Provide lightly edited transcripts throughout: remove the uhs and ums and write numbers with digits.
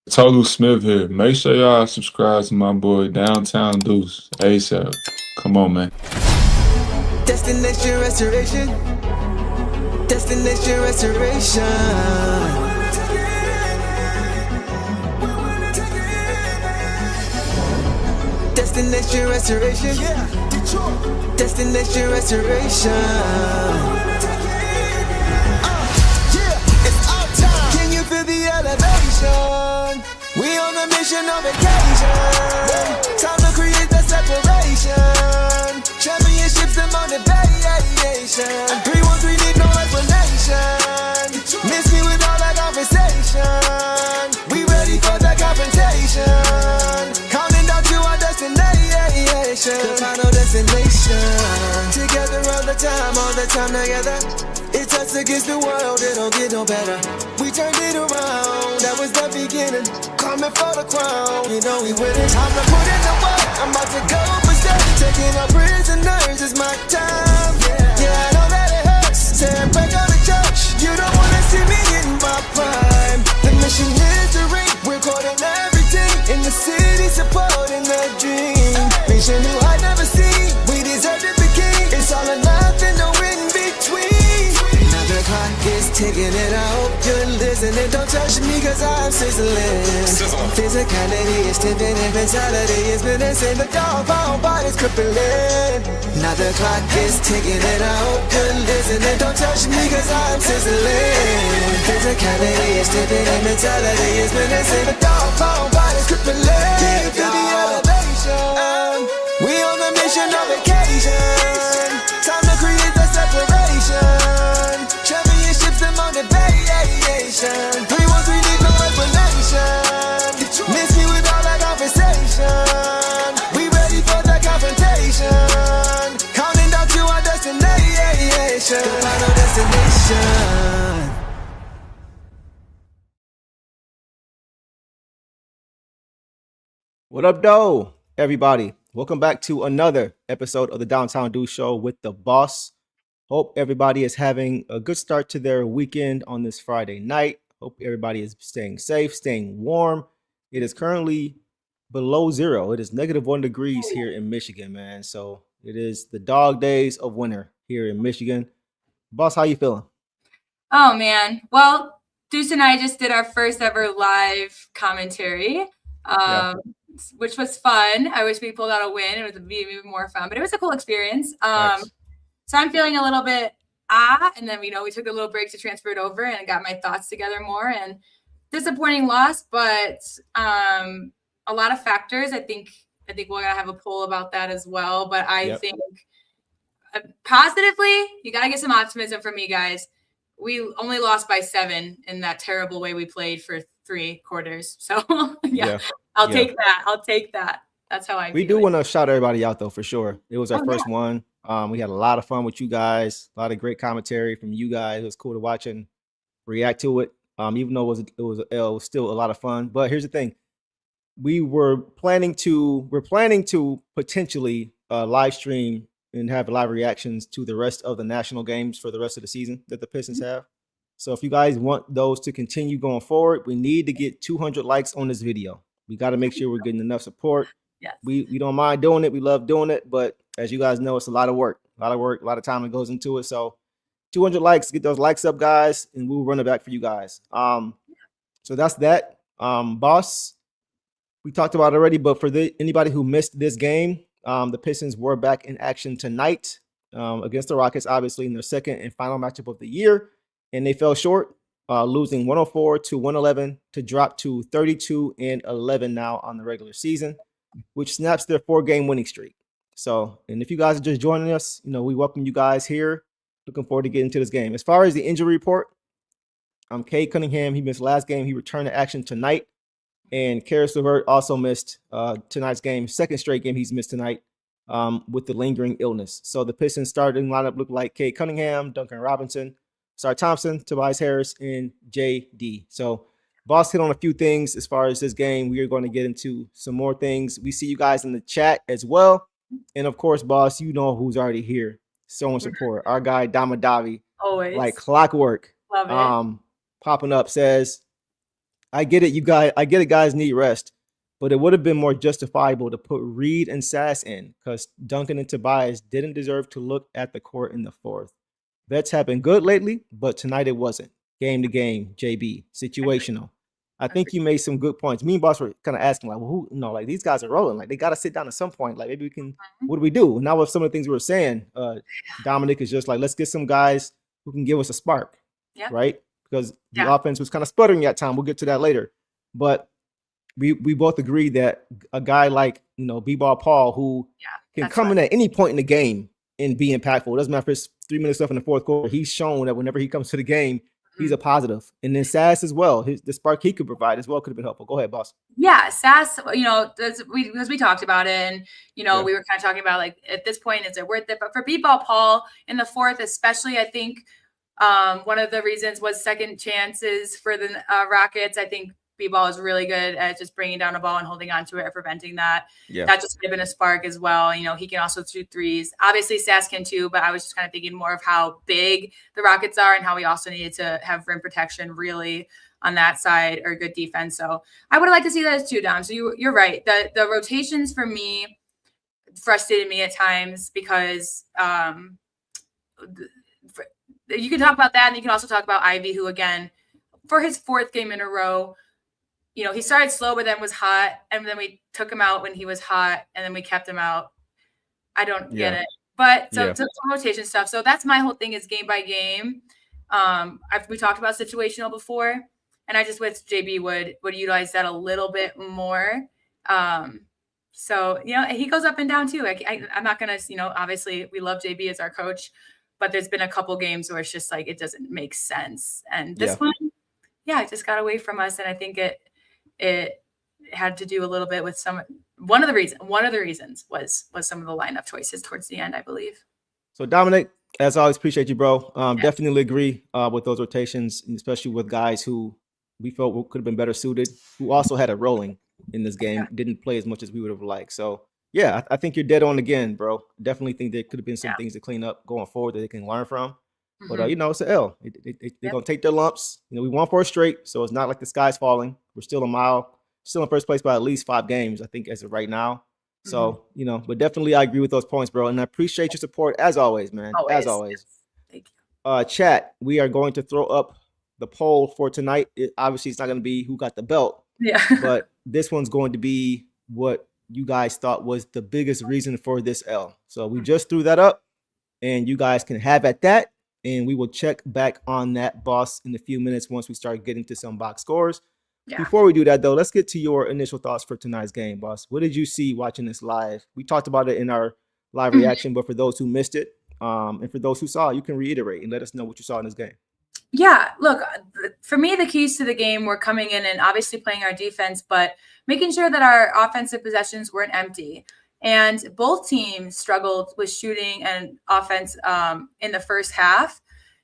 Tolu Smith here. Make sure y'all subscribe to my boy Downtown Deuce ASAP. Come on, man. Destination restoration. Destination restoration. Destination restoration. Destination restoration. It's our time. Can you feel the elevation? We on a mission on vacation. Time to create the separation. Championships and motivation. 313 need no explanation. Miss me with all that conversation. We ready for the confrontation. Counting down to our destination. The final destination. Together all the time together. It's us against the world, it don't get no better. We turned it around, that was the beginning. Coming for the crown, you know we winning. Time to put in the work, I'm about to go for step. Taking our prisoners, it's my time. Yeah, I know that it hurts. Saying back on the church, you don't wanna see me in my prime. The mission is to ring, we're caught in everything. In the city, supporting the dream. Vision new I never seen, we deserve to be king. It's all or nothing, no in between. The clock is ticking and I hope you're listening. Don't touch me cause I'm sizzling. Physicality is tipping and mentality is menacing. The dog pound body's crippling. Now the clock is ticking and I hope you're listening. Don't touch me cause I'm sizzling. Physicality is tipping and mentality is menacing. The dog pound body's crippling. Feel the elevation. We on a mission on vacation. Time to create the separation. Championships and motivation. 313 need no explanation. Miss me with all that conversation. We ready for the confrontation. Counting down to our destination. The final destination. What up, though, everybody? Welcome back to another episode of the Downtown Deuce Show with the boss. Hope everybody is having a good start to their weekend on this Friday night. Hope everybody is staying safe, staying warm. It is currently below zero. It is -1 degrees here in Michigan, man. So it is the dog days of winter here in Michigan. Boss, how you feeling? Oh, man. Well, Deuce and I just did our first ever live commentary, which was fun. I wish we pulled out a win. It would be even more fun, but it was a cool experience. So I'm feeling a little bit and then we took a little break to transfer it over and got my thoughts together more. And disappointing loss, but a lot of factors. I think we're gonna have a poll about that as well. But I think positively, you gotta get some optimism from me, guys. We only lost by 7 in that terrible way we played for 3 quarters. So I'll take that. I'll take that. That's how I. We do want to shout everybody out though, for sure. It was our first one. We had a lot of fun with you guys. A lot of great commentary from you guys. It was cool to watch and react to it. Even though it was L, it was still a lot of fun. But here's the thing: we're planning to potentially live stream and have live reactions to the rest of the national games for the rest of the season that the Pistons have. So if you guys want those to continue going forward, we need to get 200 likes on this video. We got to make sure we're getting enough support. Yes. We don't mind doing it. We love doing it. But as you guys know, it's a lot of work, a lot of time that goes into it. So 200 likes, get those likes up, guys, and we'll run it back for you guys. So that's that. Boss, we talked about it already, but for anybody who missed this game, the Pistons were back in action tonight against the Rockets, obviously in their second and final matchup of the year. And they fell short, losing 104-111 to drop to 32-11 now on the regular season, which snaps their 4-game winning streak. So, and if you guys are just joining us, we welcome you guys here. Looking forward to getting into this game. As far as the injury report, Cade Cunningham, he missed last game. He returned to action tonight. And Karis LeVert also missed tonight's game. Second straight game he's missed tonight with the lingering illness. So the Pistons starting lineup looked like Cade Cunningham, Duncan Robinson, Thompson, Tobias Harris, and JD. So Boss hit on a few things as far as this game. We are going to get into some more things. We see you guys in the chat as well. And of course, Boss, you know who's already here. Showing support. Our guy, Damadavi. Always. Like clockwork. Love it. Popping up says, I get it, you guys. I get it, guys need rest, but it would have been more justifiable to put Reed and Sass in because Duncan and Tobias didn't deserve to look at the court in the fourth. Vets have been good lately, but tonight it wasn't. Game to game, JB, situational. I think you made some good points. Me and Boss were kind of asking, like, well, who, like these guys are rolling. Like, they got to sit down at some point. Like, maybe we can, what do we do? Now, with some of the things we were saying, Dominic is just like, let's get some guys who can give us a spark, right? Because the offense was kind of sputtering at time. We'll get to that later. But we both agree that a guy like, B-Ball Paul, who can come in at any point in the game and be impactful. It doesn't matter if it's 3 minutes left in the fourth quarter. He's shown that whenever he comes to the game, he's a positive. And then Sass as well. The spark he could provide as well could have been helpful. Go ahead, boss. Yeah, Sass, because we talked about it, and, we were kind of talking about, like, at this point, is it worth it? But for B-Ball Paul in the fourth, especially, I think one of the reasons was second chances for the Rockets. I think B-Ball is really good at just bringing down a ball and holding on to it or preventing that. Yeah. That just could have been a spark as well. He can also shoot threes. Obviously, Sass can too, but I was just kind of thinking more of how big the Rockets are and how we also needed to have rim protection really on that side or good defense. So I would like to see that too, Dom. So you're right. The rotations for me frustrated me at times because you can talk about that, and you can also talk about Ivy, who, again, for his fourth game in a row, he started slow, but then was hot, and then we took him out when he was hot, and then we kept him out. I don't get it. But so some rotation stuff. So that's my whole thing is game by game. We talked about situational before, and I just wish JB would utilize that a little bit more. So, he goes up and down too. I'm not going to, obviously we love JB as our coach, but there's been a couple games where it's just like, it doesn't make sense. And this one, it just got away from us. And I think it had to do a little bit with one of the reasons was some of the lineup choices towards the end, I believe. So Dominic, as always, appreciate you, bro. Definitely agree with those rotations, especially with guys who we felt could have been better suited, who also had a rolling in this game, didn't play as much as we would have liked. So yeah, I think you're dead on again, bro. Definitely think there could have been some things to clean up going forward that they can learn from. But it's an L. They're gonna take their lumps. We won 4 straight, so it's not like the sky's falling. We're still still in first place by at least 5 games, I think, as of right now. So but definitely I agree with those points, bro. And I appreciate your support as always, man. As always. Thank you. Chat, we are going to throw up the poll for tonight. Obviously, it's not going to be who got the belt. Yeah. But this one's going to be what you guys thought was the biggest reason for this L. So we just threw that up, and you guys can have at that. And we will check back on that, boss, in a few minutes once we start getting to some box scores. Yeah. Before we do that, though, let's get to your initial thoughts for tonight's game, boss. What did you see watching this live? We talked about it in our live reaction, but for those who missed it, and for those who saw, you can reiterate and let us know what you saw in this game. Yeah, look, for me, the keys to the game were coming in and obviously playing our defense, but making sure that our offensive possessions weren't empty. And both teams struggled with shooting and offense in the first half.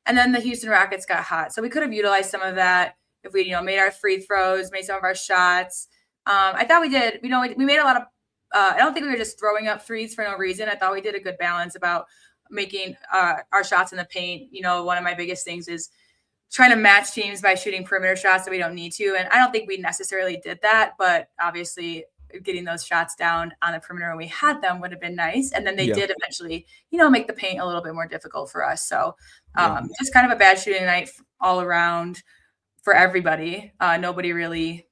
And then the Houston Rockets got hot. So we could have utilized some of that if we, made our free throws, made some of our shots. I thought we did. We made a lot of I don't think we were just throwing up threes for no reason. I thought we did a good balance about making our shots in the paint. One of my biggest things is trying to match teams by shooting perimeter shots that we don't need to. And I don't think we necessarily did that, but obviously getting those shots down on the perimeter when we had them would have been nice. And then they did eventually, make the paint a little bit more difficult for us. So just kind of a bad shooting night all around for everybody. Nobody really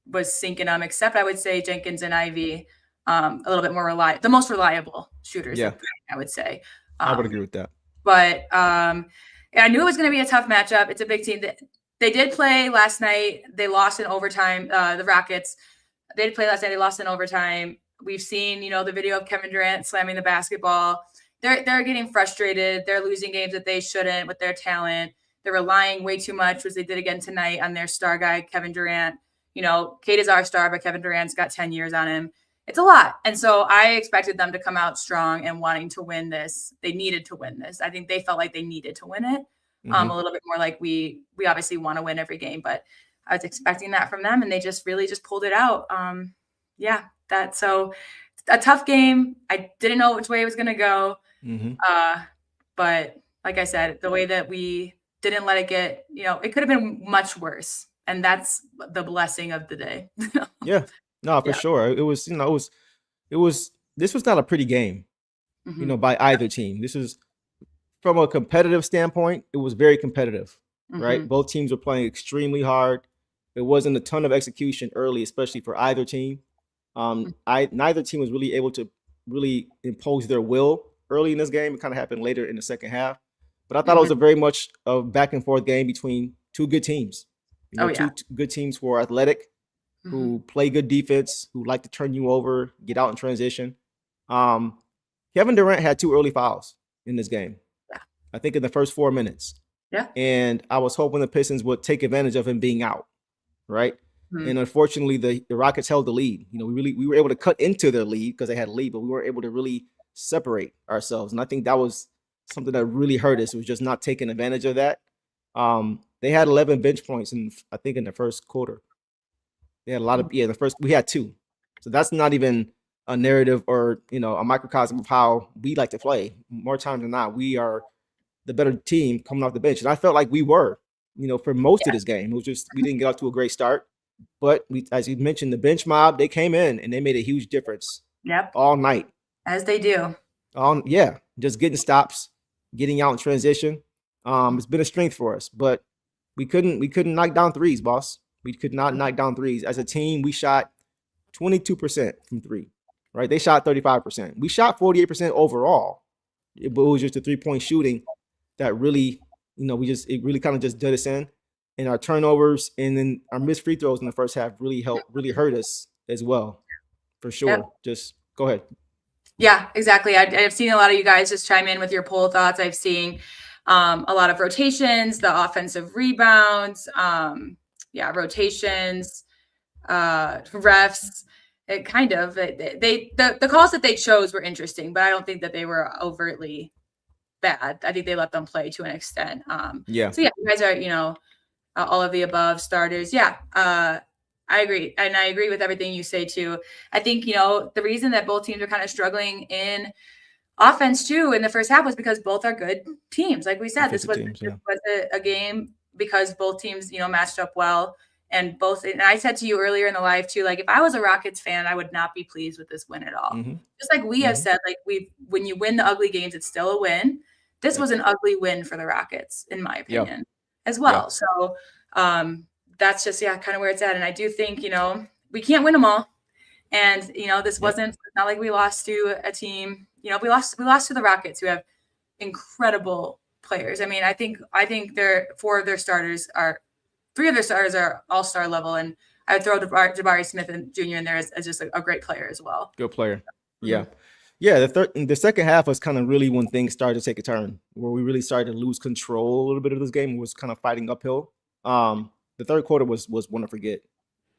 was sinking them, except I would say Jenkins and Ivy, a little bit more the most reliable shooters, I would say. I would agree with that. But I knew it was going to be a tough matchup. It's a big team. They did play last night. They lost in overtime. The Rockets, they did play last night. They lost in overtime. We've seen, the video of Kevin Durant slamming the basketball. They're getting frustrated. They're losing games that they shouldn't with their talent. They're relying way too much, which they did again tonight, on their star guy, Kevin Durant. Kate is our star, but Kevin Durant's got 10 years on him. It's a lot. And so I expected them to come out strong and wanting to win this. They needed to win this. I think they felt like they needed to win it. A little bit more like we obviously want to win every game, but I was expecting that from them, and they just really just pulled it out. So a tough game. I didn't know which way it was going to go. But like I said, the way that we didn't let it get, it could have been much worse. And that's the blessing of the day. Yeah, no, for Yeah. sure. It was, this was not a pretty game, Mhm. by either team. This is from a competitive standpoint, it was very competitive, right? Mhm. Both teams were playing extremely hard. There wasn't a ton of execution early, especially for either team. Neither team was really able to really impose their will early in this game. It kind of happened later in the second half. But I thought it was Mhm. a very much a back and forth game between two good teams. Oh, Two yeah. good teams who are athletic, Mhm. who play good defense, who like to turn you over, get out in transition. Um, Kevin Durant had 2 early fouls in this game. Yeah. I think in the first 4 minutes. Yeah. And I was hoping the Pistons would take advantage of him being out, right? Mhm. And unfortunately, the Rockets held the lead. We were able to cut into their lead because they had a lead, but we weren't able to really separate ourselves. And I think that was something that really hurt us. It was just not taking advantage of that. They had 11 bench points in the first quarter. They had a lot of the first we had 2. So that's not even a narrative or a microcosm of how we like to play. More times than not, we are the better team coming off the bench. And I felt like we were, for most of this game. It was just we didn't get off to a great start. But as you mentioned, the bench mob, they came in and they made a huge difference. Yep. All night. As they do. Just getting stops, getting out in transition. It's been a strength for us, but we couldn't knock down threes, boss. We could not knock down threes. As a team, we shot 22% from 3. Right? They shot 35%. We shot 48% overall. But it was just the 3-point shooting that really, it really kind of just did us in. And our turnovers and then our missed free throws in the first half really hurt us as well, for sure. Yep. Just go ahead. Yeah, exactly. I've seen a lot of you guys just chime in with your poll thoughts. I've seen a lot of rotations, the offensive rebounds, rotations, refs. It kind of the calls that they chose were interesting, but I don't think that they were overtly bad. I think they let them play to an extent. So yeah, you guys are all of the above starters. Yeah, I agree. And I agree with everything you say too. I think, the reason that both teams are kind of struggling in offense too in the first half was because both are good teams. Like we said, this was a game because both teams, matched up well. And I said to you earlier in the live too, like if I was a Rockets fan, I would not be pleased with this win at all. Mm-hmm. Just like we have said, like when you win the ugly games, it's still a win. This was an ugly win for the Rockets, in my opinion, as well. So that's just kind of where it's at. And I do think we can't win them all. And this wasn't not like we lost to a team. We lost to the Rockets, who have incredible players. I mean, I think 4 of their starters are 3 of their starters are all-star level, and I would throw Jabari Smith Jr. in there as just a great player as well. Good player. Yeah. Yeah, the second half was kind of really when things started to take a turn, where we really started to lose control a little bit of this game. It was kind of fighting uphill. The third quarter was one to forget.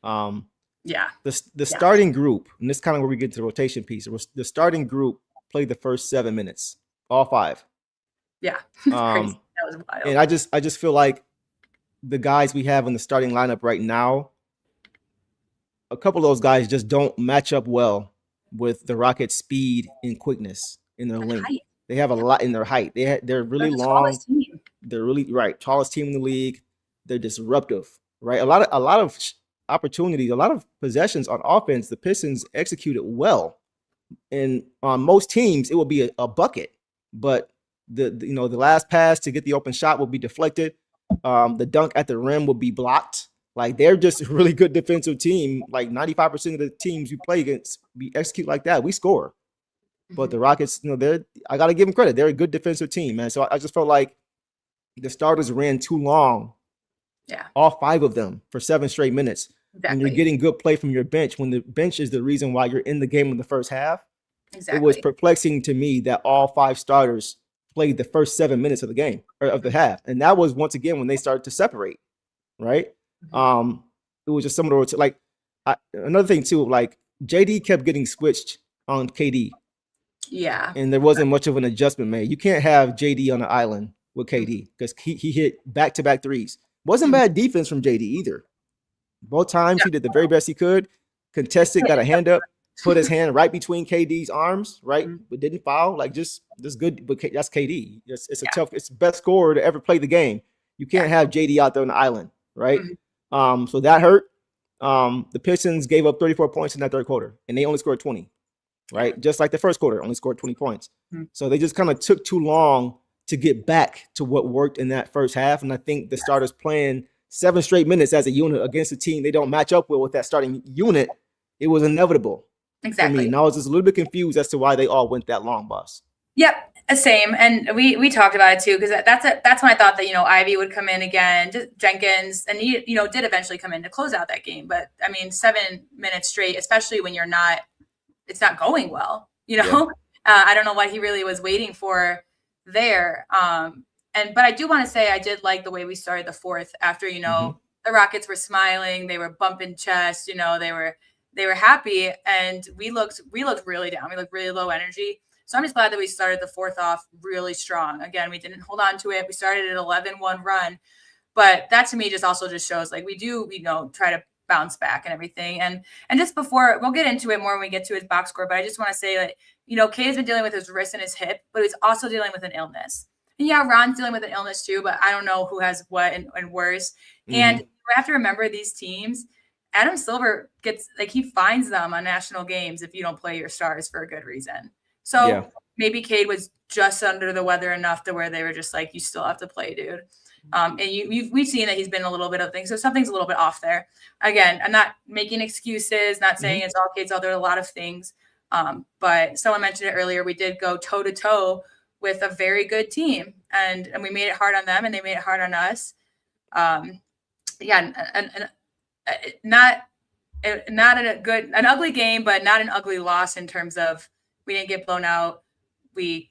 The starting group, and this is kind of where we get to the rotation piece. It was the starting group played the first 7 minutes, all 5. Yeah, crazy. That was wild. And I just feel like the guys we have in the starting lineup right now, a couple of those guys just don't match up well with the Rockets' speed and quickness in their length. Height. They have a lot in their height. They're really long. They're really tallest team in the league. They're disruptive, right? A lot of opportunities, a lot of possessions on offense. The Pistons executed well, and on most teams it will be a bucket, but the last pass to get the open shot will be deflected. The dunk at the rim will be blocked. Like they're just a really good defensive team. Like 95% of the teams we play against, we execute like that. We score. But the Rockets, I got to give them credit. They're a good defensive team, man. So I just felt like the starters ran too long. Yeah. All 5 of them for 7 straight minutes. Exactly. And you're getting good play from your bench when the bench is the reason why you're in the game in the first half. Exactly. It was perplexing to me that all 5 starters played the first 7 minutes of the game or of the half. And that was once again when they started to separate, right? It was just some of the another thing too, like JD kept getting switched on KD. Yeah. And there wasn't much of an adjustment made. You can't have JD on the island with KD because he hit back-to-back threes. Wasn't bad defense from JD either. Both times he did the very best he could. Contested, got a hand up, put his hand right between KD's arms, right? But didn't foul. Like just good. But that's KD. It's the best scorer to ever play the game. You can't have JD out there on the island, right? So that hurt. The Pistons gave up 34 points in that third quarter, and they only scored 20, right? Just like the first quarter, only scored 20 points. So they just kind of took too long to get back to what worked in that first half. And I think the starters playing 7 straight minutes as a unit against a team they don't match up with that starting unit, it was inevitable. Exactly. For me. And I was just a little bit confused as to why they all went that long, boss. Yep, same. And we talked about it too, because that's when I thought that, Ivy would come in again, Jenkins, and he, did eventually come in to close out that game. But I mean, 7 minutes straight, especially when it's not going well, Yeah. I don't know what he really was waiting for there. But I do want to say I did like the way we started the fourth after, the Rockets were smiling, they were bumping chests, they were happy, and we looked really down. We looked really low energy. So I'm just glad that we started the fourth off really strong. Again, we didn't hold on to it. We started an 11-1 run, but that to me just shows like we do, try to bounce back and everything. And just before, we'll get into it more when we get to his box score, but I just want to say that, Cade has been dealing with his wrist and his hip, but he's also dealing with an illness. And yeah, Ron's dealing with an illness too, but I don't know who has what and worse. And we have to remember these teams. Adam Silver he finds them on national games if you don't play your stars for a good reason. So maybe Cade was just under the weather enough to where they were just like, you still have to play, dude. And we've seen that he's been a little bit of things. So something's a little bit off there. Again, I'm not making excuses, not saying it's all Cade's. There are a lot of things. But someone mentioned it earlier. We did go toe to toe with a very good team, and we made it hard on them, and they made it hard on us. And not an ugly game, but not an ugly loss in terms of we didn't get blown out. We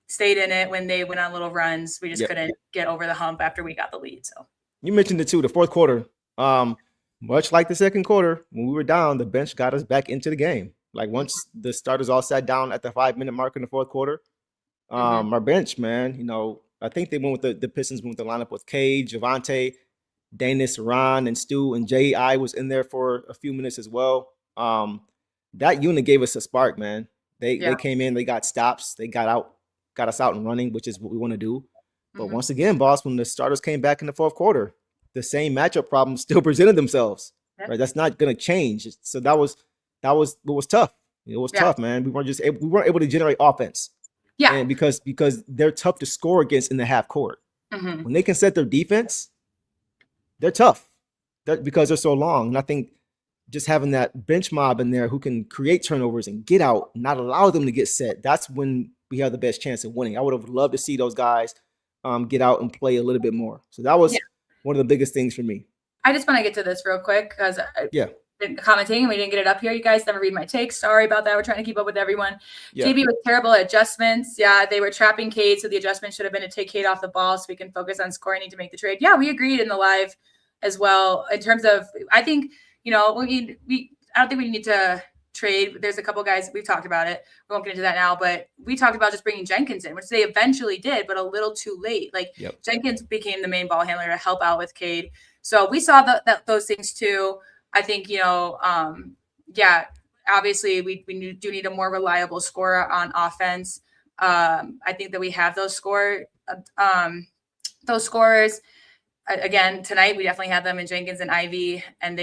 stayed in it when they went on little runs. We just couldn't get over the hump after we got the lead. So you mentioned it too, the fourth quarter. Much like the second quarter, when we were down, the bench got us back into the game. Like once the starters all sat down at the 5-minute mark in the fourth quarter, our bench, man, I think they went with the Pistons went with the lineup with Cade, Javante, Danis, Ron, and Stu, and J.I. was in there for a few minutes as well. That unit gave us a spark, man. They came in, they got stops, they got us out and running, which is what we want to do. But once again, boss, when the starters came back in the fourth quarter, the same matchup problems still presented themselves. Right, that's not going to change. So that was what was tough. It was tough, man. We weren't able to generate offense. Yeah, and because they're tough to score against in the half court. When they can set their defense, they're tough. Because they're so long. And I think just having that bench mob in there who can create turnovers and get out, not allow them to get set, that's when we have the best chance of winning. I would have loved to see those guys get out and play a little bit more. So that was one of the biggest things for me. I just want to get to this real quick because commenting and we didn't get it up here. You guys never read my takes. Sorry about that. We're trying to keep up with everyone. JB was terrible at adjustments. Yeah, they were trapping Cade, so the adjustment should have been to take Cade off the ball so we can focus on scoring, need to make the trade. Yeah, we agreed in the live as well. In terms of, I think, I don't think we need to trade. There's a couple guys, we've talked about it. We won't get into that now, but we talked about just bringing Jenkins in, which they eventually did, but a little too late. Jenkins became the main ball handler to help out with Cade. So we saw those things too. I think, obviously we do need a more reliable scorer on offense. I think that we have those scorers. Again, tonight we definitely had them in Jenkins and Ivy, and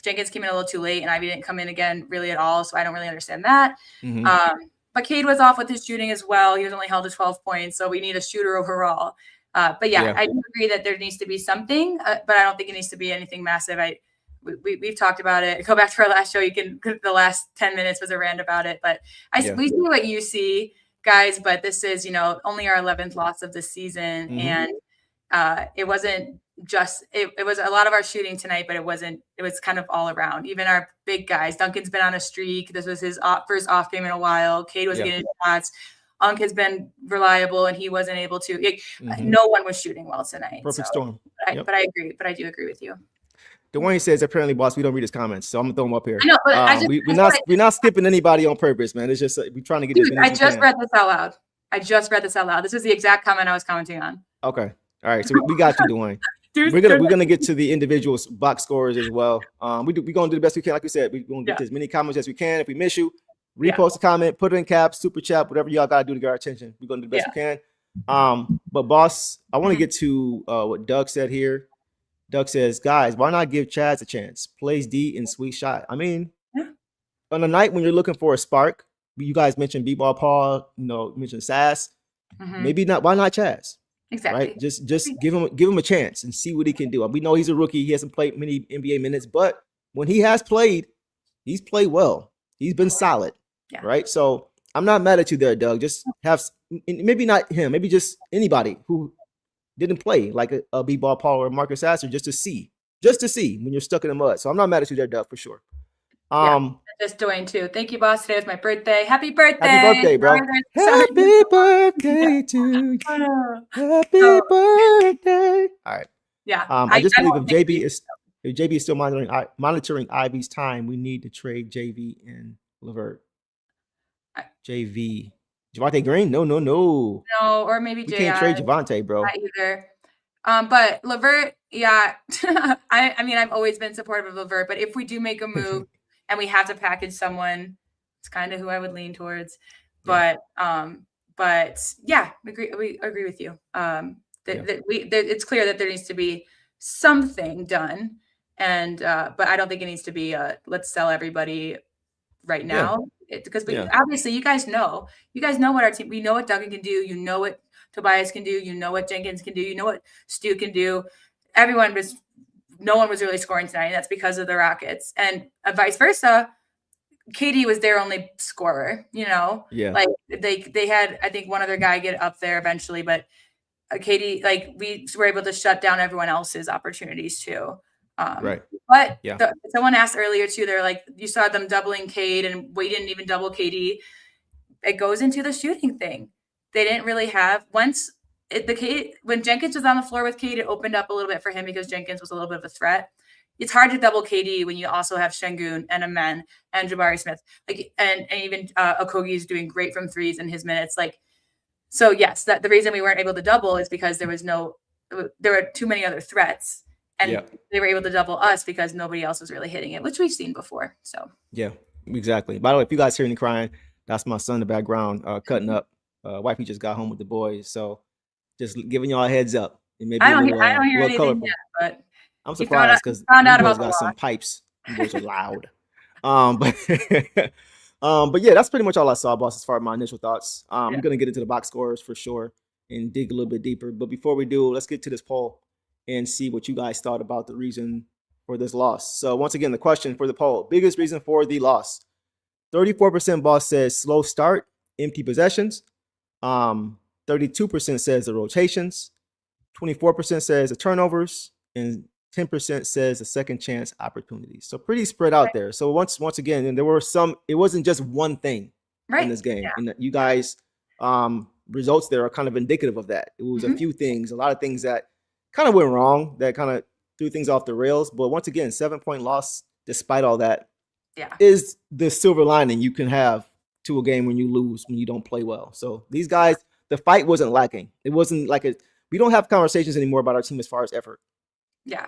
Jenkins came in a little too late, and Ivy didn't come in again really at all. So I don't really understand that. But Cade was off with his shooting as well. He was only held to 12 points, so we need a shooter overall. I do agree that there needs to be something, but I don't think it needs to be anything massive. We've talked about it. Go back to our last show. The last 10 minutes was a rant about it, but we see what you see, guys. But this is, only our 11th loss of the season, and it wasn't just it was a lot of our shooting tonight, but it was kind of all around. Even our big guys. Duncan's been on a streak. This was his first off game in a while. Cade was getting shots. Unk has been reliable, and he wasn't able to. No one was shooting well tonight. Perfect storm. But I agree. But I do agree with you. Dwayne says, apparently, boss, we don't read his comments, so I'm gonna throw him up here. I know, but we're not skipping anybody on purpose, man. It's just we're trying to get. Dude, I just read this out loud. This is the exact comment I was commenting on. Okay, all right. So we got you, Dwayne. We're gonna get to the individual box scores as well. We're gonna do the best we can, like we said. We're gonna get to as many comments as we can. If we miss you, repost a comment, put it in caps, super chat, whatever y'all gotta do to get our attention. We're gonna do the best we can. But boss, I want to get to what Doug said here. Doug says, guys, why not give Chaz a chance? Plays D and sweet shot. I mean, Yeah. on a night when you're looking for a spark, you guys mentioned B-ball Paul, mentioned Sass. Mhm. Maybe not. Why not Chaz? Exactly. Right? Just give him a chance and see what he can do. We know he's a rookie. He hasn't played many NBA minutes, but when he has played, he's played well. He's been solid. Yeah. Right? So I'm not mad at you there, Doug. Just have maybe not him, maybe just anybody who didn't play like a B-ball Paul or Marcus Sasser just to see when you're stuck in the mud. So I'm not mad at you there, Doug, for sure. Just Dwayne too. Thank you, boss. Today was my birthday. Happy birthday! Happy birthday, bro! Happy birthday to you. Happy birthday! All right. Yeah. I just believe if JB is still monitoring Ivy's time, we need to trade JV and LeVert. JV. Javante Green? No. No, or maybe we can't trade Javante, bro. Not either. But LeVert, yeah. I mean, I've always been supportive of LeVert, but if we do make a move and we have to package someone, it's kind of who I would lean towards. But yeah, we agree with you. It's clear that there needs to be something done, and but I don't think it needs to be let's sell everybody right now. Because obviously you guys know what our team. We know what Duggan can do. You know what Tobias can do. You know what Jenkins can do. You know what Stu can do. No one was really scoring tonight, and that's because of the Rockets, and vice versa. KD was their only scorer, like they had, I think, one other guy get up there eventually, but KD, like, we were able to shut down everyone else's opportunities too. Right. But someone asked earlier too, they're like, you saw them doubling Cade and we didn't even double KD. It goes into the shooting thing. They didn't really have when Jenkins was on the floor with Cade, it opened up a little bit for him because Jenkins was a little bit of a threat. It's hard to double KD when you also have Şengün and Amen and Jabari Smith, and even Okogie is doing great from threes in his minutes. So yes, that the reason we weren't able to double is because there were too many other threats, and they were able to double us because nobody else was really hitting it, which we've seen before. So yeah, exactly. By the way, if you guys hear any crying, that's my son in the background cutting up. Wifey just got home with the boys, so just giving y'all a heads up. It may be I don't hear anything colorful. yet, but I'm surprised because found out boys about got some pipes. You boys are loud. But yeah, that's pretty much all I saw, boss, as far as my initial thoughts. I'm gonna get into the box scores for sure and dig a little bit deeper. But before we do, let's get to this poll and see what you guys thought about the reason for this loss. So once again, the question for the poll: biggest reason for the loss. 34% boss says slow start, empty possessions. 32% says the rotations. 24% says the turnovers, and 10% says the second chance opportunities. So pretty spread out there. So once again, and there were some, it wasn't just one thing in this game. And you guys, results there are kind of indicative of that. It was a few things, a lot of things that kind of went wrong, that kind of threw things off the rails. But once again, 7-point loss, despite all that, is the silver lining you can have to a game when you lose, when you don't play well. So these guys, the fight wasn't lacking. It wasn't like we don't have conversations anymore about our team as far as effort. Yeah.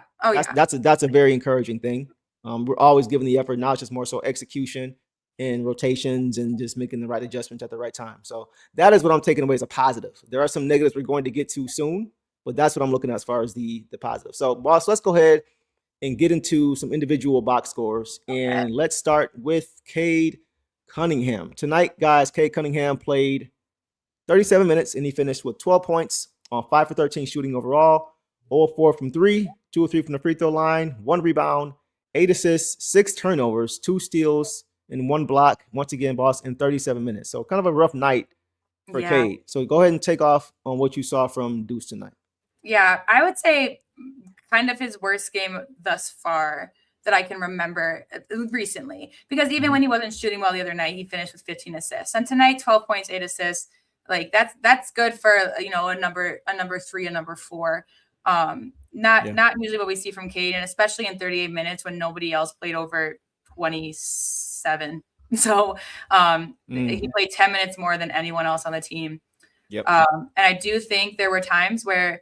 That's a very encouraging thing. We're always giving the effort. Now it's just more so execution and rotations and just making the right adjustments at the right time. So that is what I'm taking away as a positive. There are some negatives we're going to get to soon, but that's what I'm looking at as far as the positive. So boss, let's go ahead and get into some individual box scores. And let's start with Cade Cunningham. Tonight, guys, Cade Cunningham played 37 minutes and he finished with 12 points on 5 for 13 shooting overall, 0-4 from 3, 2-3 from the free throw line, 1 rebound, 8 assists, 6 turnovers, 2 steals, and 1 block, once again, boss, in 37 minutes. So kind of a rough night for Cade. So go ahead and take off on what you saw from Deuce tonight. Yeah, I would say kind of his worst game thus far that I can remember recently. Because even when he wasn't shooting well the other night, he finished with 15 assists. And tonight, 12 points, 8 assists. Like that's good for a number 3, a number 4. Not usually what we see from Cade, and especially in 38 minutes when nobody else played over 27. So he played 10 minutes more than anyone else on the team. Yep. And I do think there were times where,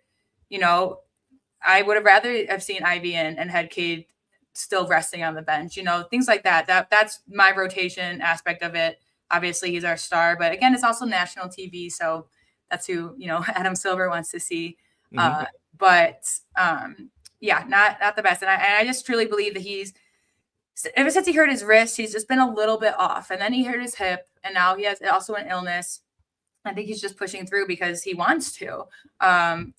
I would have rather have seen Ivy in and had Cade still resting on the bench, things like that. That's my rotation aspect of it. Obviously he's our star, but again, it's also national TV. So that's who, Adam Silver wants to see. But not the best. And I just truly believe that he's, ever since he hurt his wrist, he's just been a little bit off. And then he hurt his hip, and now he has also an illness. I think he's just pushing through because he wants to. But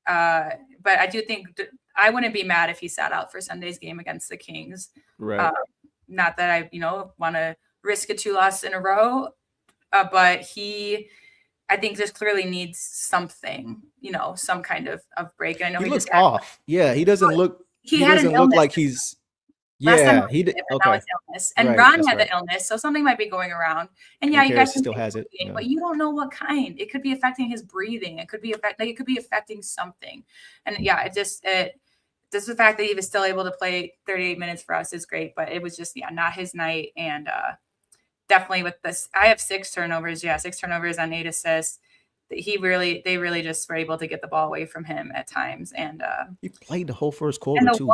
I do think I wouldn't be mad if he sat out for Sunday's game against the Kings. Right. Not that I, want to risk a 2 loss in a row, but I think just clearly needs something, some kind of break. And I know he looks off. Yeah, he doesn't look. He doesn't look like he's. Yeah, he did. Okay. Now it's illness. And Ron had the illness, so something might be going around. And you guys still has it, but you don't know what kind. It could be affecting his breathing. It could be affecting something. And just the fact that he was still able to play 38 minutes for us is great. But it was just not his night. And definitely with this, I have 6 turnovers. Yeah, 6 turnovers on 8 assists. They really just were able to get the ball away from him at times. And he played the whole first quarter. And the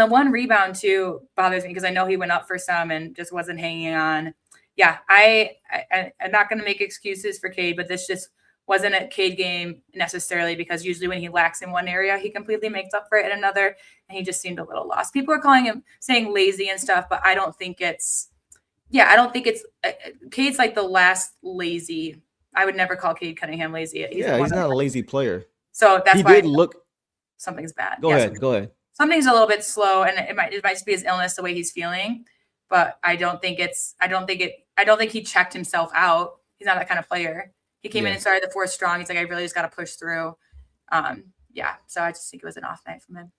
one rebound too bothers me because I know he went up for some and just wasn't hanging on. Yeah, I'm not going to make excuses for Cade, but this just wasn't a Cade game necessarily, because usually when he lacks in one area, he completely makes up for it in another, and he just seemed a little lost. People are calling him, saying lazy and stuff, but I don't think it's. Yeah, I don't think it's Cade's like the last lazy. I would never call Cade Cunningham lazy. He's not a lazy player. So that's why something's bad. Go ahead. Something's a little bit slow, and it might just be his illness, the way he's feeling. But I don't think he checked himself out. He's not that kind of player. He came in and started the 4th strong. He's like, I really just got to push through. So I just think it was an off night from him.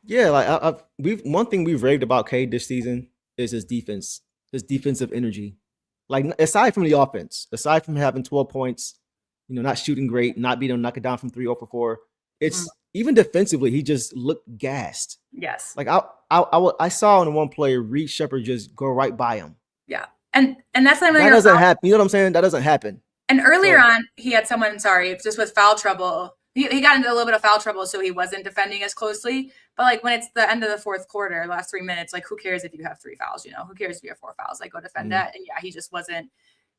Yeah, like one thing we've raved about Cade this season is his defense. His defensive energy, like aside from the offense, aside from having 12 points, not shooting great, not being able to knock it down from 3 or 4, it's even defensively, he just looked gassed. Yes. Like I saw in one play, Reed Shepherd just go right by him. Yeah. And that's not that doesn't happen. You know what I'm saying? That doesn't happen. And earlier on, he had someone, just with foul trouble. He got into a little bit of foul trouble, so he wasn't defending as closely. But like when it's the end of the 4th quarter, last 3 minutes, like who cares if you have 3 fouls? Who cares if you have 4 fouls? Like go defend that. And he just wasn't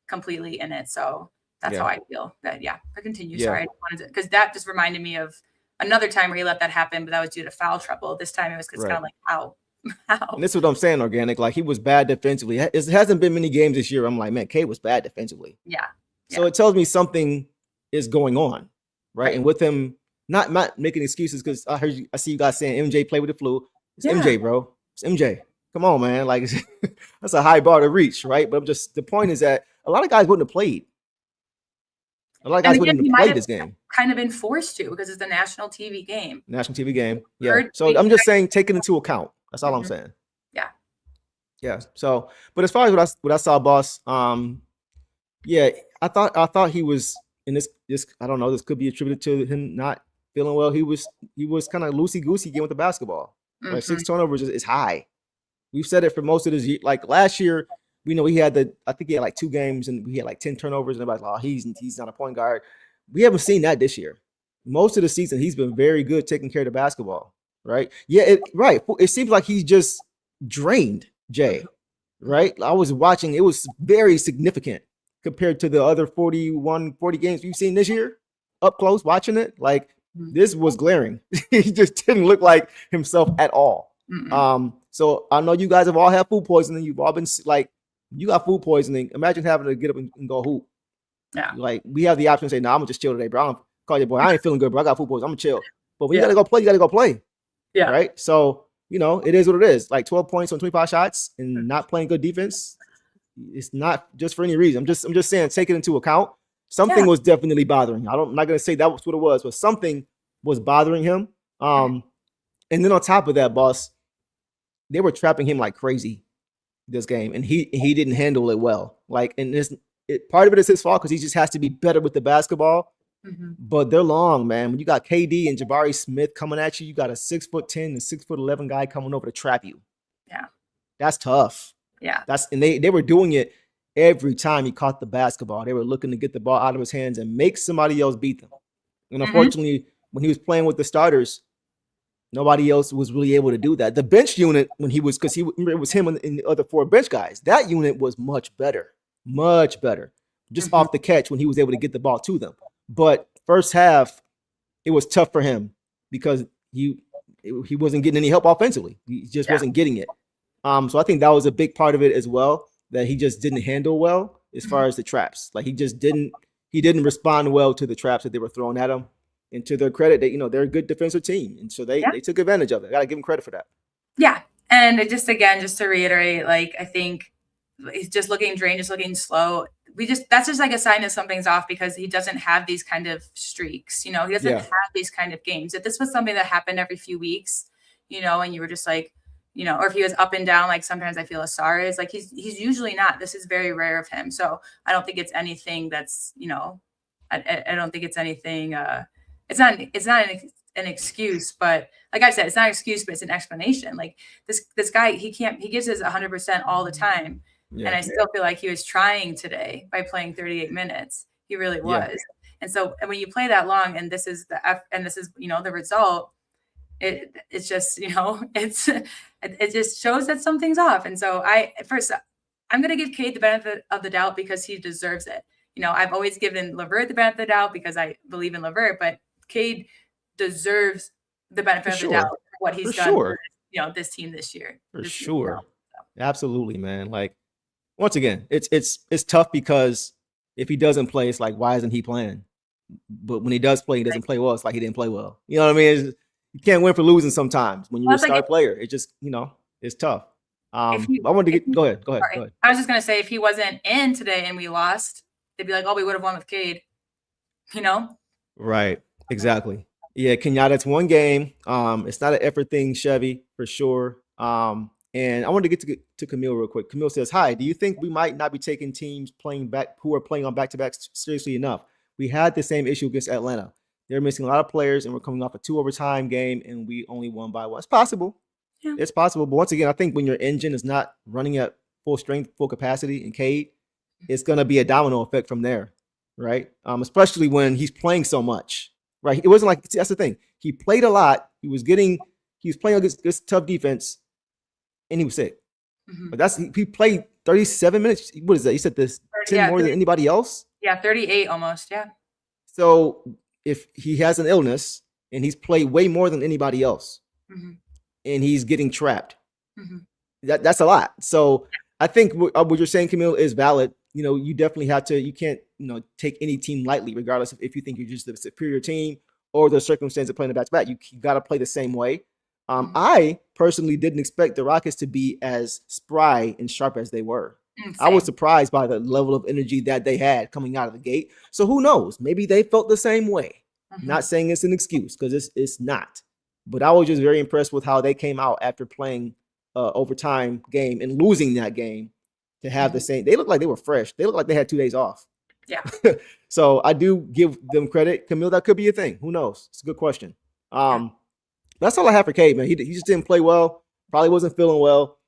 completely in it. So that's how I feel. That I continue. Sorry, I wanted to, because that just reminded me of another time where he let that happen, but that was due to foul trouble. This time it was kind of like how. And this is what I'm saying, Organic. Like he was bad defensively. It hasn't been many games this year. I'm like, man, Cade was bad defensively. Yeah. So it tells me something is going on, right? And with him. Not making excuses, because I see you guys saying MJ played with the flu. It's MJ, bro. It's MJ. Come on, man. Like that's a high bar to reach, right? But the point is that a lot of guys wouldn't have played. A lot of guys wouldn't have played this game. Kind of been forced to, because it's a national TV game. Yeah. So I'm just saying, take it into account. That's all I'm saying. Yeah. Yeah. So, but as far as what I saw, boss, I thought he was in this. I don't know. This could be attributed to him not feeling well. He was kind of loosey-goosey game with the basketball. Like 6 turnovers is high. We've said it for most of this year. Like last year, we know he had I think he had like 2 games and we had like 10 turnovers, and everybody's like, oh, he's not a point guard. We haven't seen that this year. Most of the season, he's been very good taking care of the basketball, right? Yeah, it seems like he's just drained, Jay, right? I was watching. It was very significant compared to the other 40 games we've seen this year, up close, watching it. Like, this was glaring. He just didn't look like himself at all. So I know you guys have all had food poisoning. You've all been like, you got food poisoning. Imagine having to get up and go hoop. Yeah. Like, we have the option to say, I'm going to just chill today, bro. I'm call your boy. I ain't feeling good, bro. I got food poisoning. I'm going to chill. But when you got to go play, you got to go play. Yeah. Right? So, it is what it is. Like 12 points on 25 shots and not playing good defense. It's not just for any reason. I'm just saying, take it into account. Something was definitely bothering him. I'm not going to say that was what it was, but something was bothering him. And then on top of that, boss, they were trapping him like crazy this game, and he didn't handle it well. Like, and part of it is his fault because he just has to be better with the basketball. But they're long, man. When you got KD and Jabari Smith coming at you, you got a 6'10" and 6'11" guy coming over to trap you. Yeah, that's tough. Yeah, and they were doing it. Every time he caught the basketball, they were looking to get the ball out of his hands and make somebody else beat them. And unfortunately, when he was playing with the starters, nobody else was really able to do that. The bench unit, it was him and the other 4 bench guys. That unit was much better, just off the catch when he was able to get the ball to them. But first half, it was tough for him because he wasn't getting any help offensively. He just wasn't getting it. So I think that was a big part of it as well, that he just didn't handle well as far as the traps. Like he didn't respond well to the traps that they were throwing at him. And to their credit, they're a good defensive team, and so they took advantage of it. I gotta give them credit for that. Yeah, and just to reiterate, like I think he's just looking drained, just looking slow. That's just like a sign that something's off because he doesn't have these kind of streaks. He doesn't have these kind of games. If this was something that happened every few weeks, and you were just like, or if he was up and down, like sometimes I feel Asar is like he's usually not. This is very rare of him. So I don't think it's anything that's, I don't think it's anything. It's not an excuse, but like I said, it's not an excuse, but it's an explanation. Like this guy, he gives his 100% all the time. Yeah. And I still feel like he was trying today by playing 38 minutes. He really was. Yeah. And so, and when you play that long and this is the result, it's just, it just shows that something's off. And so I'm going to give Cade the benefit of the doubt because he deserves it. I've always given LeVert the benefit of the doubt because I believe in LeVert, but Cade deserves the benefit of the doubt for what he's done for, this team this year. For sure. Absolutely, man. Like, once again, it's tough because if he doesn't play, it's like, why isn't he playing? But when he does play, he doesn't play well. It's like he didn't play well. You know what I mean? You can't win for losing sometimes when you're a star player. It just, it's tough. I wanted to get go ahead. I was just gonna say if he wasn't in today and we lost, they'd be like, oh, we would have won with Cade. Right. Exactly. Yeah, Kenyatta, it's one game. It's not an effort thing, Chevy, for sure. And I wanted to get to Camille real quick. Camille says, hi, do you think we might not be taking teams who are playing on back-to-backs seriously enough? We had the same issue against Atlanta. They're missing a lot of players, and we're coming off a 2 overtime game, and we only won by 1. It's possible. Yeah. It's possible. But once again, I think when your engine is not running at full strength, full capacity in Cade, it's going to be a domino effect from there, right? Especially when he's playing so much, right? It wasn't like, that's the thing. He played a lot. He was playing against tough defense, and he was sick. Mm-hmm. But he played 37 minutes. What is that? You said this 10 more than anybody else? Yeah, 38 almost, yeah. So if he has an illness and he's played way more than anybody else, mm-hmm. and he's getting trapped, mm-hmm. that's a lot. So I think what you're saying, Camille, is valid. You definitely have to, you can't, take any team lightly, regardless of if you think you're just the superior team or the circumstance of playing the back-to-back. You got to play the same way. I personally didn't expect the Rockets to be as spry and sharp as they were. Same. I was surprised by the level of energy that they had coming out of the gate. So who knows? Maybe they felt the same way. Mm-hmm. Not saying it's an excuse, because it's not. But I was just very impressed with how they came out after playing overtime game and losing that game to have mm-hmm. the same. They looked like they were fresh. They looked like they had 2 days off. Yeah. So I do give them credit. Camille, that could be a thing. Who knows? It's a good question. That's all I have for Cade, man. He just didn't play well. Probably wasn't feeling well.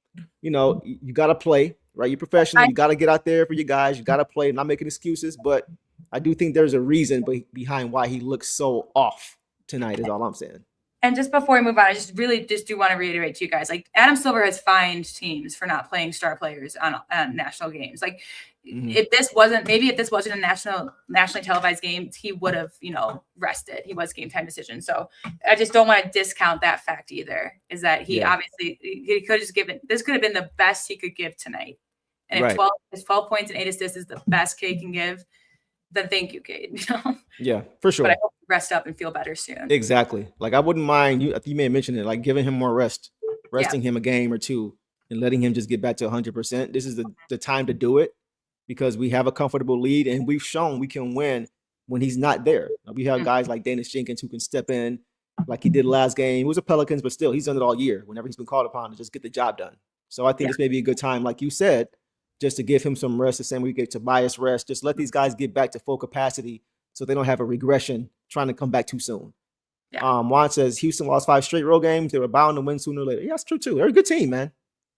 You got to play, right? You're professional. You got to get out there for your guys. You got to play. Not making excuses, but I do think there's a reason behind why he looks so off tonight is all I'm saying. And just before we move on, I just do want to reiterate to you guys, like Adam Silver has fined teams for not playing star players on national games. Like mm-hmm. if this wasn't a nationally televised game, he would have, rested. He was game time decision. So I just don't want to discount that fact either, is that he obviously, he could have just this could have been the best he could give tonight. And if 12 points and 8 assists is the best Cade can give, then thank you, Cade. Yeah, for sure. But I hope you rest up and feel better soon. Exactly. Like I wouldn't mind you may have mentioned it, like giving him more resting him a game or two and letting him just get back to 100%. This is the time to do it because we have a comfortable lead and we've shown we can win when he's not there. We have guys like Danish Jenkins who can step in like he did last game. He was a Pelicans, but still he's done it all year whenever he's been called upon to just get the job done. So I think this may be a good time, like you said, just to give him some rest, the same way we gave Tobias rest. Just let these guys get back to full capacity so they don't have a regression trying to come back too soon. Yeah. Juan says Houston lost 5 straight road games. They were bound to win sooner or later. Yeah, that's true too. They're a good team, man.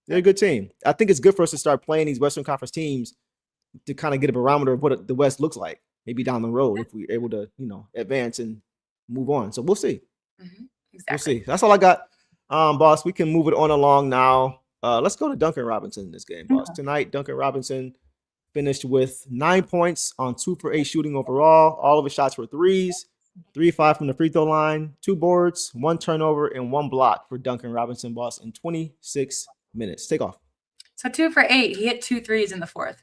They're a good team. I think it's good for us to start playing these Western Conference teams to kind of get a barometer of what the West looks like, maybe down the road if we're able to, advance and move on. So we'll see. Mm-hmm. Exactly. We'll see. That's all I got, boss. We can move it on along now. Let's go to Duncan Robinson in this game, boss. Tonight, Duncan Robinson finished with 9 points on 2 for 8 shooting overall. All of his shots were threes. 3-5 from the free throw line, 2 boards, 1 turnover, and 1 block for Duncan Robinson, boss, in 26 minutes. Take off. So 2 for 8. He hit 2 threes in the fourth.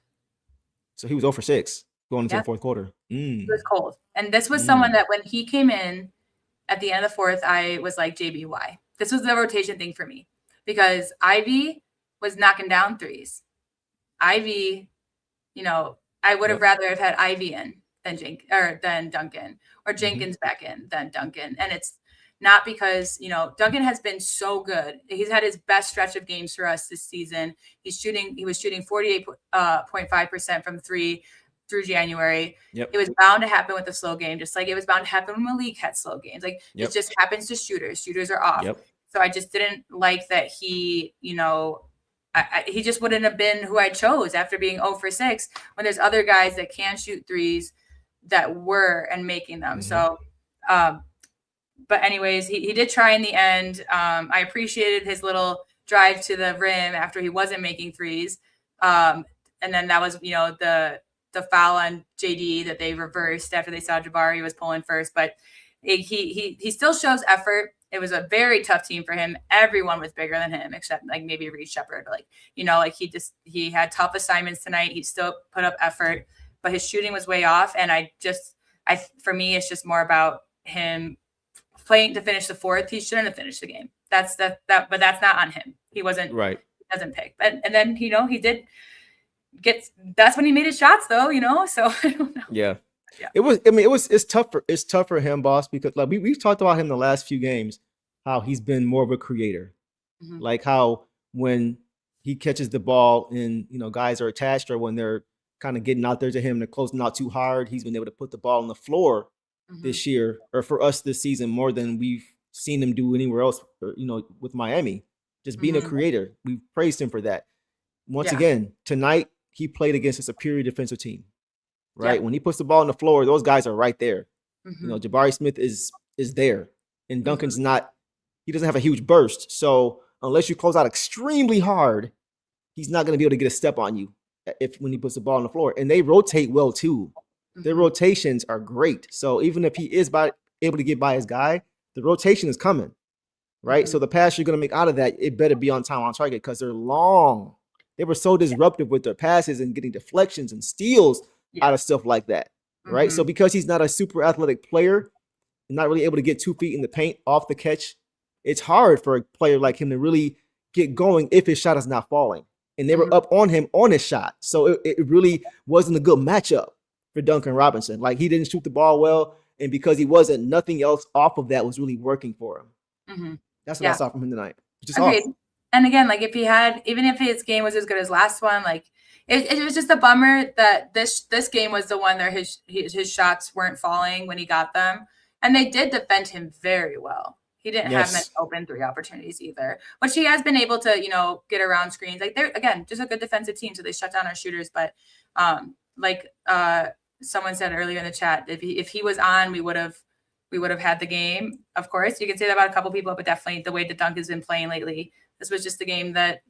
So he was 0 for 6 going into the fourth quarter. It was cold. And this was someone that when he came in at the end of the fourth, I was like, JB, why? This was the rotation thing for me because Ivy was knocking down threes. Ivy, I would have rather have had Ivy in than Duncan, or Jenkins back in than Duncan. And it's not because, Duncan has been so good. He's had his best stretch of games for us this season. He was shooting 48.5% from 3 through January. It was bound to happen with the slow game, just like it was bound to happen when Malik had slow games. Like it just happens to shooters. Shooters are off. So I just didn't like that he, he just wouldn't have been who I chose after being 0 for 6 when there's other guys that can shoot threes that were and making them. So, but anyways, he did try in the end. I appreciated his little drive to the rim after he wasn't making threes. And then that was, the foul on JD that they reversed after they saw Jabari was pulling first, but he still shows effort. It was a very tough team for him. Everyone was bigger than him, except like maybe Reed Shepherd. He had tough assignments tonight. He still put up effort, but his shooting was way off. And for me, it's just more about him playing to finish the fourth. He shouldn't have finished the game. But that's not on him. He wasn't right. He doesn't pick. And then, he did that's when he made his shots though, so I don't know. Yeah. It's tough for him, boss, because like we've talked about him the last few games, how he's been more of a creator. Like how when he catches the ball and guys are attached, or when they're kind of getting out there to him, they're closing out too hard, he's been able to put the ball on the floor this year, or for us this season, more than we've seen him do anywhere else, with Miami. Just being a creator. We've praised him for that. Once again, tonight he played against a superior defensive team. Right. When he puts the ball on the floor, those guys are right there. Jabari Smith is there, and Duncan's not. He doesn't have a huge burst, so unless you close out extremely hard, he's not going to be able to get a step on you when he puts the ball on the floor. And they rotate well too. Their rotations are great. So even if he is able to get by his guy, the rotation is coming. Right. So the pass you're going to make out of that, it better be on time, on target, because they're long. They were so disruptive with their passes and getting deflections and steals out of stuff like that, right? So because he's not a super athletic player, not really able to get 2 feet in the paint off the catch, it's hard for a player like him to really get going if his shot is not falling. And they were up on him on his shot. So it really wasn't a good matchup for Duncan Robinson. Like, he didn't shoot the ball well, and because he wasn't, nothing else off of that was really working for him. That's what I saw from him tonight. Just awesome. And again, like even if his game was as good as last one, like it was just a bummer that this game was the one that his shots weren't falling when he got them. And they did defend him very well. He didn't have many open 3 opportunities either, which he has been able to, get around screens. Like, they're, again, just a good defensive team. So they shut down our shooters. But someone said earlier in the chat, if he was on, we would have had the game. Of course, you can say that about a couple people, but definitely the way that Duncan's been playing lately, this was just the game that,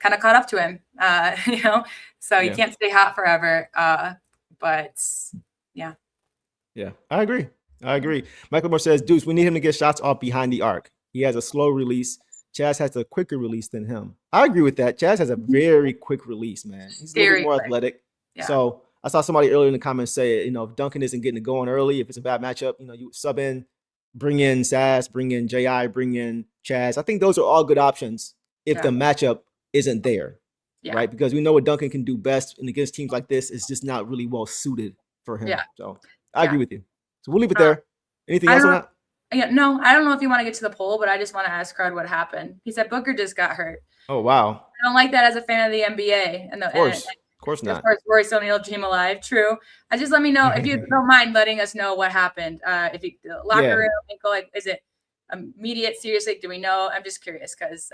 kind of caught up to him, so you can't stay hot forever. But yeah. Yeah, I agree. Michael Moore says, Deuce, we need him to get shots off behind the arc. He has a slow release. Chaz has a quicker release than him. I agree with that. Chaz has a very quick release, man. He's a little bit more athletic. Yeah. So I saw somebody earlier in the comments say, if Duncan isn't getting it going early, if it's a bad matchup, you sub in, bring in Sass, bring in J.I., bring in Chaz. I think those are all good options if the matchup isn't there, right? Because we know what Duncan can do best, and against teams like this, it's just not really well suited for him. So I agree with you. So we'll leave it there. Anything else on that? No, I don't know if you want to get to the poll, but I just want to ask Crud what happened. He said Booker just got hurt. Oh, wow. I don't like that as a fan of the NBA. Of course not. Of course, Royce O'Neal, Dream Alive. True. Just let me know if you don't mind letting us know what happened. If you locker room, like, is it immediate? Seriously, do we know? I'm just curious because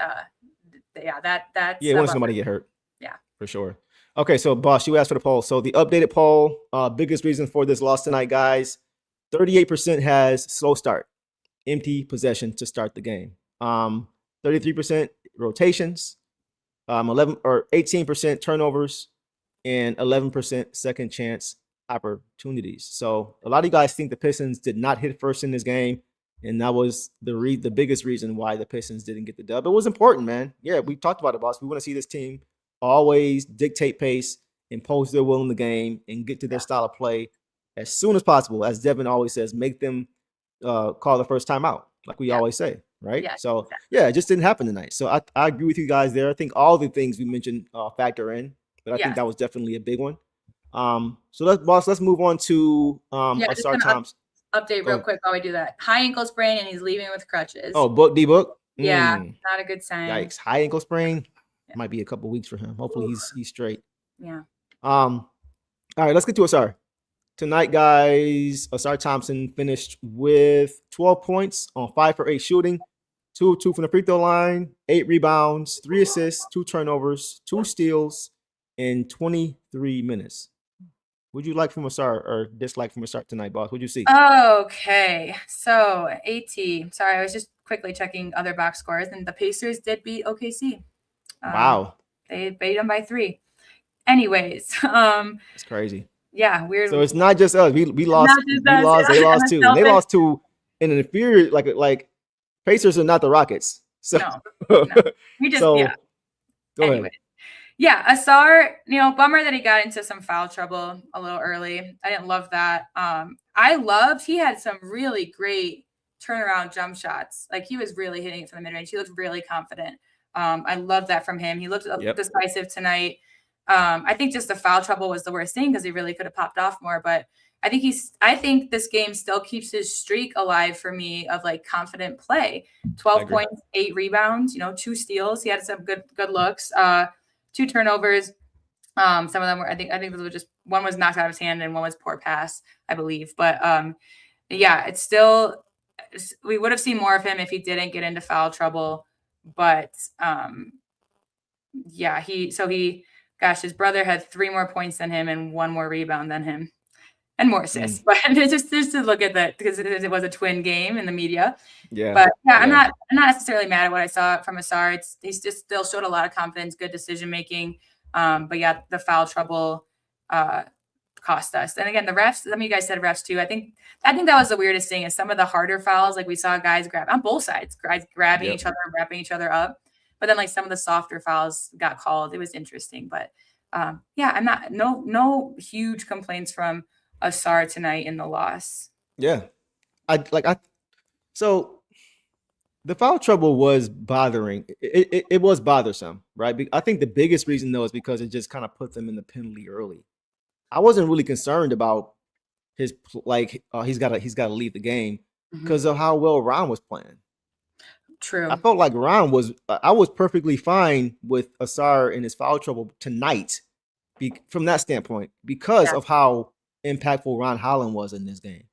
that's want somebody to get hurt. Yeah, for sure. Okay, so boss, you asked for the poll. So the updated poll, biggest reason for this loss tonight, guys. 38% has slow start, empty possession to start the game. 33% rotations, 18% turnovers, and 11% second chance opportunities. So a lot of you guys think the Pistons did not hit first in this game, and that was the biggest reason why the Pistons didn't get the dub. It was important, man. Yeah, we talked about it, boss. We want to see this team always dictate pace, impose their will in the game, and get to their style of play as soon as possible. As Devin always says, make them call the first time out, like we always say, right? Yeah, so yeah, it just didn't happen tonight. So I agree with you guys there. I think all the things we mentioned factor in, but I think that was definitely a big one. So let's move on to Asar Thompson. Update real quick while we do that. High ankle sprain and he's leaving with crutches. Oh, D-Book? Yeah, not a good sign. Yikes. High ankle sprain might be a couple weeks for him. Hopefully he's straight. Yeah. All right, let's get to Asar. Tonight, guys, Asar Thompson finished with 12 points on 5 for 8 shooting, 2 of 2 from the free throw line, 8 rebounds, 3 assists, 2 turnovers, 2 steals in 23 minutes. Would you like from Asar or dislike from Asar tonight, boss? What'd you see? Okay, so AT. Sorry, I was just quickly checking other box scores, and the Pacers did beat OKC. Wow. They beat them by 3. Anyways, it's crazy. Yeah, weird. So it's not just us. We lost. They lost too. And they lost to an inferior like Pacers are not the Rockets. So no. We just Go ahead. Yeah, Asar, bummer that he got into some foul trouble a little early. I didn't love that. He had some really great turnaround jump shots. Like he was really hitting it from the mid-range. He looked really confident. I love that from him. He looked decisive tonight. I think just the foul trouble was the worst thing because he really could have popped off more. But I think this game still keeps his streak alive for me of like confident play. 12 points, 8 rebounds, 2 steals. He had some good looks. 2 turnovers. Some of them were, I think those were just, one was knocked out of his hand and one was poor pass, I believe. But yeah, it's still, we would have seen more of him if he didn't get into foul trouble. But his brother had 3 more points than him and 1 more rebound than him and more assists. But just to look at that, because it was a twin game in the media. Yeah. But I'm not necessarily mad at what I saw from Asar. He's just still showed a lot of confidence, good decision making. But yeah, the foul trouble cost us. And again, the refs, some of you guys said refs too. I think that was the weirdest thing is some of the harder fouls, like we saw guys grab on both sides, guys grabbing each other, wrapping each other up. But then like some of the softer fouls got called. It was interesting. But I'm not no huge complaints from Asar tonight in the loss. Yeah. So the foul trouble was bothering. It was bothersome, right? I think the biggest reason though is because it just kind of put them in the penalty early. I wasn't really concerned about his he's got to leave the game because of how well Ron was playing. True. I felt like Ron was. I was perfectly fine with Asar and his foul trouble tonight, from that standpoint, because of how impactful Ron Holland was in this game.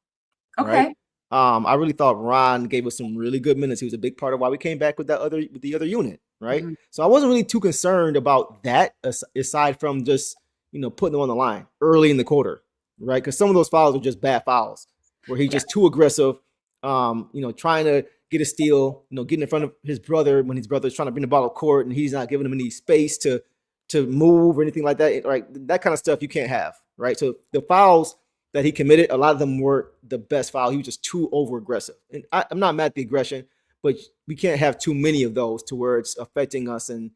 Okay. Right? I really thought Ron gave us some really good minutes. He was a big part of why we came back with the other unit, right? So I wasn't really too concerned about that, aside from just putting them on the line early in the quarter, right? Because some of those fouls were just bad fouls, where he's just too aggressive, trying to get a steal, getting in front of his brother when his brother's trying to bring the ball up court and he's not giving him any space to move or anything like that, right? That kind of stuff you can't have, right? So the fouls that he committed, a lot of them weren't the best foul. He was just too over aggressive. And I'm not mad at the aggression, but we can't have too many of those to where it's affecting us and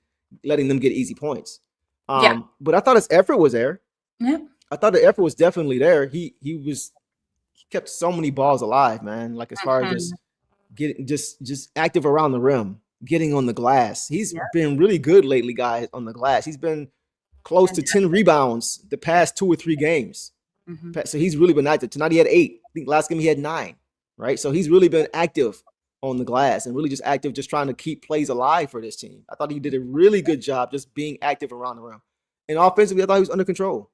letting them get easy points. But I thought his effort was there. Yeah. I thought the effort was definitely there. He kept so many balls alive, man. Like as far as just getting just active around the rim, getting on the glass. He's been really good lately, guys, on the glass. He's been close to 10 rebounds the past 2 or 3 games. So he's really been active. Tonight he had 8. I think last game he had 9, right? So he's really been active on the glass and really just active, just trying to keep plays alive for this team. I thought he did a really good job just being active around the rim. And offensively, I thought he was under control.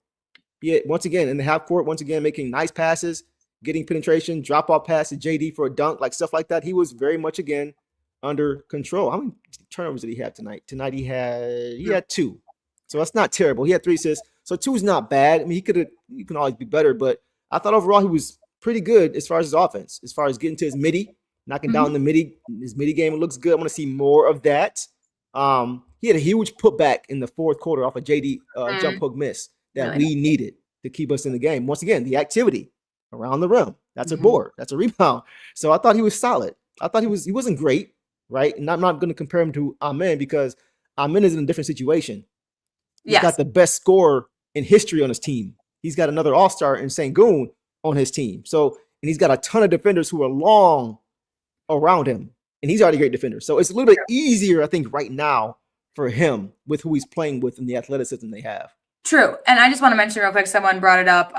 Once again, in the half court, making nice passes, getting penetration, drop-off pass to JD for a dunk, like stuff like that. He was very much, again, under control. How many turnovers did he have tonight? Tonight he had 2. So that's not terrible. He had 3 assists. So 2 is not bad. I mean, he can always be better, but I thought overall he was pretty good as far as his offense, as far as getting to his midi, knocking down his midi game. It looks good. I want to see more of that. He had a huge putback in the 4th quarter off a JD jump hook miss that we needed to keep us in the game. Once again, the activity around the rim. That's a board. That's a rebound. So I thought he was solid. I thought he wasn't great, right? And I'm not going to compare him to Amen because Amen is in a different situation. He's got the best scorer in history on his team. He's got another all-star in Sengun on his team. So, and he's got a ton of defenders who are long around him. And he's already a great defender. So it's a little bit easier, I think, right now for him with who he's playing with and the athleticism they have. True. And I just want to mention real quick, someone brought it up.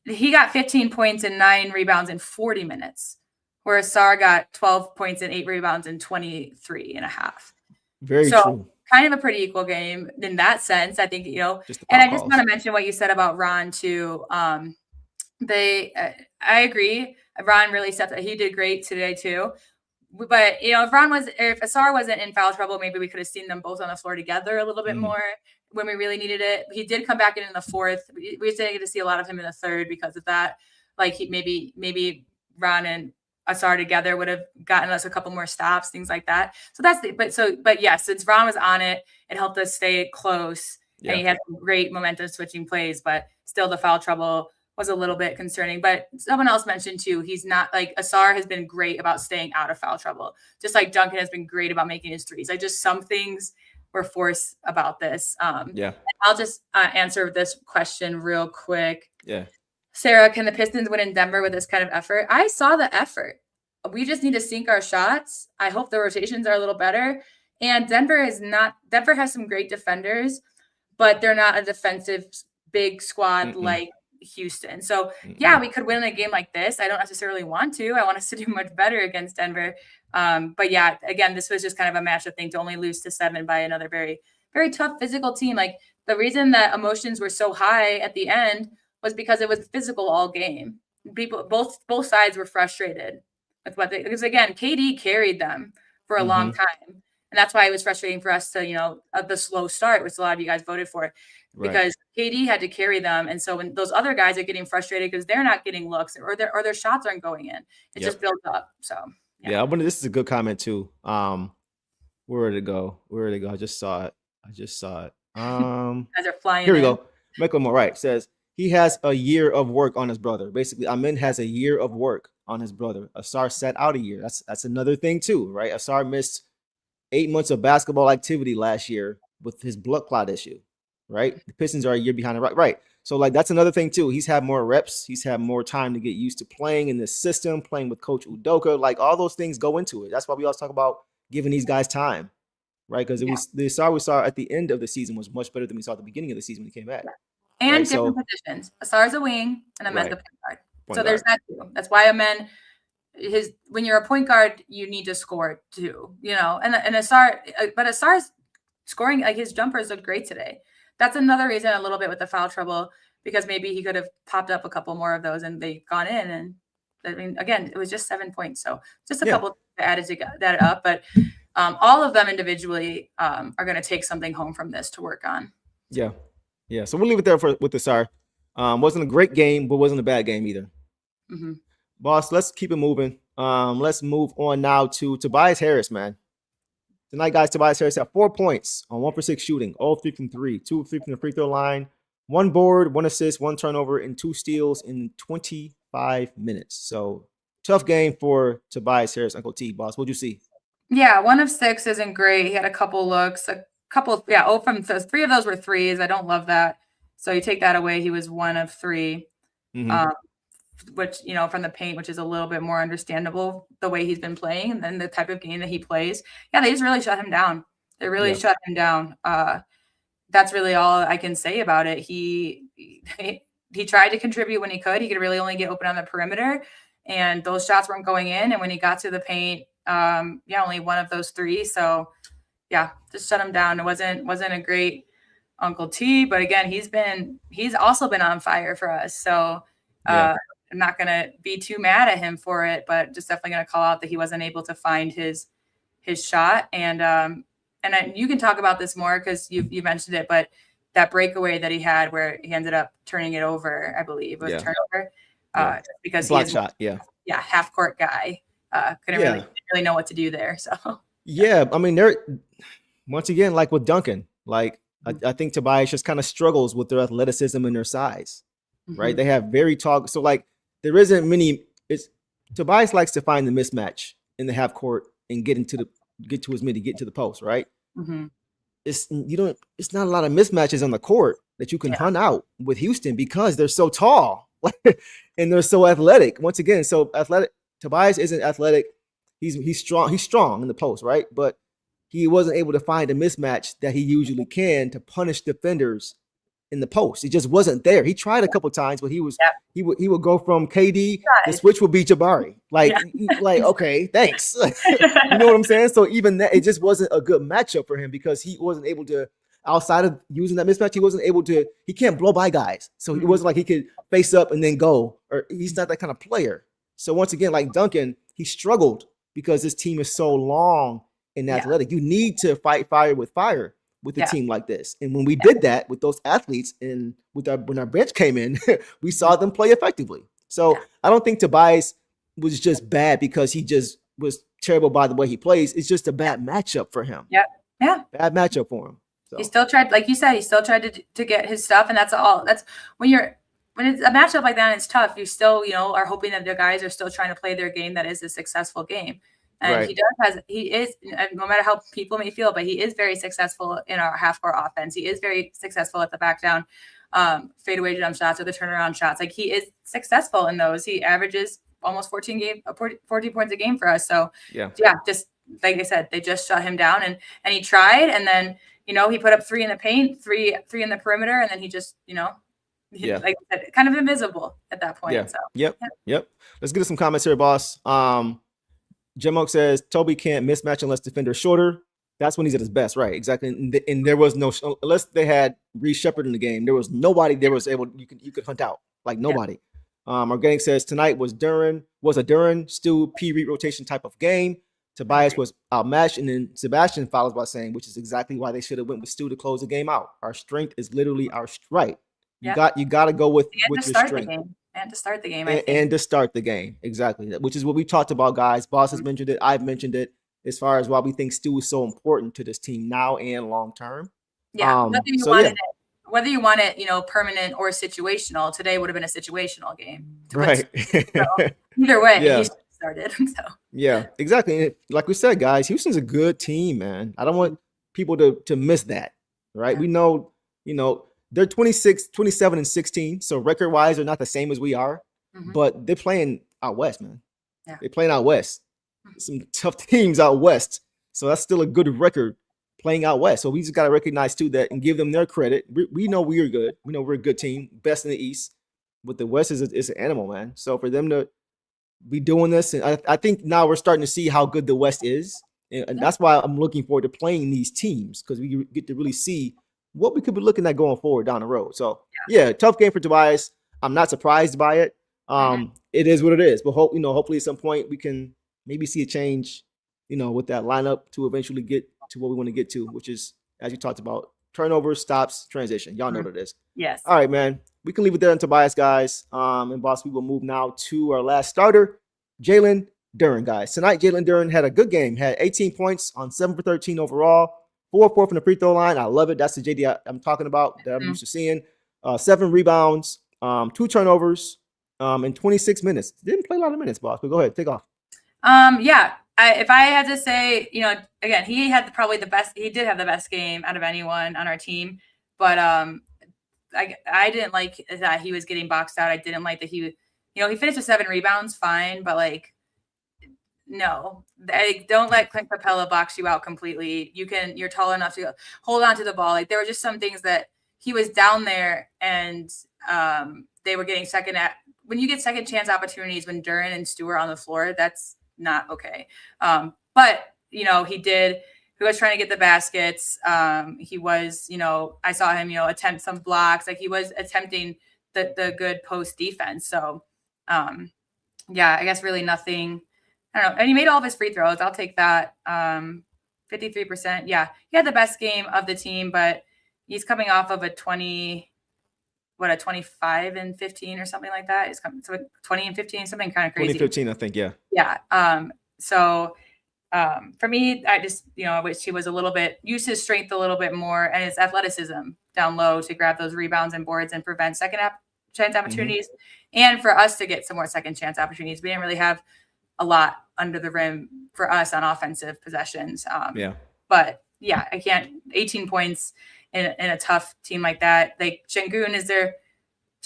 He got 15 points and 9 rebounds in 40 minutes, whereas Sar got 12 points and 8 rebounds in 23 and a half. Very true. Kind of a pretty equal game in that sense, I think, and I just want to mention what you said about Ron too. I agree. Ron really stepped up. He did great today too. But, if Asar wasn't in foul trouble, maybe we could have seen them both on the floor together a little bit more when we really needed it. He did come back in the fourth. We didn't get to see a lot of him in the third because of that. Like maybe Ron and Asar together would have gotten us a couple more stops, things like that. So but yes, since Ron was on it, it helped us stay close. Yeah. And he had some great momentum switching plays, but still the foul trouble was a little bit concerning. But someone else mentioned too, he's not like Asar has been great about staying out of foul trouble. Just like Duncan has been great about making his threes. Like just some things were forced about this. I'll just answer this question real quick. Yeah. Sarah, can the Pistons win in Denver with this kind of effort? I saw the effort. We just need to sink our shots. I hope the rotations are a little better. And Denver has some great defenders, but they're not a defensive big squad like Houston. So yeah, we could win a game like this. I don't necessarily want to. I want us to do much better against Denver. But yeah, again, this was just kind of a matchup thing to only lose to 7 by another very, very tough physical team. Like the reason that emotions were so high at the end was because it was physical all game. Both sides were frustrated with because again, KD carried them for a long time. And that's why it was frustrating for us to, the slow start, which a lot of you guys voted for, because KD had to carry them. And so when those other guys are getting frustrated because they're not getting looks or their shots aren't going in, it just builds up. So yeah, I wonder, this is a good comment too. Where did it go? I just saw it. Guys are flying. Here we go. Michael Moore, says he has a year of work on his brother. Basically, Amin has a year of work on his brother. Asar sat out a year. That's another thing too, right? Asar missed 8 months of basketball activity last year with his blood clot issue, right? The Pistons are a year behind, right? So like that's another thing too. He's had more reps. He's had more time to get used to playing in this system, playing with Coach Udoka. Like all those things go into it. That's why we always talk about giving these guys time, right? Because the Asar we saw at the end of the season was much better than we saw at the beginning of the season when he came back. And different positions. Asar's a wing and Amen's a point guard. There's that too. That's why Amen, when you're a point guard, you need to score too, and Asar, but Asar's scoring, like his jumpers look great today. That's another reason a little bit with the foul trouble, because maybe he could have popped up a couple more of those and they gone in. And I mean, again, it was just 7 points. So just a couple added to that up, but all of them individually are going to take something home from this to work on. Yeah. So we'll leave it there with Asar. Wasn't a great game, but wasn't a bad game either. Boss, let's keep it moving. Let's move on now to Tobias Harris, man. Tonight, guys, Tobias Harris had 4 points on 1 for 6 shooting, all 3 from 3, 2 of 3 from the free throw line, 1 board, 1 assist, 1 turnover, and 2 steals in 25 minutes. So tough game for Tobias Harris. Uncle T, boss, what'd you see? Yeah, 1 of 6 isn't great. He had a couple looks, from 3 of those were threes. I don't love that. So you take that away, he was 1 of 3. Which, from the paint, which is a little bit more understandable the way he's been playing and then the type of game that he plays. Yeah, they just really shut him down. They really shut him down. That's really all I can say about it. He tried to contribute when he could. He could really only get open on the perimeter, and those shots weren't going in. And when he got to the paint, only 1 of those 3. So yeah, just shut him down. It wasn't a great Uncle T, but again, he's also been on fire for us. So I'm not going to be too mad at him for it, but just definitely going to call out that he wasn't able to find his shot. And you can talk about this more because you mentioned it, but that breakaway that he had where he ended up turning it over, I believe it was a turnover, because block shot. Half court guy. Couldn't really know what to do there. So I mean, they're once again, like with Duncan, like I think Tobias just kind of struggles with their athleticism and their size. right? They have very tall. So like there isn't many. It's Tobias likes to find the mismatch in the half court and get to his mid to get to the post, right? It's not a lot of mismatches on the court that you can hunt out with Houston because they're so tall and they're so athletic. Once again, so athletic. Tobias isn't athletic. He's strong. He's strong in the post, right? But he wasn't able to find a mismatch that he usually can to punish defenders in the post. It just wasn't there. He tried a couple times, but he would go from KD. The switch would be Jabari. Like okay, thanks. You know what I'm saying? So even that, it just wasn't a good matchup for him because he wasn't able to. Outside of using that mismatch, he wasn't able to. He can't blow by guys, so it wasn't like he could face up and then go. Or he's not that kind of player. So once again, like Duncan, he struggled because his team is so long and athletic. You need to fight fire with a team like this. And when we did that with those athletes and when our bench came in, we saw them play effectively. So I don't think Tobias was just bad because he just was terrible by the way he plays. It's just a bad matchup for him. Bad matchup for him. So. He still tried, like you said, to get his stuff, and that's all. That's when it's a matchup like that and it's tough, you still, are hoping that the guys are still trying to play their game that is a successful game. And he is, no matter how people may feel, but he is very successful in our half-court offense. He is very successful at the back down fadeaway jump shots or the turnaround shots. Like he is successful in those. He averages almost 14 points a game for us. So just like I said, they just shut him down and he tried. And then, he put up 3 in the paint, three in the perimeter. And then he just, like I said, kind of invisible at that point. Yeah. So Yep. Let's get some comments here, boss. Jim Oak says Toby can't mismatch unless defender's shorter. That's when he's at his best, right? Exactly. And there was no, unless they had Reece Shepherd in the game, there was nobody there was able you could hunt out, like nobody. Organic says tonight was a Duren, Stu, P. Reed rotation type of game. Tobias was outmatched, and then Sebastian follows by saying, which is exactly why they should have went with Stu to close the game out. Our strength is literally our right. You got to go with your strength. And to start the game, and to start the game, exactly. Which is what we talked about, guys. Boss has mentioned it. I've mentioned it as far as why we think Stu is so important to this team now and long term. Yeah, whether you want it, permanent or situational. Today would have been a situational game, right? So, either way, he started. So yeah, exactly. And like we said, guys, Houston's a good team, man. I don't want people to miss that, right? We know, they're 26, 27, and 16. So record-wise, they're not the same as we are. But they're playing out west, man. Yeah. They're playing out west. Some tough teams out west. So that's still a good record playing out west. So we just got to recognize, too, that and give them their credit. We know we are good. We know we're a good team, best in the East. But the West is an animal, man. So for them to be doing this, and I think now we're starting to see how good the West is. And that's why I'm looking forward to playing these teams, because we get to really see what we could be looking at going forward down the road. So tough game for Tobias. I'm not surprised by it. It is what it is. But hopefully at some point we can maybe see a change, with that lineup to eventually get to what we want to get to, which is, as you talked about, turnovers, stops, transition. Y'all know what it is. Yes. All right, man. We can leave it there on Tobias, guys. And boss, we will move now to our last starter, Jalen Duren, guys. Tonight, Jalen Duren had a good game. Had 18 points on 7 for 13 overall. 4-4 from the free throw line. I love it. That's the JD I'm talking about that I'm used to seeing. 7 rebounds, 2 turnovers, in 26 minutes. Didn't play a lot of minutes, boss, but go ahead. Take off. If I had to say, again, he had probably the best. He did have the best game out of anyone on our team. But I didn't like that he was getting boxed out. I didn't like that he finished with 7 rebounds, fine. But no, don't let Clint Capella box you out completely. You're tall enough to hold on to the ball. There were just some things that he was down there and they were getting when you get second chance opportunities when Duren and Stewart are on the floor, that's not okay. But he was trying to get the baskets. He was, I saw him, attempt some blocks. He was attempting the good post defense. So I guess really nothing. I don't know. And he made all of his free throws. I'll take that. 53%. Yeah. He had the best game of the team, but he's coming off of a 25 and 15 or something like that. It's coming so 20 and 15, something kind of crazy. 2015, I think. Yeah. Yeah. So for me, I just, I wish he was used his strength a little bit more and his athleticism down low to grab those rebounds and boards and prevent second chance opportunities and for us to get some more second chance opportunities. We didn't really have a lot under the rim for us on offensive possessions. But yeah, I can't 18 points in a tough team like that. Like Şengün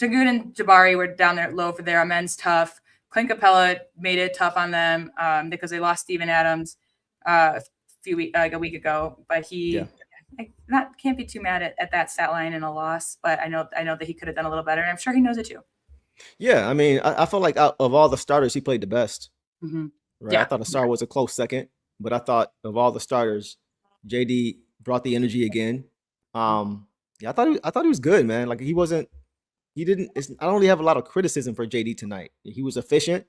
and Jabari were down there low for their men's tough. Clint Capella made it tough on them because they lost Steven Adams a week ago. But can't be too mad at that stat line in a loss. But I know that he could have done a little better, and I'm sure he knows it too. Yeah, I mean, I felt like out of all the starters, he played the best. Mm-hmm. Right? Yeah. I thought Asar was a close second, but I thought of all the starters, JD brought the energy again. I thought he was good, man. Like I don't really have a lot of criticism for JD tonight. He was efficient.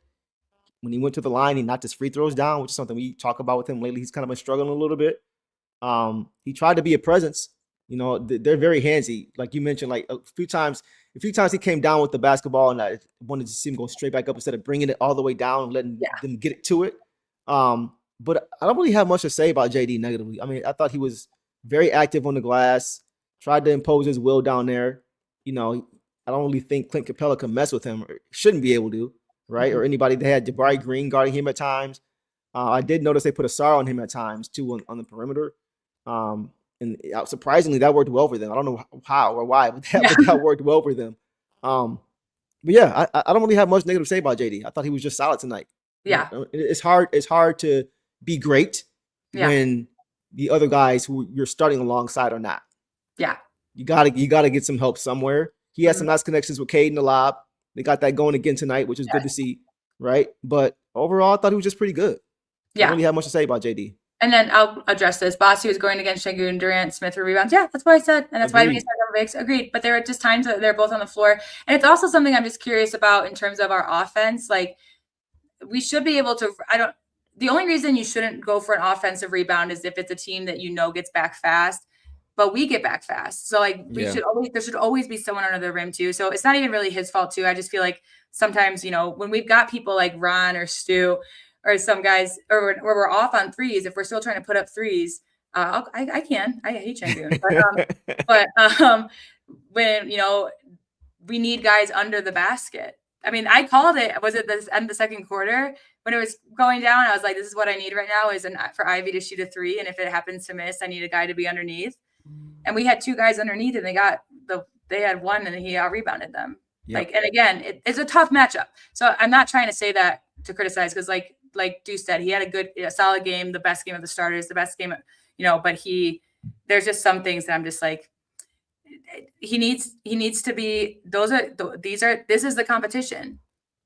When he went to the line, he knocked his free throws down, which is something we talk about with him lately. He's kind of been struggling a little bit. He tried to be a presence. You know, they're very handsy. Like you mentioned, like a few times he came down with the basketball, and I wanted to see him go straight back up instead of bringing it all the way down and letting them get it to it. But I don't really have much to say about JD negatively. I mean, I thought he was very active on the glass, tried to impose his will down there. You know, I don't really think Clint Capella can mess with him, or shouldn't be able to, right? Or anybody. They had Jabari Green guarding him at times. I did notice they put Asar on him at times too on the perimeter. And surprisingly, that worked well for them. I don't know how or why, but that worked well for them. But yeah, I don't really have much negative to say about JD. I thought he was just solid tonight. Yeah, it's hard to be great when the other guys who you're starting alongside are not. Yeah, you gotta get some help somewhere. He had some nice connections with Cade in the lob. They got that going again tonight, which is good to see, right? But overall, I thought he was just pretty good. I don't really have much to say about JD. And then I'll address this. Bossy was going against Şengün, Durant, Smith for rebounds. Yeah, that's what I said. And that's why we started over bigs. Agreed. But there are just times that they're both on the floor. And it's also something I'm just curious about in terms of our offense. Like, we should be able to the only reason you shouldn't go for an offensive rebound is if it's a team that gets back fast. But we get back fast. So like there should always be someone under the rim too. So it's not even really his fault too. I just feel like sometimes, when we've got people like Ron or Stu or some guys, or we're off on threes, if we're still trying to put up threes, I hate Şengün. But when, we need guys under the basket. I mean, I called it, was it the end of the second quarter when it was going down? I was like, this is what I need right now is for Ivy to shoot a three. And if it happens to miss, I need a guy to be underneath. And we had two guys underneath, and they had one, and he out rebounded them. Yep. And again, it's a tough matchup. So I'm not trying to say that to criticize, because like Deuce said, he had a solid game, the best game of the starters, the best game, but there's just some things that I'm just like, he needs to be, this is the competition,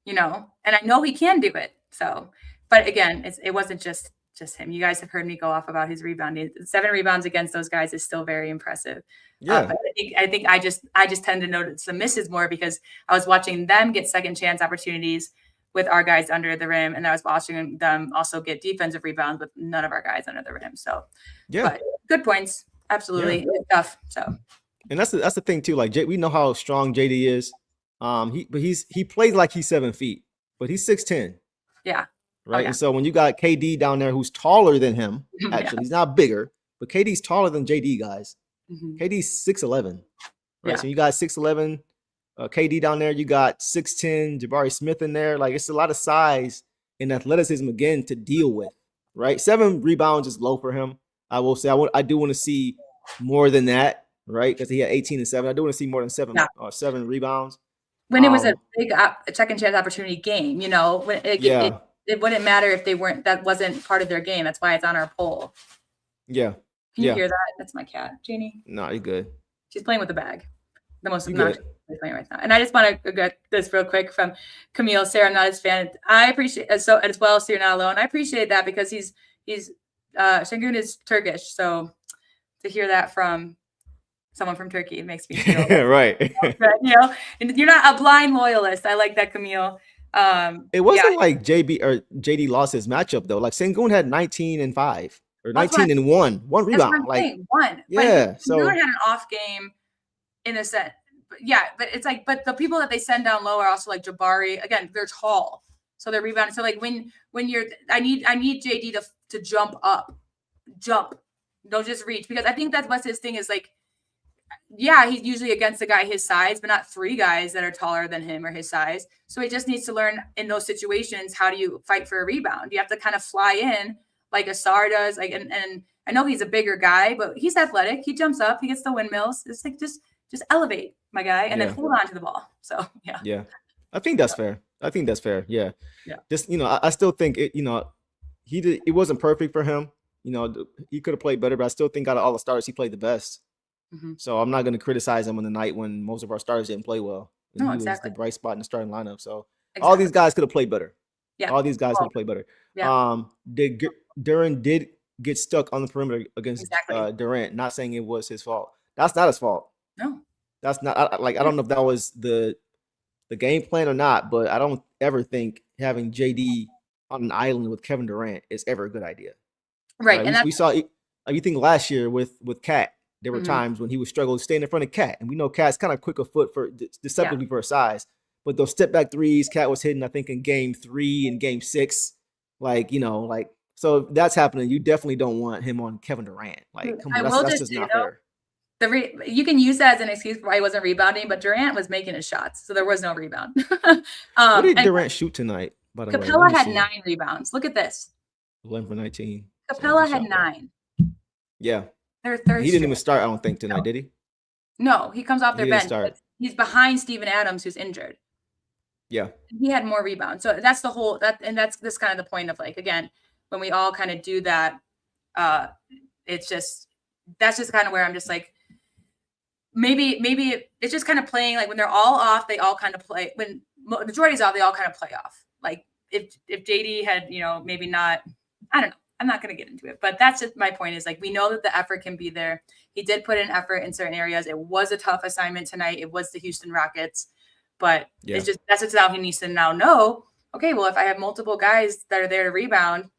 and I know he can do it. So, but again, it wasn't just him. You guys have heard me go off about his rebounding. 7 rebounds against those guys is still very impressive. Yeah. But I think I just tend to notice the misses more because I was watching them get second chance opportunities with our guys under the rim, and I was watching them also get defensive rebounds with none of our guys under the rim. So, but good points. Absolutely. It's tough. So, and that's the thing too. Like we know how strong JD is. He plays like he's 7 feet, but he's 6'10". Yeah. Right. Oh, yeah. And so when you got KD down there who's taller than him, actually, he's not bigger, but KD's taller than JD, guys. Mm-hmm. KD's 6'11". Right. Yeah. So you got 6'11", KD down there, you got 6'10", Jabari Smith in there. Like, it's a lot of size and athleticism again to deal with. Right. 7 rebounds is low for him. I will say I do want to see more than that, right? Because he had 18 and 7. I do want to see more than 7 rebounds. When it was a big second chance opportunity game, it wouldn't matter if that wasn't part of their game. That's why it's on our poll. Yeah. Can you hear that? That's my cat, Jeannie. No, you're good. She's playing with the bag. The most obnoxious playing right now. And I just want to get this real quick from Camille. Sarah, I'm not his fan. I appreciate so as well. So you're not alone. I appreciate that because he's Şengün is Turkish. So to hear that from someone from Turkey, it makes me feel right. And you're not a blind loyalist. I like that, Camille. It wasn't like JD lost his matchup though. Like Şengün had 19 and 5 or 19 and 1 rebound. Like one. Yeah. So Şengün had an off game in a set. But it's like, but the people that they send down low are also like Jabari. Again, they're tall, so they're rebounding. So like when you're, I need JD to jump up, don't just reach, because I think that's what his thing is. Like yeah, he's usually against a guy his size, but not 3 guys that are taller than him or his size. So he just needs to learn in those situations, how do you fight for a rebound? You have to kind of fly in like Asar does. Like, and I know he's a bigger guy, but he's athletic. He jumps up, he gets the windmills. It's like just elevate, my guy, and then hold on to the ball. So yeah. Yeah. I think that's fair. Yeah. Yeah. Just, I still think it, it wasn't perfect for him. He could have played better, but I still think out of all the starters, he played the best. Mhm. So I'm not going to criticize him on the night when most of our starters didn't play well. No, He exactly. was the bright spot in the starting lineup. So all Exactly. these guys could have played better. Yeah. All these guys could have played better. Yeah. Duran did get stuck on the perimeter against Exactly. Durant. Not saying it was his fault. That's not his fault. No. That's not I don't know if that was the game plan or not, but I don't ever think having JD on an island with Kevin Durant is ever a good idea. Right. Like, And we saw, you think last year with Cat, there were Mhm. times when he was struggling staying in front of Cat, and we know Cat's kind of quick of foot for deceptively for his size. But those step back threes, Cat was hitting, I think, in game 3 and game 6. So if that's happening, you definitely don't want him on Kevin Durant. Like, come on, that's just not fair. You can use that as an excuse for why he wasn't rebounding, but Durant was making his shots, so there was no rebound. What did and Durant shoot tonight, by the way? Capella had 9 rebounds. Look at this. 11 for 19. Capella had 9. Yeah. They're thirsty. He didn't even start, I don't think, tonight, did he? No, he comes off their He didn't bench. start. He's behind Steven Adams, who's injured. Yeah. He had more rebounds. So that's the whole that's this kind of the point of, like, again, when we all kind of do that, that's just kind of where I'm just like, maybe it's just kind of playing, like when they're all off, they all kind of play. When majority's off, they all kind of play off. Like if JD had, maybe not, I don't know. I'm not going to get into it, but that's just my point is, like, we know that the effort can be there. He did put in effort in certain areas. It was a tough assignment tonight. It was the Houston Rockets, but that's just how he needs to now know, okay, well, if I have multiple guys that are there to rebound,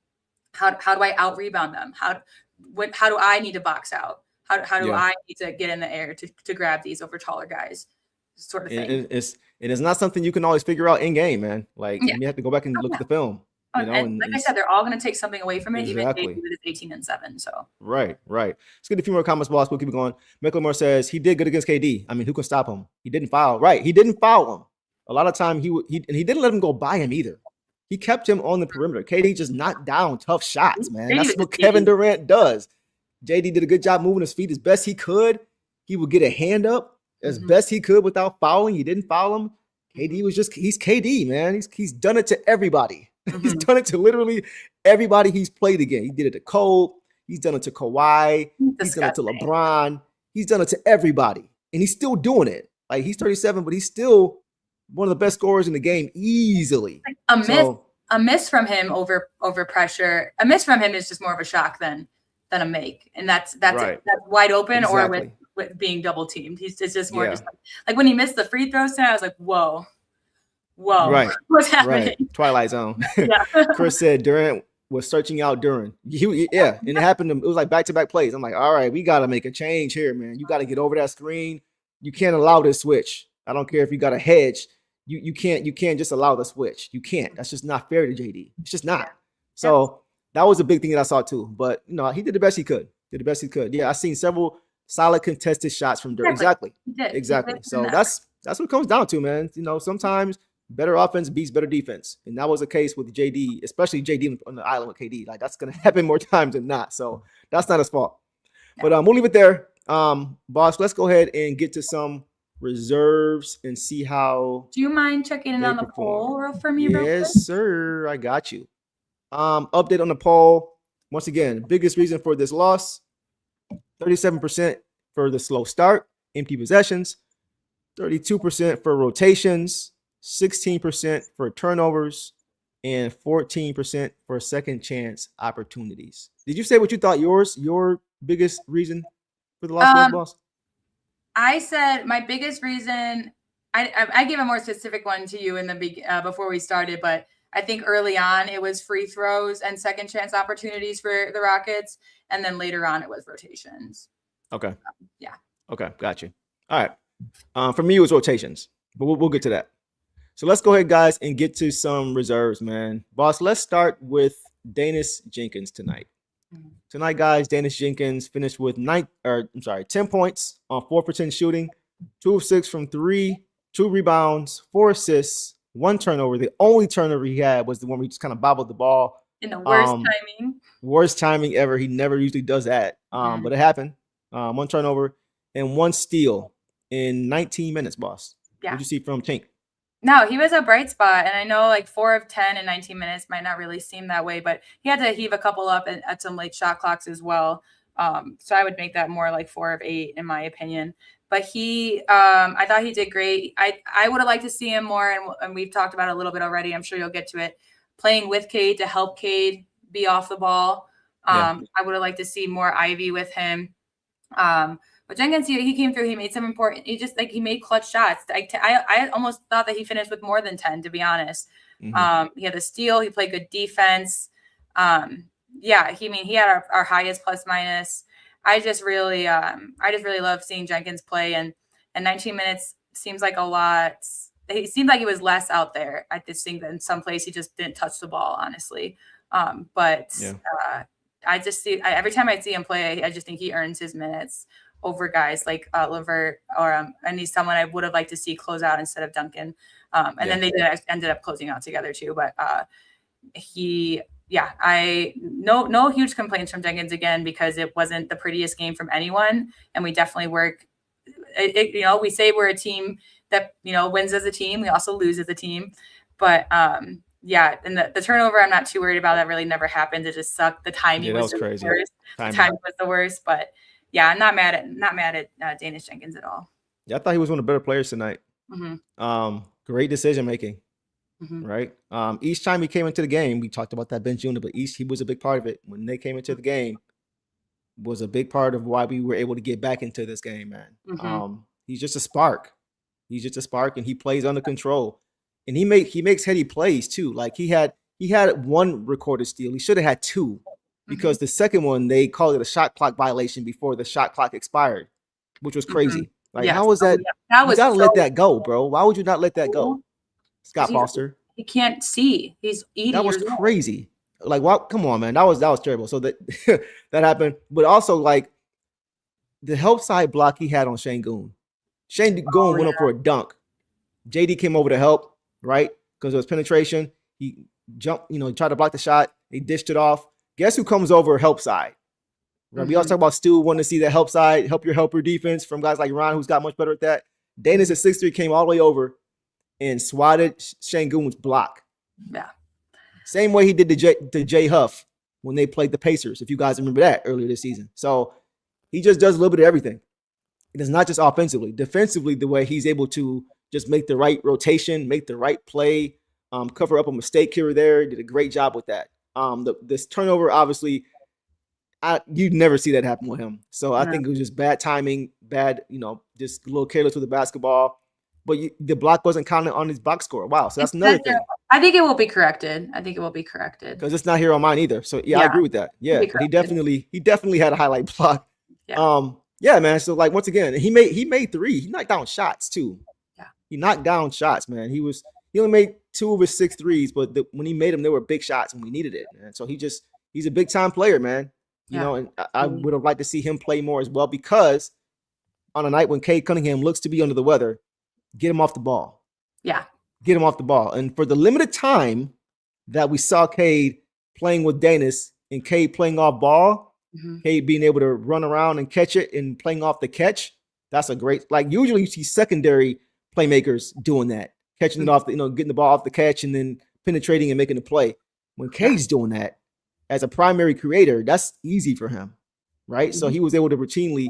how do I out rebound them? How do I need to box out? How do I need to get in the air to grab these over taller guys, sort of thing? It's not something you can always figure out in game, man. Like, you have to go back and look at the film. And like I said, they're all going to take something away from it, Exactly. even with his 18-7. So right. Let's get a few more comments, boss. We'll keep it going. Micklemore says he did good against KD. I mean, who can stop him? He didn't foul. Right, he didn't foul him. A lot of time he didn't let him go by him either. He kept him on the perimeter. KD just knocked down tough shots, man. That's what Kevin Durant does. JD did a good job moving his feet as best he could. He would get a hand up as best he could without fouling. He didn't foul him. He's KD, man. He's done it to everybody. He's done it to literally everybody he's played against. He did it to Cole. He's done it to Kawhi. He's done it to LeBron. He's done it to everybody. And he's still doing it. Like, he's 37, but he's still one of the best scorers in the game easily. A miss from him over pressure. A miss from him is just more of a shock than a make. And that's right. That's wide open. Exactly. Or with being double teamed. It's just more just like when he missed the free throws tonight, I was like, whoa. Right. What's happening? Right. Twilight Zone. Chris said Durant was searching out Duran. And it happened. It was like back-to-back plays. I'm like, all right, we got to make a change here, man. You got to get over that screen. You can't allow this switch. I don't care if you got a hedge. You can't just allow the switch. You can't. That's just not fair to JD. It's just not. So that was a big thing that I saw too. But he did the best he could. Yeah, I've seen several solid contested shots from Durant. Exactly. So that's what it comes down to, man. Sometimes better offense beats better defense. And that was the case with JD, especially JD on the island with KD. Like, that's going to happen more times than not. So that's not his fault. But we'll leave it there. Boss, let's go ahead and get to some reserves and see how. Do you mind checking in on the poll for me? Yes, sir. I got you. Update on the poll. Once again, biggest reason for this loss, 37% for the slow start, empty possessions, 32% for rotations, 16% for turnovers, and 14% for second chance opportunities. Did you say what you thought your biggest reason for the loss was, boss? I said my biggest reason, I gave a more specific one to you in the before we started, but I think early on it was free throws and second chance opportunities for the Rockets, and then later on it was rotations. Okay. Yeah. Okay, got you. All right. For me, it was rotations, but we'll get to that. So let's go ahead, guys, and get to some reserves, man. Boss, let's start with Danis Jenkins tonight. Tonight, guys, Dennis Jenkins finished with 10 points on 4% shooting, 2 of 6 from 3, 2 rebounds, 4 assists, 1 turnover. The only turnover he had was the one where he just kind of bobbled the ball. In the worst timing. Worst timing ever. He never usually does that. But it happened. 1 turnover and 1 steal in 19 minutes, boss. Yeah. What did you see from Tink? No, he was a bright spot. And I know like 4 of 10 in 19 minutes might not really seem that way, but he had to heave a couple up at some late shot clocks as well. So I would make that more like 4 of 8 in my opinion. But I thought he did great. I would have liked to see him more, and we've talked about it a little bit already. I'm sure you'll get to it. Playing with Cade to help Cade be off the ball. I would have liked to see more Ivy with him. But Jenkins, he came through. He made some important. He made clutch shots. I almost thought that he finished with more than 10, to be honest. He had a steal. He played good defense. He had our highest plus minus. I just really love seeing Jenkins play, and 19 minutes seems like a lot. It seemed like he was less out there. I just think that in some place he just didn't touch the ball, honestly. I just see every time I see him play, I just think he earns his minutes over guys like Levert and he's someone I would have liked to see close out instead of Duncan. Then they ended up closing out together too. But no huge complaints from Jenkins again, because it wasn't the prettiest game from anyone, and we definitely work. We say we're a team that wins as a team. We also lose as a team, but and the turnover, I'm not too worried about. That really never happened. It just sucked. The timing was crazy. The timing was the worst, but I'm not mad at Danish Jenkins at all. Yeah, I thought he was one of the better players tonight. Great decision making. Right. Each time he came into the game, we talked about that bench unit, but he was a big part of it. When they came into the game, was a big part of why we were able to get back into this game, man. He's just a spark. And he plays under control. And he makes heady plays too. Like he had 1 recorded steal. He should have had 2, because the second one they called it a shot clock violation before the shot clock expired, which was crazy. Like how was that? You gotta let that go, bro. Why would you not let that go? Scott Foster. He can't see. He's 80 That was years old. crazy. Like, wow, come on, man. That was terrible. So that that happened. But also, like, the help side block he had on Shane Goon. Shane Goon went up for a dunk. JD came over to help, right? Because it was penetration. He jumped, he tried to block the shot. He dished it off. Guess who comes over help side? Right? We always talk about Stu wanting to see that help side, help your helper defense from guys like Ron, who's got much better at that. Dana's at 6'3", came all the way over and swatted Shane Goon's block. Yeah. Same way he did to Jay Huff when they played the Pacers, if you guys remember that earlier this season. So he just does a little bit of everything. It is not just offensively. Defensively, the way he's able to just make the right rotation, make the right play, cover up a mistake here or there. Did a great job with that. This turnover, obviously, you'd never see that happen with him. So I think it was just bad timing, just a little careless with the basketball. But the block wasn't counted on his box score. Wow. So that's another thing. I think it will be corrected. Because it's not here on mine either. So I agree with that. Yeah. But he definitely had a highlight block. Yeah. Man. So like, once again, he made 3. He knocked down shots too. Yeah. He knocked down shots, man. He only made 2 of his 6 threes, but when he made them, they were big shots and we needed it, man. So he's a big time player, man. And I would have liked to see him play more as well, because on a night when Cade Cunningham looks to be under the weather, get him off the ball. Yeah. Get him off the ball. And for the limited time that we saw Cade playing with Danis and Cade playing off ball, Cade being able to run around and catch it and playing off the catch, that's a great, like usually you see secondary playmakers doing that, catching it off, getting the ball off the catch and then penetrating and making a play. When Cade's doing that as a primary creator, that's easy for him, right? So he was able to routinely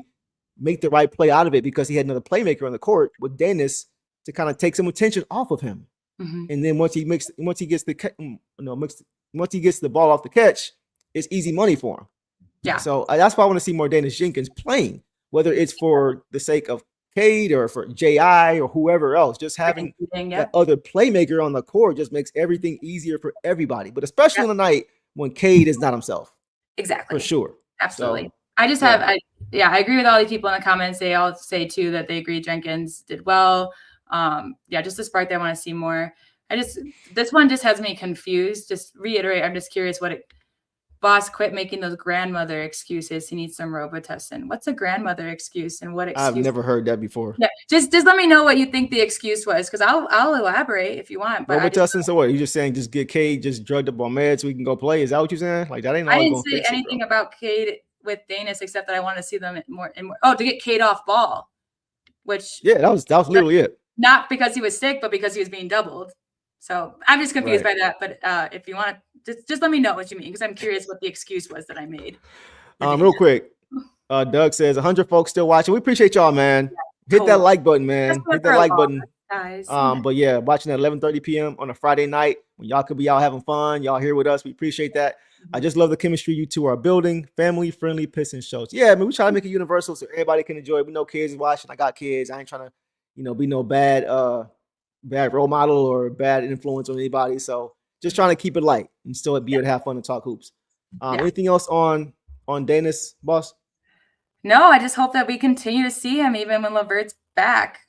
make the right play out of it because he had another playmaker on the court with Danis to kind of take some attention off of him. And then once he gets the ball off the catch, it's easy money for him. Yeah. So that's why I want to see more Danish Jenkins playing, whether it's for the sake of Cade or for J.I. or whoever else. Just having that other playmaker on the court just makes everything easier for everybody, but especially on a night when Cade is not himself. Exactly. For sure. Absolutely. So, I agree with all the people in the comments. They all say too that they agree Jenkins did well. Just a spark that I want to see more. This one just has me confused. Just reiterate, I'm just curious what Boss, quit making those grandmother excuses. He needs some Robitussin. What's a grandmother excuse and what excuse? I've never heard that before. Yeah, just let me know what you think the excuse was, because I'll elaborate if you want. But Robitussin, so what? You just saying just get Cade just drugged up on meds so we can go play? Is that what you're saying? Like that ain't all I didn't gonna say fix anything it, about Cade with Danis except that I want to see them more and more. Oh, to get Cade off ball, which yeah, that was literally it. Not because he was sick, but because he was being doubled. So I'm just confused by that. But if you want to, just let me know what you mean, because I'm curious what the excuse was that I made. Real quick, Doug says 100 folks still watching. We appreciate y'all, man. Hit that like button, man. Hit that like button, guys. But yeah, watching at 11:30 p.m. on a Friday night when y'all could be out having fun. Y'all here with us. We appreciate that. I just love the chemistry you two are building. Family-friendly Pistons shows. Yeah, I mean, we try to make it universal so everybody can enjoy it. We know kids is watching. I got kids. I ain't trying to, be no bad role model or bad influence on anybody. So just trying to keep it light and still be able to have fun and talk hoops. Anything else on Danis, boss? No, I just hope that we continue to see him even when LeVert's back.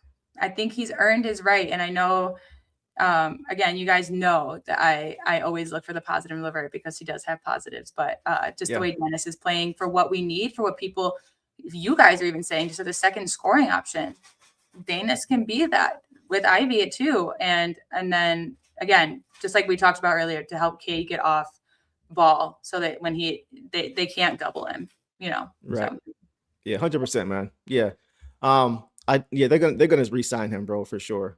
I think he's earned his right. And I know, again, you guys know that I always look for the positive in LeVert because he does have positives. But the way Danis is playing for what we need, for what people, you guys are even saying, just as a second scoring option. Danis can be that with Ivy too. And then, again, just like we talked about earlier, to help Cade get off ball so that when they can't double him, Right. So. Yeah, 100%, man. Yeah. They're gonna re-sign him, bro, for sure.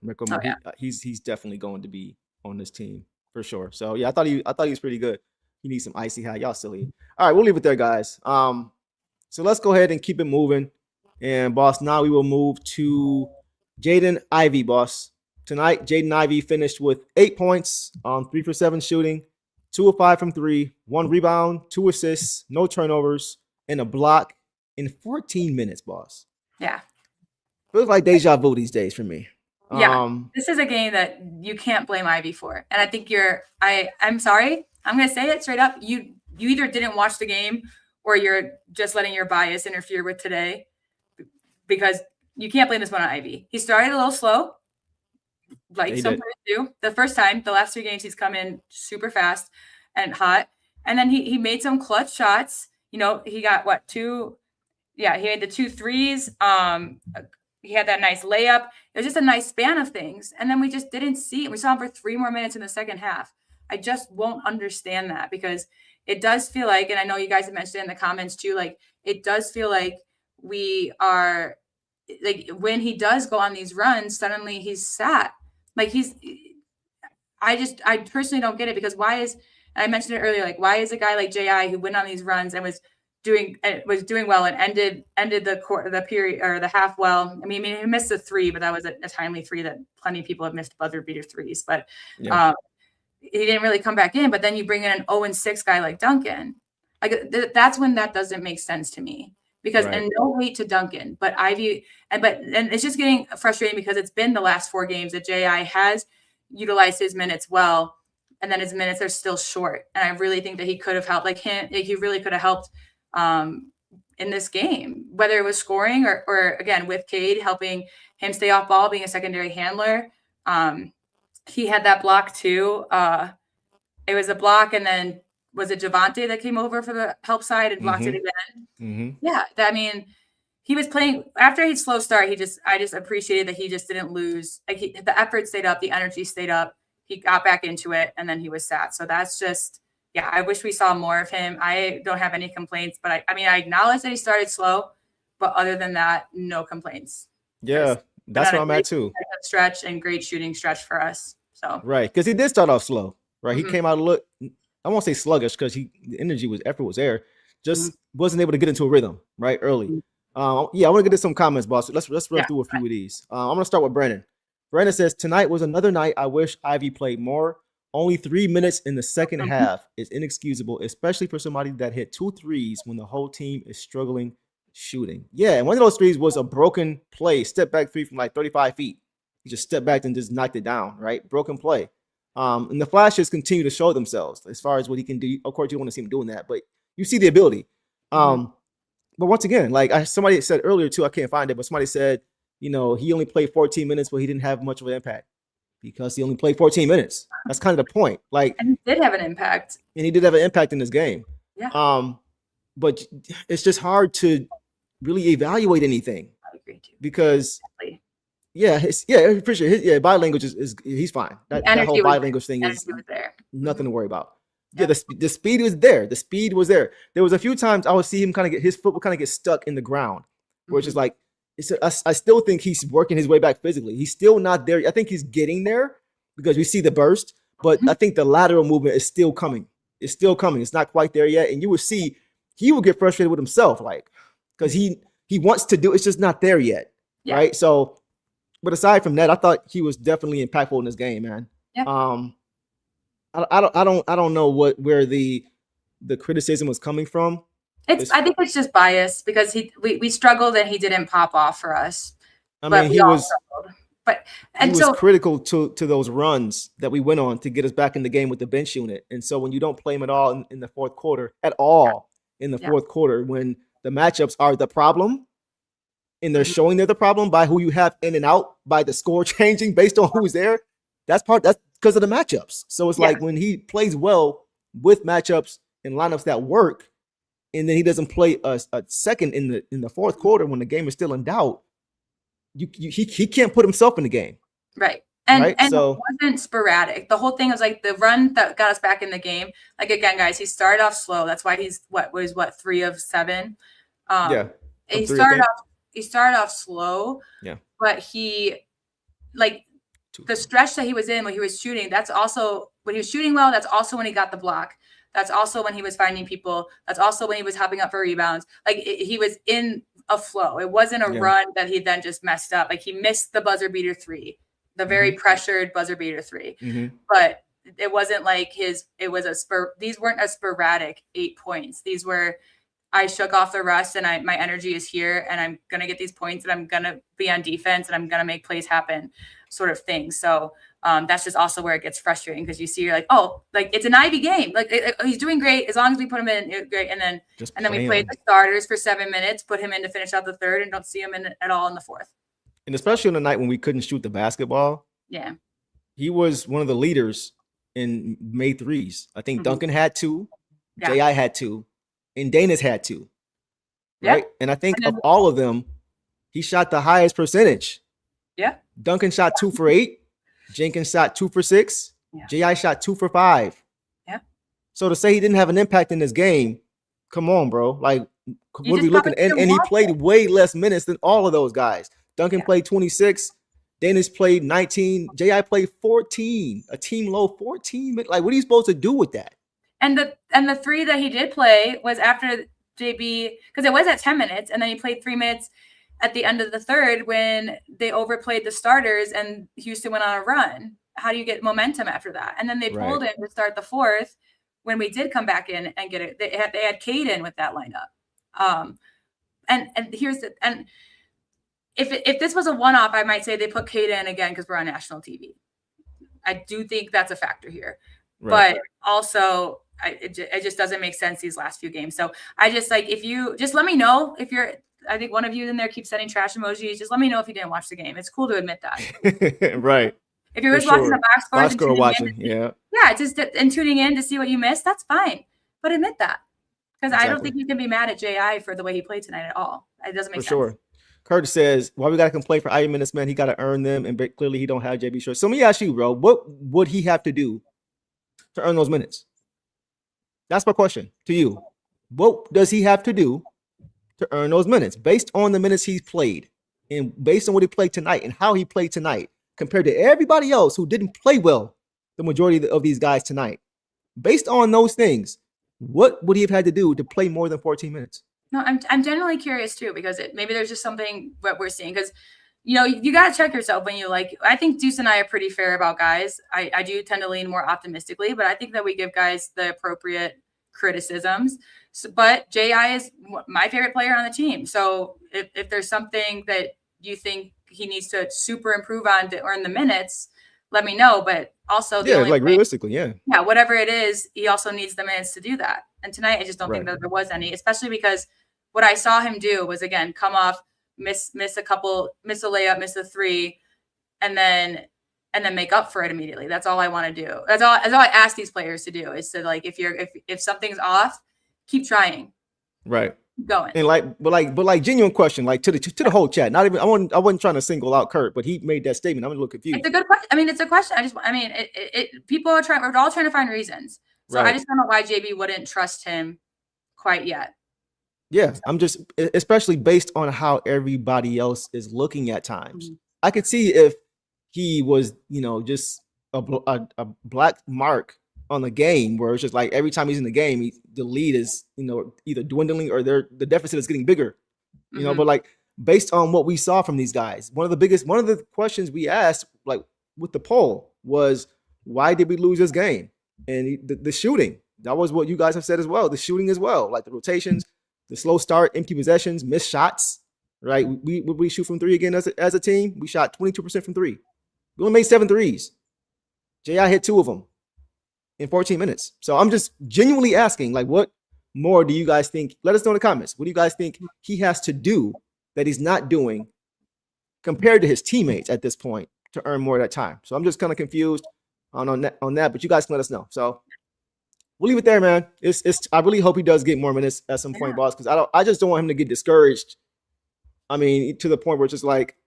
He's definitely going to be on this team for sure. So yeah, I thought he was pretty good. He needs some icy hot. Y'all silly. All right, we'll leave it there, guys. So let's go ahead and keep it moving. And boss, now we will move to Jaden Ivey, boss. Tonight, Jaden Ivey finished with 8 points on 3 for 7 shooting, 2 of 5 from 3, 1 rebound, 2 assists, no turnovers, and a block in 14 minutes, boss. Yeah. Feels like deja vu these days for me. Yeah. This is a game that you can't blame Ivy for. And I think I'm sorry. I'm going to say it straight up. You either didn't watch the game or you're just letting your bias interfere with today, because you can't blame this one on Ivy. He started a little slow, like some players do. The last 3 games, he's come in super fast and hot. And then he made some clutch shots. He got 2. Yeah, he had the 2 threes. He had that nice layup. It was just a nice span of things. And then we just didn't see it. We saw him for 3 more minutes in the second half. I just won't understand that, because it does feel like, and I know you guys have mentioned it in the comments too, like it does feel like we are, like when he does go on these runs, suddenly he's sat. Like I personally don't get it, because I mentioned it earlier, like why is a guy like J.I. who went on these runs and was doing well and ended the period or the half well. I mean, he missed a 3, but that was a timely 3 that plenty of people have missed buzzer beater 3s. But he didn't really come back in. But then you bring in an 0-6 guy like Duncan. Like that's when that doesn't make sense to me. Because and no hate to Duncan, but Ivy and it's just getting frustrating because it's been the last 4 games that J.I. has utilized his minutes well, and then his minutes are still short. And I really think that he could have helped, he really could have helped in this game, whether it was scoring or again with Cade helping him stay off ball, being a secondary handler. He had that block too. It was a block, and then was it Javante that came over for the help side and blocked it again? Mm-hmm. Yeah, he was playing after a slow start. I just appreciated that he just didn't lose. Like the effort stayed up, the energy stayed up. He got back into it, and then he was sat. So that's just. Yeah, I wish we saw more of him. I don't have any complaints, but I acknowledge that he started slow, but other than that, no complaints. Yeah, that's where I'm at too. Stretch and great shooting stretch for us. So right, because he did start off slow. Right, he came out I won't say sluggish because the effort was there, just wasn't able to get into a rhythm right early. I want to get to some comments, boss. Let's run through a few of these. I'm gonna start with Brandon. Brandon says tonight was another night I wish Ivy played more. Only 3 minutes in the second half is inexcusable, especially for somebody that hit 2 threes when the whole team is struggling shooting. Yeah, and one of those threes was a broken play, step back 3 from like 35 feet. He just stepped back and just knocked it down, right? Broken play. And the flashes continue to show themselves as far as what he can do. Of course, you don't want to see him doing that, but you see the ability. But once again, like somebody said earlier too, I can't find it, but somebody said, he only played 14 minutes, but he didn't have much of an impact. Because he only played 14 minutes. That's kind of the point. Like, and he did have an impact. And he did have an impact in this game. Yeah. But it's just hard to really evaluate anything I agree too. because Exactly. I appreciate it. Body language is he's fine. That whole body language thing is Energy was there. nothing to worry about. Yeah. Yeah, the speed was there. The speed was there. There was a few times I would see him kind of get his foot would kind of get stuck in the ground, where it's just like I still think he's working his way back physically. He's still not there. I think he's getting there because we see the burst, but I think the lateral movement is still coming. It's still coming. It's not quite there yet, and you will see he will get frustrated with himself, like because he wants to do. It's just not there yet, right? So, but aside from that, I thought he was definitely impactful in this game, man. Yeah. I don't know where the criticism was coming from. I think it's just bias because we struggled and he didn't pop off for us. I mean, he was struggled. Critical to those runs that we went on to get us back in the game with the bench unit. And so when you don't play him at all in the fourth quarter, fourth quarter, when the matchups are the problem and they're showing they're the problem by who you have in and out, by the score changing based on who's there, that's because of the matchups. So it's like when he plays well with matchups and lineups that work, and then he doesn't play a second in the fourth quarter when the game is still in doubt, he can't put himself in the game. Right. And so it wasn't sporadic. The whole thing was like the run that got us back in the game. Like again, guys, he started off slow. That's why he's 3 of 7. He started off slow. Yeah. But he the stretch that he was in when he was shooting, that's also when he was shooting well, that's also when he got the block. That's also when he was finding people. That's also when he was hopping up for rebounds. Like he was in a flow. It wasn't a run that he then just messed up. Like he missed the buzzer beater 3, the very pressured buzzer beater 3. But it wasn't like these weren't a sporadic 8 points. These were, I shook off the rust and my energy is here and I'm going to get these points and I'm going to be on defense and I'm going to make plays happen sort of thing. So that's just also where it gets frustrating because you see, you're like, oh, like it's an Ivy game. Like he's doing great as long as we put him in, great. And then we played the starters for 7 minutes, put him in to finish out the third, and don't see him in at all in the fourth. And especially on the night when we couldn't shoot the basketball. Yeah, he was one of the leaders in made threes. I think Duncan had 2, J.I. had 2, and Dana's had 2. Right, and I think of all of them, he shot the highest percentage. Yeah, Duncan shot 2 for 8. Jenkins shot 2 for 6. J.I. shot 2 for 5. Yeah. So to say he didn't have an impact in this game, come on, bro. Like, what are we looking? And he played way less minutes than all of those guys. Duncan played 26. Dennis played 19. J.I. played 14. A team low 14. Like, what are you supposed to do with that? And the 3 that he did play was after JB, because it was at 10 minutes, and then he played 3 minutes at the end of the third when they overplayed the starters and Houston went on a run. How do you get momentum after that? And then they pulled him to start the fourth when we did come back in and get it. They had Cade in with that lineup. And if this was a one-off, I might say they put Cade in again because we're on national TV. I do think that's a factor here. Right. But also it just doesn't make sense these last few games. So I just if you just let me know if you're – I think one of you in there keeps sending trash emojis. Just let me know if you didn't watch the game. It's cool to admit that. Right. If you're just watching the box score and watching, just and tuning in to see what you missed, that's fine. But admit that. Because I don't think you can be mad at J.I. for the way he played tonight at all. It doesn't make sense. For sure. Curtis says, why we got to complain for 80 minutes, man? He got to earn them, and clearly he don't have JB Short. So let me ask you, bro, what would he have to do to earn those minutes? That's my question to you. What does he have to do to earn those minutes based on the minutes he's played and based on what he played tonight and how he played tonight compared to everybody else who didn't play well, the majority of these guys tonight? Based on those things, what would he have had to do to play more than 14 minutes? No, I'm genuinely curious too, because maybe there's just something that we're seeing, because you got to check yourself when I think Deuce and I are pretty fair about guys. I do tend to lean more optimistically, but I think that we give guys the appropriate criticisms. So, but J.I. is my favorite player on the team. So if there's something that you think he needs to super improve on to earn the minutes, let me know. But also, realistically, whatever it is, he also needs the minutes to do that. And tonight, I just don't think that there was any, especially because what I saw him do was, again, come off, miss a layup, miss a 3, and then make up for it immediately. That's all I want to do. That's all I ask these players to do, is to if something's off, keep trying, Right. keep going. And but genuine question, like to the whole chat. Not even I wasn't trying to single out Kurt, but he made that statement. I'm a little confused. It's a good question. I mean, it's a question. People are trying. We're all trying to find reasons. So Right. I just don't know why JB wouldn't trust him quite yet. Yeah, I'm just especially based on how everybody else is looking at times. I could see if he was, just a black mark on the game where it's just like every time he's in the game, the lead is, either dwindling or the deficit is getting bigger. But like based on what we saw from these guys, one of the questions we asked, like with the poll, was why did we lose this game? And the shooting, that was what you guys have said as well. The shooting as well, like the rotations, the slow start, empty possessions, missed shots. Right? We shoot from three again as a team. We shot 22% from three. We only made 7 threes. J.I. hit 2 of them in 14 minutes. So I'm just genuinely asking, like, what more do you guys think? Let us know in the comments. What do you guys think he has to do that he's not doing compared to his teammates at this point to earn more of that time? So I'm just kind of confused on that, but you guys can let us know. So we'll leave it there, man. I really hope he does get more minutes at some point, boss, because I just don't want him to get discouraged. I mean, to the point where it's just like,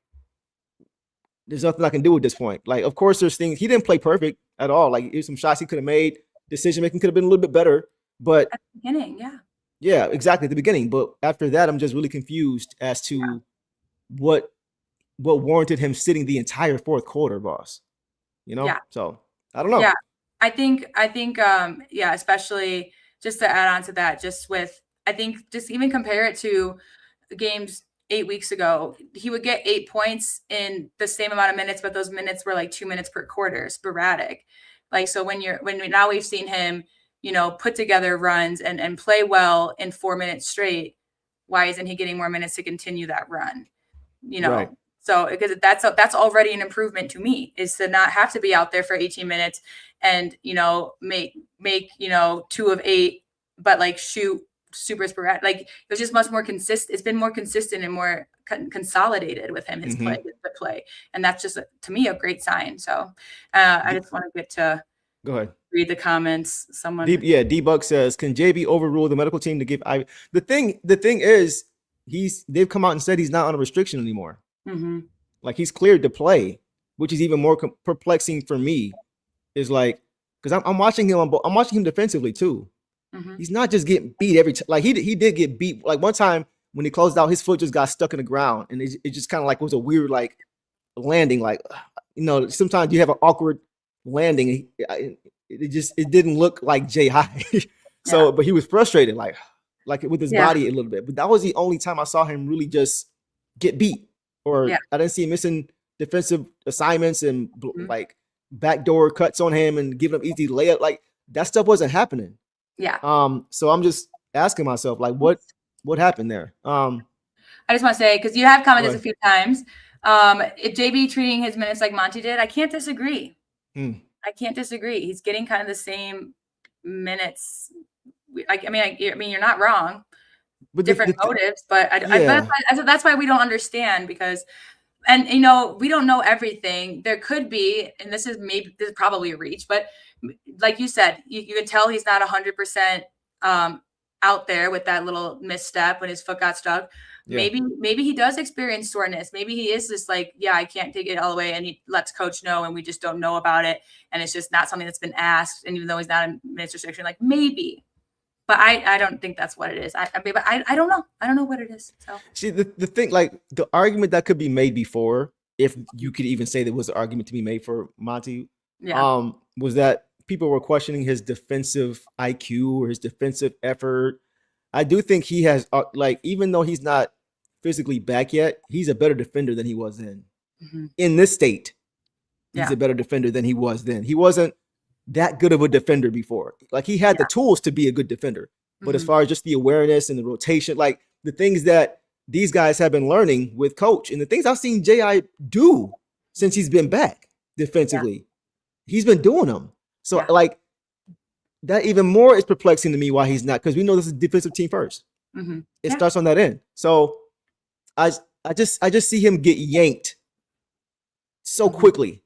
there's nothing I can do at this point. Like, of course, there's things he didn't play perfect at all. Like, there's some shots he could have made. Decision making could have been a little bit better. But at the beginning, yeah, exactly at the beginning. But after that, I'm just really confused as to what warranted him sitting the entire fourth quarter, boss. So I don't know. Yeah, I think, especially just to add on to that, I think just even compare it to games 8 weeks ago, he would get 8 points in the same amount of minutes, but those minutes were like 2 minutes per quarter, sporadic. Like, so now we've seen him, put together runs and play well in 4 minutes straight. Why isn't he getting more minutes to continue that run? Right. So because that's already an improvement to me, is to not have to be out there for 18 minutes and, make 2 of 8, but like shoot super sporadic. Like, it was just much more consistent. It's been more consistent and more consolidated with him, his play. And that's just, to me, a great sign. So I just want to get to go ahead. Read the comments. Someone. D-Buck says, can JB overrule the medical team to give Ivy? The thing is, they've come out and said he's not on a restriction anymore. Like, he's cleared to play, which is even more perplexing for me. Is like, because I'm watching him I'm watching him defensively too. He's not just getting beat every time. Like, he did get beat. Like, one time when he closed out, his foot just got stuck in the ground, and it just kind of like was a weird like landing. Like, sometimes you have an awkward landing. It didn't look like Jay High. So, but he was frustrated, like with his body a little bit. But that was the only time I saw him really just get beat, or I didn't see him missing defensive assignments and like backdoor cuts on him and giving him easy layup. Like, that stuff wasn't happening. So I'm just asking myself, like, what happened there? I just want to say, because you have commented this a few times, if JB treating his minutes like Monty did, I can't disagree. I can't disagree. He's getting kind of the same minutes. I mean, you're not wrong. But different motives, but that's why we don't understand, because, and we don't know everything. There could be, and this is probably a reach, but like you said, you can tell he's not 100% out there with that little misstep when his foot got stuck. Maybe he does experience soreness. Maybe he is just like, I can't take it all the way, and he lets coach know, and we just don't know about it, and it's just not something that's been asked. And even though he's not in minutes restriction, like, maybe, but I don't think that's what it is. I don't know. I don't know what it is. So see, the thing, like, the argument that could be made before, if you could even say there was an argument to be made for Monty, was that people were questioning his defensive IQ or his defensive effort. I do think he has, even though he's not physically back yet, he's a better defender than he was then. In this state, he's a better defender than he was then. He wasn't that good of a defender before. Like, he had the tools to be a good defender. But as far as just the awareness and the rotation, like the things that these guys have been learning with coach and the things I've seen J.I. do since he's been back defensively, he's been doing them. So like, that even more is perplexing to me why he's not, because we know this is a defensive team first. It starts on that end. So I just see him get yanked so quickly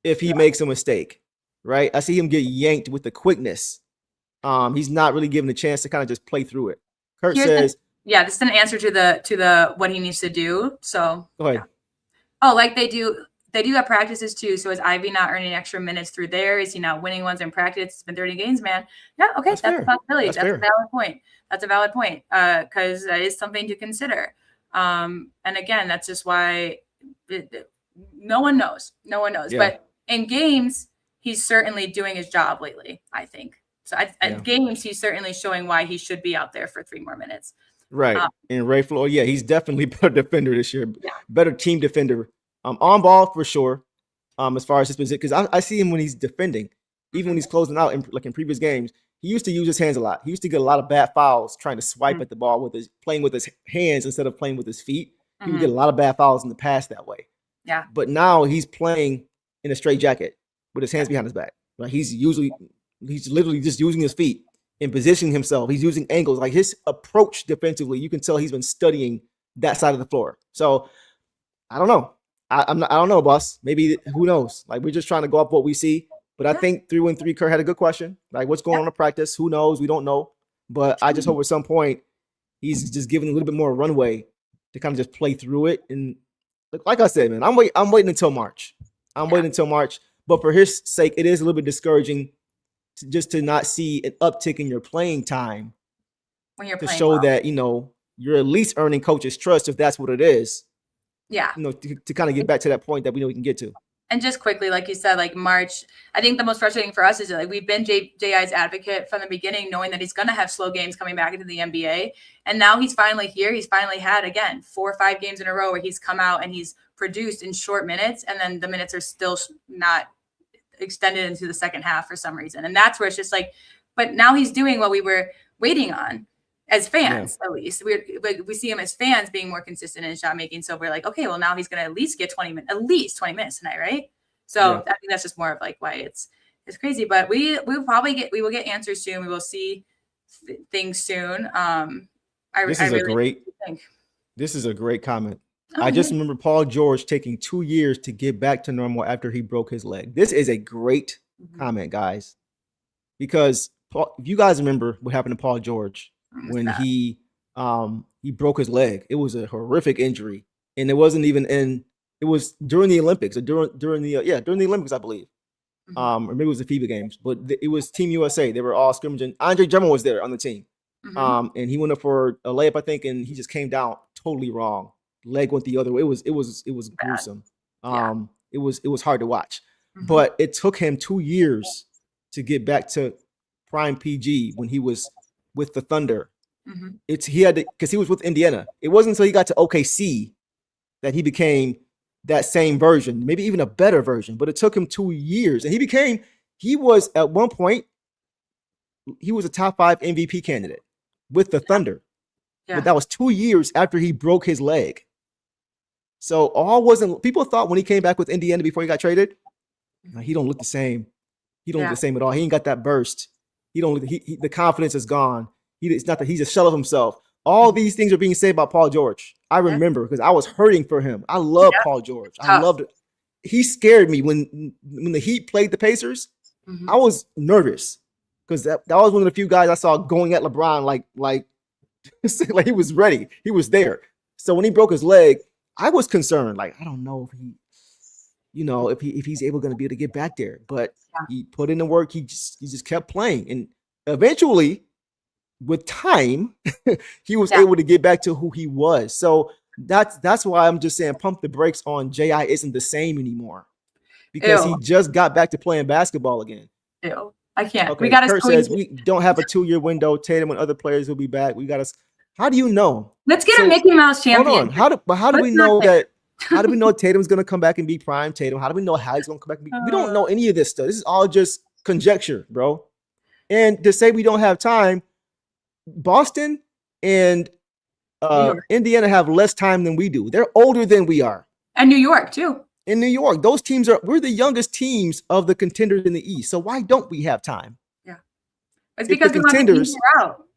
if he makes a mistake, right? I see him get yanked with the quickness He's not really given a chance to kind of just play through it. Kurt Here's says, this is an answer to the what he needs to do. So go ahead. Yeah. Oh, like they do at practices too. So is Ivy not earning extra minutes through there? Is he not winning ones in practice? It's been 30 games, man. Yeah, okay, that's a possibility. That's a valid point. That's a valid point. Because that is something to consider. And again, that's just why no one knows. No one knows. Yeah. But in games, he's certainly doing his job lately, I think. So at games, he's certainly showing why he should be out there for 3 more minutes. Right. And Ray Floyd, he's definitely a better defender this year. Yeah. Better team defender. On ball for sure. As far as his position, because I see him when he's defending, even when he's closing out, in previous games, he used to use his hands a lot. He used to get a lot of bad fouls trying to swipe at the ball playing with his hands instead of playing with his feet. He would get a lot of bad fouls in the past that way. Yeah. But now he's playing in a straight jacket with his hands behind his back. Like he's literally just using his feet and positioning himself. He's using angles. Like his approach defensively, you can tell he's been studying that side of the floor. So I don't know. I don't know, boss. Maybe who knows? Like we're just trying to go up what we see. But I think 3-1-3 Kurt had a good question. Like what's going on in practice? Who knows? We don't know. But I just hope at some point he's just giving a little bit more runway to kind of just play through it. And like I said, man, I'm waiting until March. I'm waiting until March. But for his sake, it is a little bit discouraging to not see an uptick in your playing time when you're to show that, you're at least earning coach's trust if that's what it is. Yeah. To kind of get back to that point that we know we can get to. And just quickly, like you said, like March, I think the most frustrating for us is that like we've been J.I.'s advocate from the beginning, knowing that he's going to have slow games coming back into the NBA. And now he's finally here. He's finally had, again, 4 or 5 games in a row where he's come out and he's produced in short minutes. And then the minutes are still not extended into the second half for some reason. And that's where it's just like, but now he's doing what we were waiting on. As fans, at least we see him as fans being more consistent in shot making. So we're like, okay, well now he's going to at least get 20 minutes tonight, right? So I think that's just more of like why it's crazy. But we will get answers soon. We will see things soon. This is a great comment. I just remember Paul George taking 2 years to get back to normal after he broke his leg. This is a great comment, guys, because if you guys remember what happened to Paul George. When he broke his leg, it was a horrific injury, and it wasn't even it was during the Olympics or during the Olympics, I believe, or maybe it was the FIBA games, but it was Team USA. They were all scrimmaging. Andre Drummond was there on the team, and he went up for a layup, I think, and he just came down totally wrong. Leg went the other way. It was gruesome. It was hard to watch, but it took him 2 years to get back to prime PG when he was with the Thunder. He had to, because he was with Indiana. It wasn't until he got to OKC that he became that same version, maybe even a better version. But it took him 2 years, and he was at one point, he was a top 5 MVP candidate with the Thunder. But that was 2 years after he broke his leg. So people thought when he came back with Indiana before he got traded, he don't look the same. He don't look the same at all. He ain't got that burst. The confidence is gone. It's not that he's a shell of himself. All these things are being said about Paul George. I remember because I was hurting for him. I love Paul George. I loved it. He scared me when the Heat played the Pacers. I was nervous because that was one of the few guys I saw going at LeBron like he was ready. He was there. So when he broke his leg, I was concerned. Like, I don't know if he's going to be able to get back there. But he put in the work. He just kept playing, and eventually, with time, he was able to get back to who he was. So that's why I'm just saying, pump the brakes on J.I. isn't the same anymore because he just got back to playing basketball again. Ew. I can't. Okay. We got to. Kurt says we don't have a 2-year window. Tatum and other players will be back. We got to. How do you know? Let's get a Mickey Mouse champion. Hold on. How do we know that? How do we know Tatum's going to come back and be prime Tatum? How do we know how he's going to come back and be? We don't know any of this stuff. This is all just conjecture, bro. And to say we don't have time, Boston and Indiana have less time than we do. They're older than we are. And New York, too. In New York, those teams we're the youngest teams of the contenders in the East. So why don't we have time? Yeah. It's because the contenders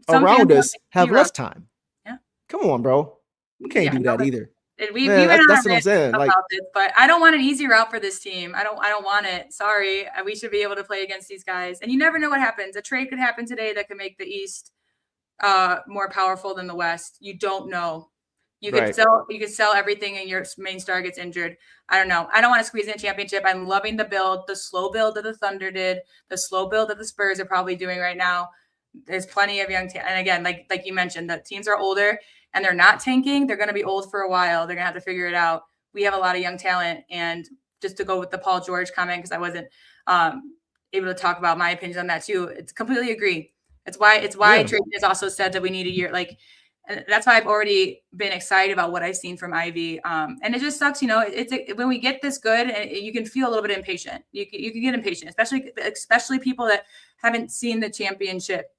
around us have less time. Yeah. Come on, bro. We can't do that either. We Man, went on a that's what I'm rant saying. Like, about this, but I don't want an easy route for this team. I don't want it. Sorry. We should be able to play against these guys. And you never know what happens. A trade could happen today that could make the East more powerful than the West. You don't know. You could sell everything and your main star gets injured. I don't know. I don't want to squeeze in a championship. I'm loving the build, the slow build that the Thunder did, the slow build that the Spurs are probably doing right now. There's plenty of young and again, like you mentioned, the teams are older and they're not tanking. They're going to be old for a while. They're going to have to figure it out. We have a lot of young talent. And just to go with the Paul George comment, because I wasn't able to talk about my opinions on that too. It's completely agree. It's why Trajan has also said that we need a year. Like, that's why I've already been excited about what I've seen from Ivy. And it just sucks, when we get this good, you can feel a little bit impatient. You can get impatient, especially people that haven't seen the championship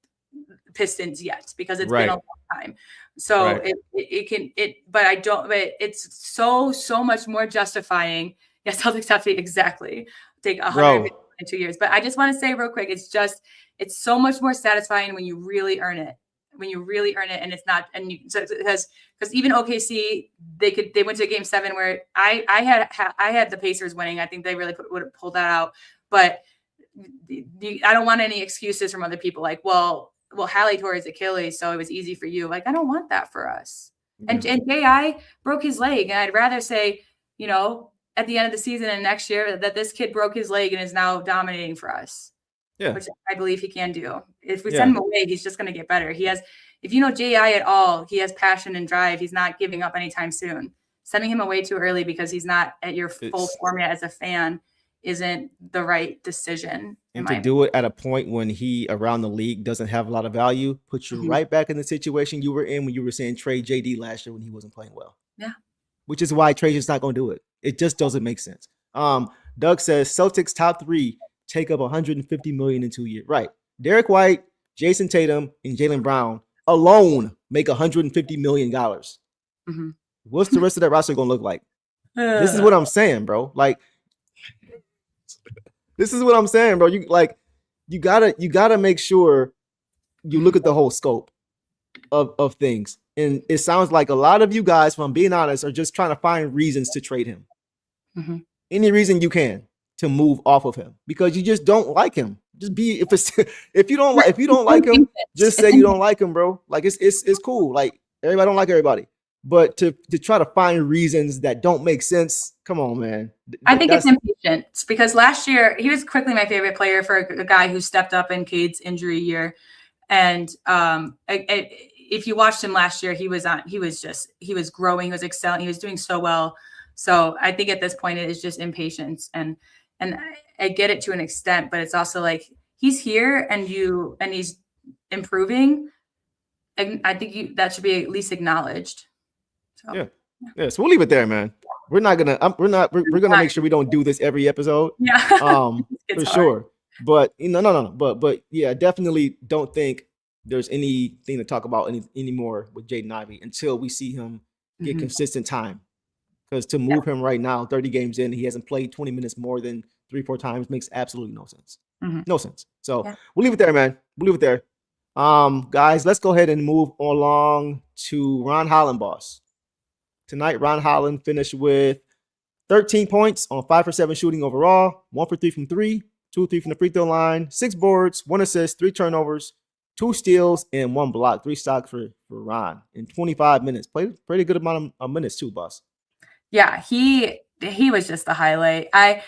Pistons yet, because it's been a long time. So but it's so much more justifying. Yes, Celtics have to exactly take 102 years. But I just want to say real quick, it's so much more satisfying when you really earn it. And it's not, and because even OKC, they went to game 7 where I had the Pacers winning. I think they really would have pulled that out, but I don't want any excuses from other people. Like, well, Hallie tore his Achilles, so it was easy for you. Like, I don't want that for us. And J.I. broke his leg, and I'd rather say, at the end of the season and next year that this kid broke his leg and is now dominating for us. Yeah, which I believe he can do. If we send him away, he's just going to get better. If you know J.I. at all, he has passion and drive. He's not giving up anytime soon. Sending him away too early because he's not at your full form yet as a fan isn't the right decision. And to do it at a point when he around the league doesn't have a lot of value, puts you right back in the situation you were in when you were saying trade JD last year when he wasn't playing well. Yeah. Which is why Trajan's not going to do it. It just doesn't make sense. Doug says Celtics top 3 take up $150 million in 2 years. Right. Derek White, Jason Tatum, and Jaylen Brown alone make $150 million. Mm-hmm. What's the rest of that roster going to look like? This is what I'm saying, bro. Like, this is what I'm saying, bro. You gotta make sure you look at the whole scope of things. And it sounds like a lot of you guys, if I'm being honest, are just trying to find reasons to trade him. Mm-hmm. Any reason you can to move off of him because you just don't like him. Just be if you don't like him, just say you don't like him, bro. Like it's cool. Like everybody don't like everybody. But to try to find reasons that don't make sense, come on, man. I think it's impatience because last year he was quickly my favorite player for a guy who stepped up in Cade's injury year. And if you watched him last year, he was growing, he was excelling, he was doing so well. So I think at this point it is just impatience, and I get it to an extent, but it's also like he's here and he's improving, and I think that should be at least acknowledged. So, yeah. So we'll leave it there, man. We're gonna make sure we don't do this every episode. Yeah, for sure. But no. But yeah, definitely don't think there's anything to talk about anymore with Jaden Ivey until we see him get consistent time. Because to move him right now, 30 games in, he hasn't played 20 minutes more than 3-4 times, makes absolutely no sense. Mm-hmm. No sense. So we'll leave it there, man. We'll leave it there. Guys, let's go ahead and move along to Ron Holland, boss. Tonight, Ron Holland finished with 13 points on 5 for 7 shooting overall, 1 for 3 from 3, 2 for 3 from the free throw line, 6 boards, 1 assist, 3 turnovers, 2 steals, and 1 block. 3 stocks for Ron in 25 minutes. Played a pretty good amount of minutes too, boss. Yeah, he was just the highlight. I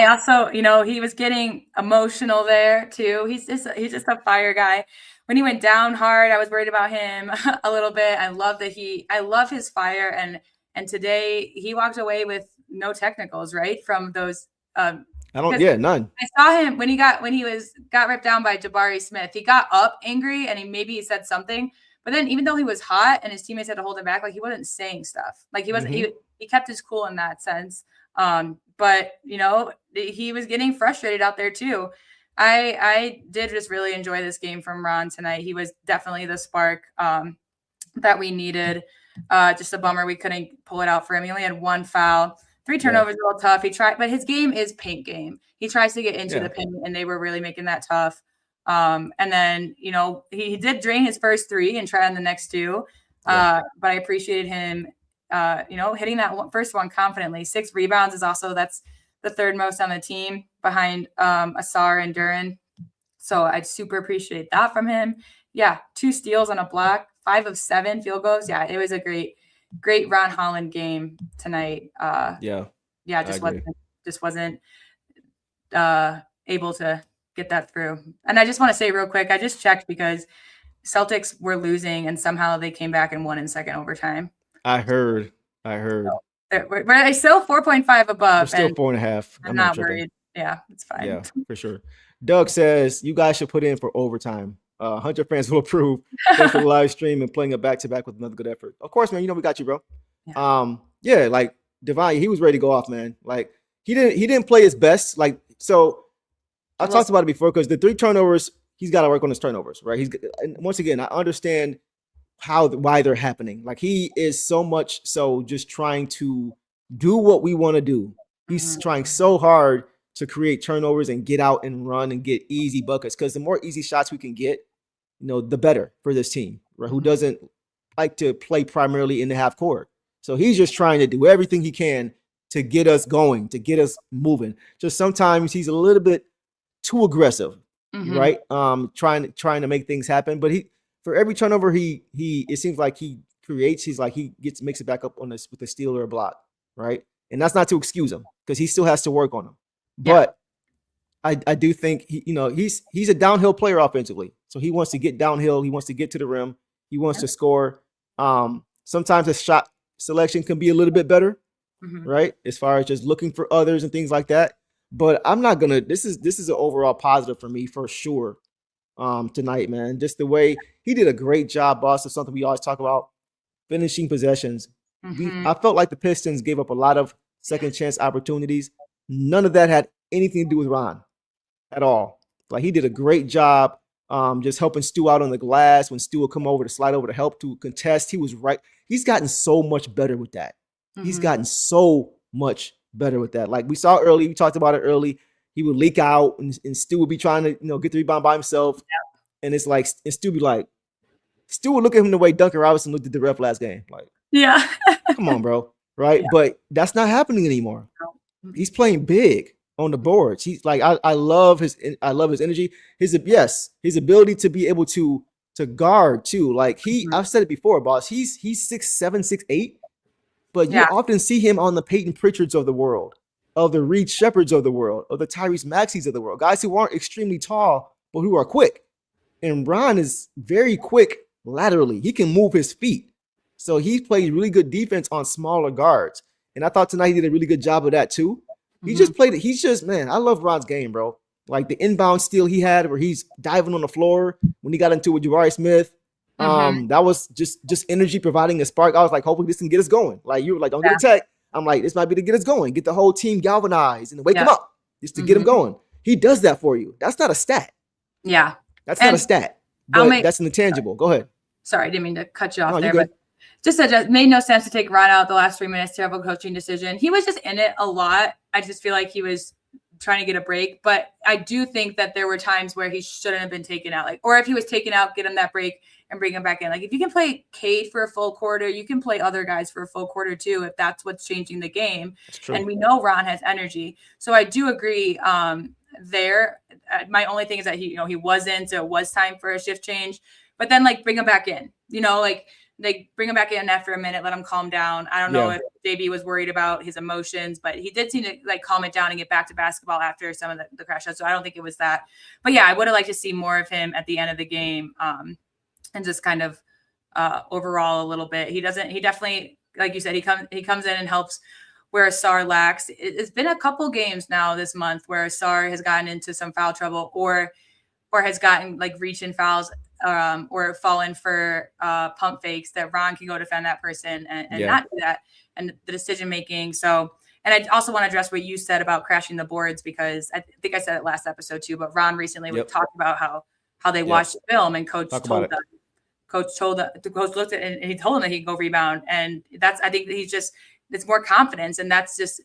also, he was getting emotional there too. He's just a fire guy. When he went down hard, I was worried about him a little bit. I love his fire, and today he walked away with no technicals, right? From those none. I saw him when he got ripped down by Jabari Smith. He got up angry and he said something, but then even though he was hot and his teammates had to hold him back, like he wasn't saying stuff. Like he wasn't he kept his cool in that sense. But he was getting frustrated out there too. I did just really enjoy this game from Ron tonight. He was definitely the spark that we needed. Just a bummer we couldn't pull it out for him. He only had 1 foul, 3 turnovers, a little tough. He tried, but his game is paint game. He tries to get into the paint, and they were really making that tough. And then he did drain his first 3 and try on the next 2. But I appreciated him hitting that first one confidently. 6 rebounds is also, that's the third most on the team behind Asar and Duran. So I super appreciate that from him. Yeah, 2 steals on a block, 5 of 7 field goals. Yeah, it was a great Ron Holland game tonight. Just wasn't able to get that through. And I just want to say real quick, I just checked because Celtics were losing and somehow they came back and won in second overtime. I heard. So we're still 4.5 above. We're still 4.5. I'm not worried. Yeah, it's fine. Yeah, for sure. Doug says you guys should put in for overtime. Hunter fans will approve. Thanks for the live stream and playing a back-to-back with another good effort. Of course, man. We got you, bro. Yeah. Like Divine, he was ready to go off, man. Like he didn't play his best. Like, so I talked about it before because the 3 turnovers, he's got to work on his turnovers, right? And once again, I understand why they're happening. Like he is so much so just trying to do what we want to do. He's trying so hard to create turnovers and get out and run and get easy buckets. Because the more easy shots we can get, the better for this team, right? Who doesn't like to play primarily in the half court. So he's just trying to do everything he can to get us going, to get us moving. Just sometimes he's a little bit too aggressive, right? Trying to make things happen. But for every turnover it seems like he creates, he makes it back up on this with a steal or a block, right? And that's not to excuse him because he still has to work on them. But I do think he's a downhill player offensively. So he wants to get downhill. He wants to get to the rim. He wants to score. Sometimes the shot selection can be a little bit better, right? As far as just looking for others and things like that. But I'm not gonna. This is an overall positive for me for sure. Tonight, man, just the way he did a great job, boss. Of something we always talk about, finishing possessions. I felt like the Pistons gave up a lot of second chance opportunities. None of that had anything to do with Ron at all. Like he did a great job just helping Stu out on the glass when Stu would come over to slide over to help to contest. He was right. He's gotten so much better with that. He's gotten so much better with that. Like we saw early, we talked about it early. He would leak out and Stu would be trying to get the rebound by himself. And it's like, and Stu would look at him the way Duncan Robinson looked at the ref last game. Like, come on, bro. Right. Yeah. But that's not happening anymore. He's playing big on the boards. He's like, I love his energy. His ability to be able to guard too. Like I've said it before, boss. He's 6'7", 6'8", but you often see him on the Peyton Pritchards of the world, of the Reed Shepherds of the world, of the Tyrese Maxeys of the world, guys who aren't extremely tall, but who are quick. And Ron is very quick laterally. He can move his feet. So he plays really good defense on smaller guards. And I thought tonight he did a really good job of that too. He just played it. He's just, man, I love Ron's game, bro. Like the inbound steal he had where he's diving on the floor when he got into it with Jabari Smith. That was just energy providing a spark. I was like, hopefully this can get us going. Like you were like, don't get a tech. I'm like, this might be to get us going, get the whole team galvanized and wake them up just to get them going. He does that for you. That's not a stat. Yeah. That's not a stat. But that's an intangible. Go ahead. Sorry, I didn't mean to cut you off there, but just said it made no sense to take Ron out the last 3 minutes. Terrible coaching decision. He was just in it a lot. I just feel like he was trying to get a break, but I do think that there were times where he shouldn't have been taken out. Like, or if he was taken out, get him that break and bring him back in. Like, if you can play Cade for a full quarter, you can play other guys for a full quarter too, if that's what's changing the game. And we know Ron has energy, so I do agree there. My only thing is that he wasn't. So it was time for a shift change, but then bring him back in. They bring him back in after a minute, let him calm down. I don't know if JB was worried about his emotions, but he did seem to calm it down and get back to basketball after some of the crash shots. So I don't think it was that. But yeah, I would have liked to see more of him at the end of the game and just kind of overall a little bit. He definitely, like you said, he comes in and helps where Asar lacks. It's been a couple games now this month where Asar has gotten into some foul trouble or has gotten reach in fouls. Or fallen for pump fakes that Ron can go defend that person and not do that, and the decision making. So, and I also want to address what you said about crashing the boards, because I think I said it last episode too, but Ron recently talked about how they watched the film and the coach looked at it and he told him that he can go rebound, and I think it's more confidence, and that's just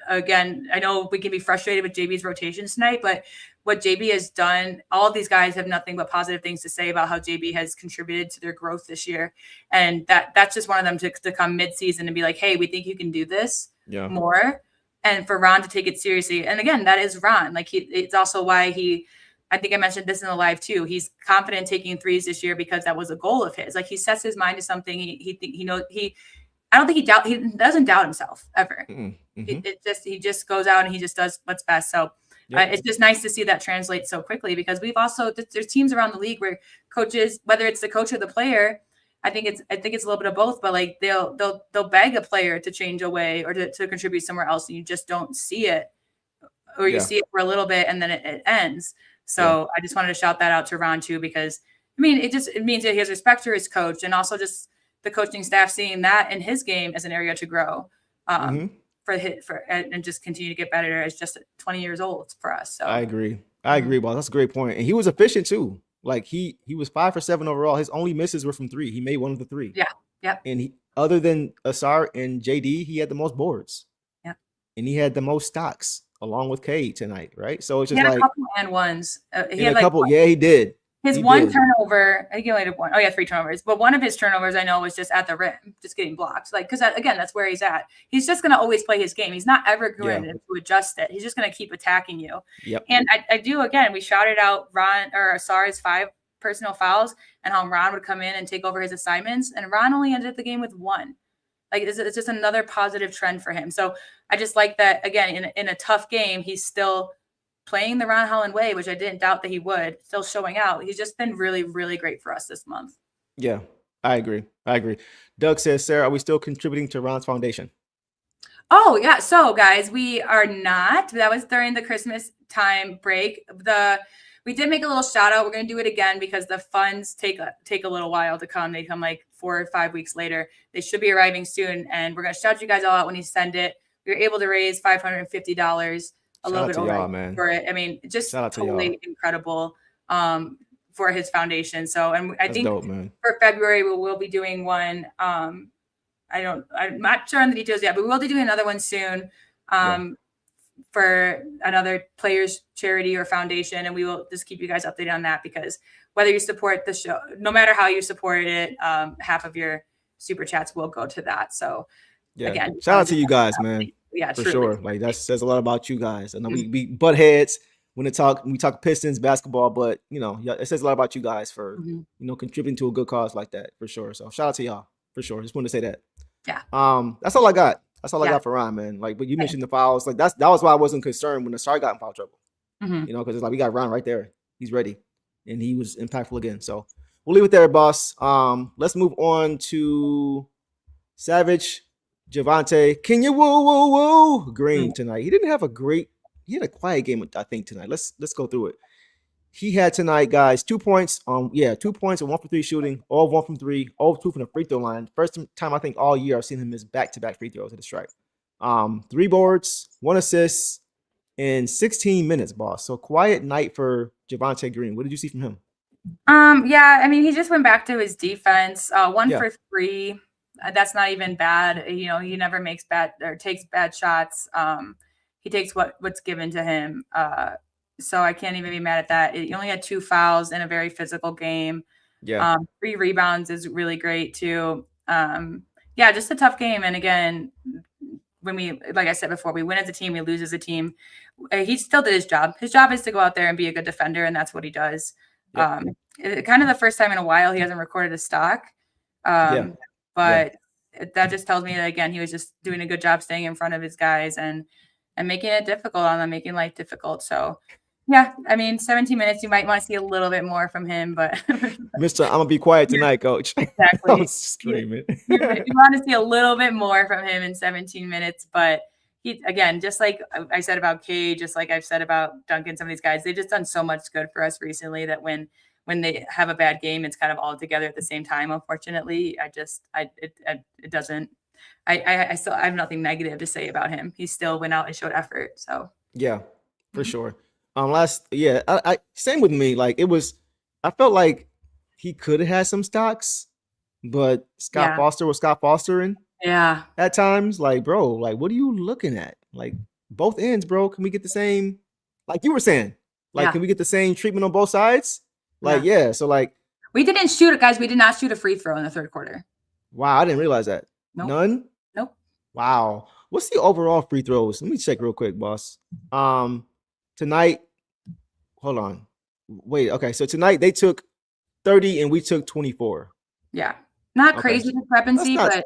again, I know we can be frustrated with JB's rotations tonight, but what JB has done, all of these guys have nothing but positive things to say about how JB has contributed to their growth this year. And that's just one of them to come midseason and be like, hey, we think you can do this more. And for Ron to take it seriously. And again, that is Ron. Like it's also why I think I mentioned this in the live too. He's confident taking threes this year because that was a goal of his. Like he sets his mind to something. I don't think he doesn't doubt himself ever. Mm-hmm. He just goes out and he just does what's best. So it's just nice to see that translate so quickly, because we've also, there's teams around the league where coaches, whether it's the coach or the player, I think it's a little bit of both, but like they'll beg a player to change away or to contribute somewhere else, and you just don't see it, or you see it for a little bit and then it ends. So I just wanted to shout that out to Ron too, because I mean, it means that he has respect for his coach, and also just the coaching staff seeing that in his game as an area to grow, and just continue to get better as just 20 years old for us. So I agree, boss. That's a great point. And he was efficient too. Like he was 5 for 7 overall. His only misses were from 3. He made one of the 3. Yeah. Yep. And he, other than Asar and JD, he had the most boards. Yeah. And he had the most stocks along with Cade tonight, right? So it's just like a couple and ones. He had a couple. Yeah, he did. His one turnover, I think he only had 1. Oh yeah, 3 turnovers. But one of his turnovers I know was just at the rim, just getting blocked. Like, because again, that's where he's at. He's just going to always play his game. He's not ever going to adjust it. He's just going to keep attacking you. Yep. And I do, again, we shouted out Ron or Asar's 5 personal fouls and how Ron would come in and take over his assignments. And Ron only ended the game with 1. Like, it's just another positive trend for him. So I just like that, again, in a tough game, he's still playing the Ron Holland way, which I didn't doubt that he would, still showing out. He's just been really, really great for us this month. Yeah, I agree. Doug says, Sarah, are we still contributing to Ron's foundation? Oh, yeah. So, guys, we are not. That was during the Christmas time break. We did make a little shout out. We're going to do it again because the funds take a little while to come. They come like 4 or 5 weeks later. They should be arriving soon, and we're going to shout you guys all out when you send it. We were able to raise $550. A little bit over for it. I mean, just totally incredible for his foundation. So, and I think for February, we'll be doing one. I'm not sure on the details yet, but we will be doing another one soon for another players charity or foundation. And we will just keep you guys updated on that, because whether you support the show, no matter how you support it, half of your super chats will go to that. So again, shout out to you guys, man. Yeah, for sure. Like that says a lot about you guys. I know we butt heads when we talk Pistons basketball, but it says a lot about you guys for contributing to a good cause like that, for sure. So shout out to y'all for sure. Just wanted to say that. Yeah. That's all I got. That's all I got for Ron, man. Like, but you mentioned the fouls. Like that was why I wasn't concerned when the Star got in foul trouble. Because it's like we got Ron right there. He's ready, and he was impactful again. So we'll leave it there, boss. Let's move on to Savage. Javante, can you woo Green tonight? He didn't have he had a quiet game, I think, tonight. Let's go through it. He had tonight, guys, 2 points 2 points and 1 for 3 shooting, all 1 from 3, all 2 from the free throw line. First time I think all year I've seen him miss back-to-back free throws at the stripe. 3 boards, 1 assist in 16 minutes, boss. So quiet night for Javante Green. What did you see from him? Yeah, I mean, he just went back to his defense. 1 for 3. That's not even bad. He never makes takes bad shots. He takes what's given to him. So I can't even be mad at that. He only had 2 fouls in a very physical game. Yeah. 3 rebounds is really great too. Just a tough game. And again, when like I said before, we win as a team, we lose as a team. He still did his job. His job is to go out there and be a good defender, and that's what he does. Kind of the first time in a while he hasn't recorded a stock. But that just tells me that, again, he was just doing a good job staying in front of his guys and making it difficult on them, making life difficult. So, yeah, I mean, 17 minutes, you might want to see a little bit more from him. But, Mister, I'm going to be quiet tonight, Coach. Exactly. I'm screaming. You want to see a little bit more from him in 17 minutes. But, he, again, just like I said about Cade, just like I've said about Duncan, some of these guys, they've just done so much good for us recently that when they have a bad game, it's kind of all together at the same time. Unfortunately, it doesn't. I still have nothing negative to say about him. He still went out and showed effort. So yeah, for sure. Same with me. Like I felt like he could have had some stocks, but Scott Foster was Scott Fostering. Yeah. At times, like, bro, like, what are you looking at? Like, both ends, bro. Can we get the same, like you were saying? Like, Yeah. can we get the same treatment on both sides? Like, yeah. So like, we didn't shoot it, guys. We did not shoot a free throw in the third quarter. wow, I didn't realize that. Nope. None? Nope. Wow. What's the overall free throws? Let me check real quick, boss. Tonight, hold on. Wait, okay. So tonight they took 30 and we took 24. Yeah. Not Okay. crazy discrepancy, That's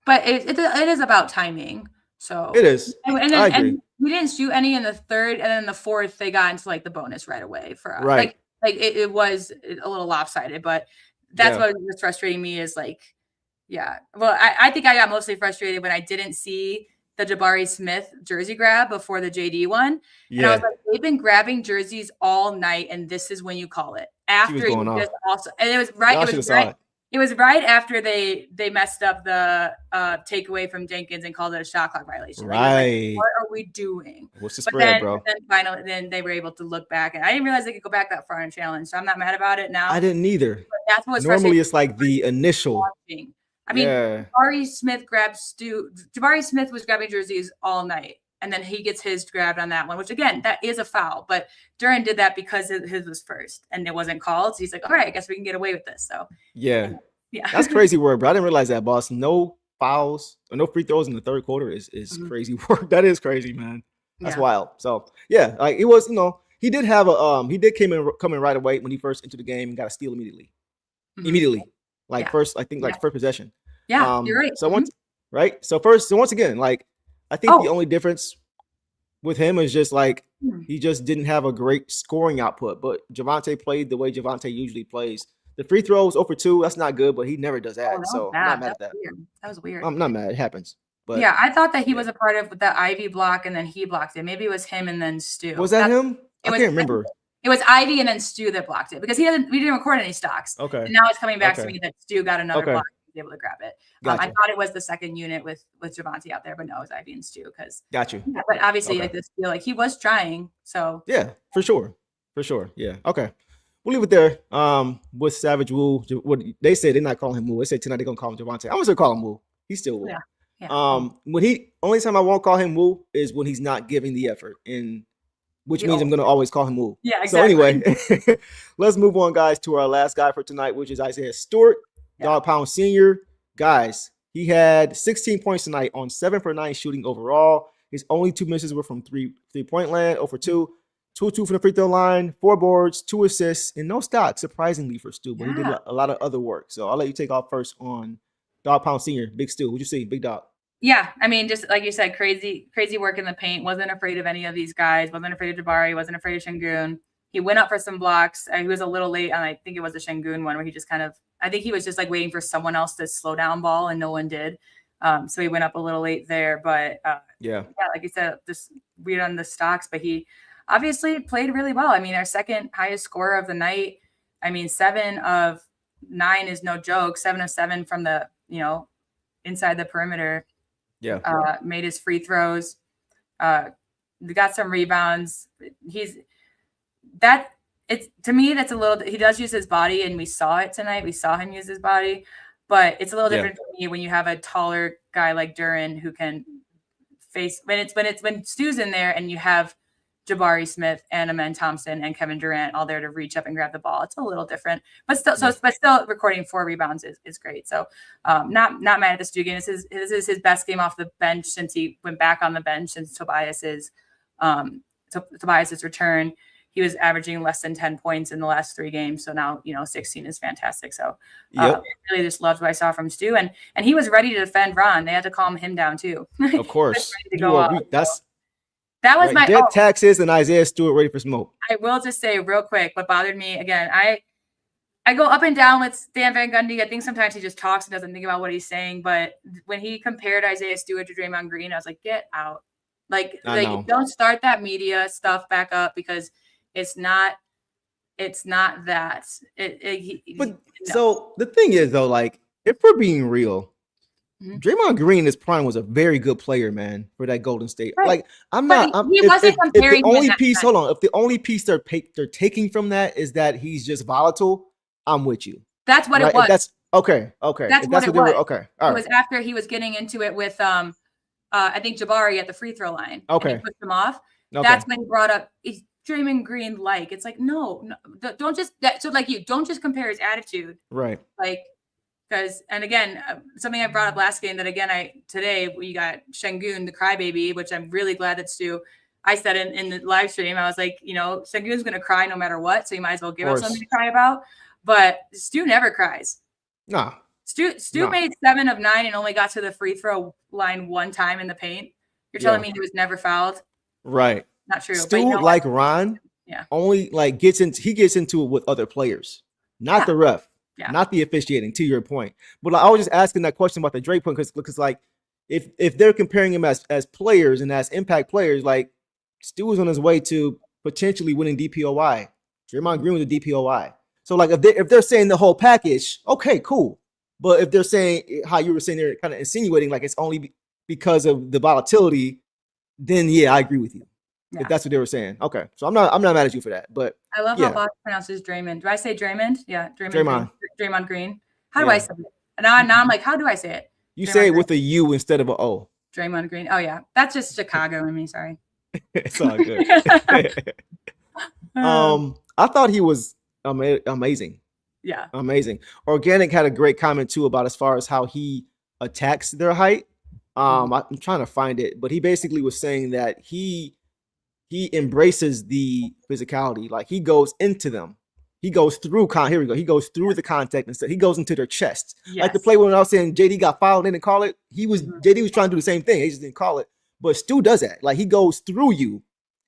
but it is about timing. So It is. and I then agree. and we didn't shoot any in the third, and then the fourth they got into like the bonus right away for us. Right. Like it was a little lopsided, but that's Yeah. what was frustrating me is like, yeah. Well, I think I got mostly frustrated when I didn't see the Jabari Smith jersey grab before the JD one. And I Yeah. was like, they've been grabbing jerseys all night, and this is when you call it. After you going off. just also, and it was right. Y'all It shoulda was saw right. it. It was right after they messed up the takeaway from Jenkins and called it a shot clock violation. Like, Right. what are we doing? What's the But spread, bro? then finally, then they were able to look back, and I didn't realize they could go back that far in a challenge. So I'm not mad about it now. I didn't either. But that's what's Normally frustrating. it's like the initial. Watching. I mean, Yeah. Jabari Smith grabbed Jabari Smith was grabbing jerseys all night, and then he gets his grabbed on that one, which again, that is a foul. But Duran did that because his was first, and it wasn't called. So he's like, all right, I guess we can get away with this. So Yeah. yeah, That's crazy work, bro. I didn't realize that, boss. No fouls or no free throws in the third quarter is Mhm. crazy work. That is crazy, man. That's Yeah. wild. So yeah, like it was, he did have a he did come in right away when he first entered the game and got a steal immediately. Mhm. Immediately. Like Yeah. first, I think like first possession. Yeah, you're right. So Mhm. once again, like I think the Oh. only difference with him is just like Hmm. he just didn't have a great scoring output. But Javante played the way Javante usually plays. The free throws 0 for 2, that's not good, but he never does that. Oh, that So was I'm not bad. mad at that. Weird. That was weird. I'm not mad. It happens. But Yeah, I thought that he yeah. was a part of the Ivy block, and then he blocked it. Maybe it was him and then Stu. Was that him? I was- can't remember. It was Ivy and then Stu that blocked it because we didn't record any stocks. Okay. And now it's coming back to Okay. me that Stu got another Okay. block and was able to grab it. I Gotcha. thought it was the second unit with Javante out there, but no, it was Ivy and Stu because. Got you. But obviously, Okay. like this feel like he was trying. So Yeah, for sure. For sure. Yeah. Okay. We'll leave it there. With Savage Wu. What they said they're not calling him Wu. They said tonight they're gonna call him Javante. I'm gonna still call him Wu. He's still Wu. Yeah. When only time I won't call him Wu is when he's not giving the effort, and which means I'm gonna always call him Wu. Yeah, So exactly. anyway, let's move on, guys, to our last guy for tonight, which is Isaiah Stewart, Dog Pound Senior. Guys, he had 16 points tonight on 7 for 9 shooting overall. His only 2 misses were from three-point land, 0 for 2. 2-2 from the free throw line, 4 boards, 2 assists, and no stock, surprisingly for Stu, but he did a lot of other work. So I'll let you take off first on Dog Pound Senior. Big Stu, what'd you see? Big Dog. Yeah, I mean, just like you said, crazy work in the paint. Wasn't afraid of any of these guys. Wasn't afraid of Jabari. Wasn't afraid of Şengün. He went up for some blocks. He was a little late on, I think it was the Şengün one where he just I think he was just like waiting for someone else to slow down ball, and no one did. So he went up a little late there. But yeah, like you said, just weird on the stocks, but he obviously played really well. I mean, our second highest scorer of the night. I mean, 7 of 9 is no joke. 7 of 7 from the, inside the perimeter. Yeah. Made his free throws. Got some rebounds. To me, that's a little, he does use his body, and we saw it tonight. We saw him use his body, but it's a little different for me when you have a taller guy like Duran who can face when Stu's in there and you have Jabari Smith and Amen Thompson and Kevin Durant all there to reach up and grab the ball. It's a little different, but still recording 4 rebounds is great. So not mad at the Stu game. This is his best game off the bench since he went back on the bench since Tobias's return. He was averaging less than 10 points in the last 3 games. So now, 16 is fantastic. So really just loved what I saw from Stu, and he was ready to defend Ron. They had to calm him down too. Of course. That was my dead taxes and Isaiah Stewart ready for smoke. I will just say real quick, what bothered me again, I go up and down with Stan Van Gundy. I think sometimes he just talks and doesn't think about what he's saying. But when he compared Isaiah Stewart to Draymond Green, I was like, get out. Like don't start that media stuff back up because it's not that. So the thing is though, like if we're being real, Draymond Green in his prime was a very good player, man, for that Golden State. Right. Like he wasn't comparing. If the only piece, hold on, if the only piece they're taking from that is that he's just volatile, I'm with you. That's what it was. That's okay. That's what it was. Okay. All it was after he was getting into it with I think Jabari at the free throw line. Okay. And he pushed him off. Okay. That's when he brought up, is Draymond Green like? It's like, no, don't just, don't just compare his attitude. Right. Like, because, and again, something I brought up last game that again, today we got Şengün, the crybaby, which I'm really glad that Stu, I said in the live stream, I was like, Şengün's going to cry no matter what. So you might as well give us something to cry about. But Stu never cries. No. Stu made 7 of 9 and only got to the free throw line one time in the paint. You're telling me he was never fouled? Right. Not true. Stu, like Ron, only like gets into it with other players, not the ref, not the officiating. To your point, but I was just asking that question about the Drake point because like if they're comparing him as players and as impact players, like Stu was on his way to potentially winning DPOY. Draymond Green was a DPOY. So like if they're saying the whole package, okay, cool. But if they're saying how you were saying, they're kind of insinuating like it's only because of the volatility, then I agree with you. If that's what they were saying. Okay. So I'm not mad at you for that. But I love how Bob pronounces Draymond. Do I say Draymond? Yeah, Draymond Green. How do I say it? And now I'm like, how do I say it? You Draymond say it Green. with a U instead of an O. Draymond Green. Oh yeah. That's just Chicago in me, sorry. It's all good. I thought he was amazing. Yeah. Amazing. Organic had a great comment too about as far as how he attacks their height. I'm trying to find it, but he basically was saying that he embraces the physicality. Like he goes into them. He goes through here we go. He goes through the contact instead. He goes into their chest. Yes. Like the play when I was saying JD got fouled, they didn't call it. JD was trying to do the same thing. He just didn't call it. But Stu does that. Like he goes through you.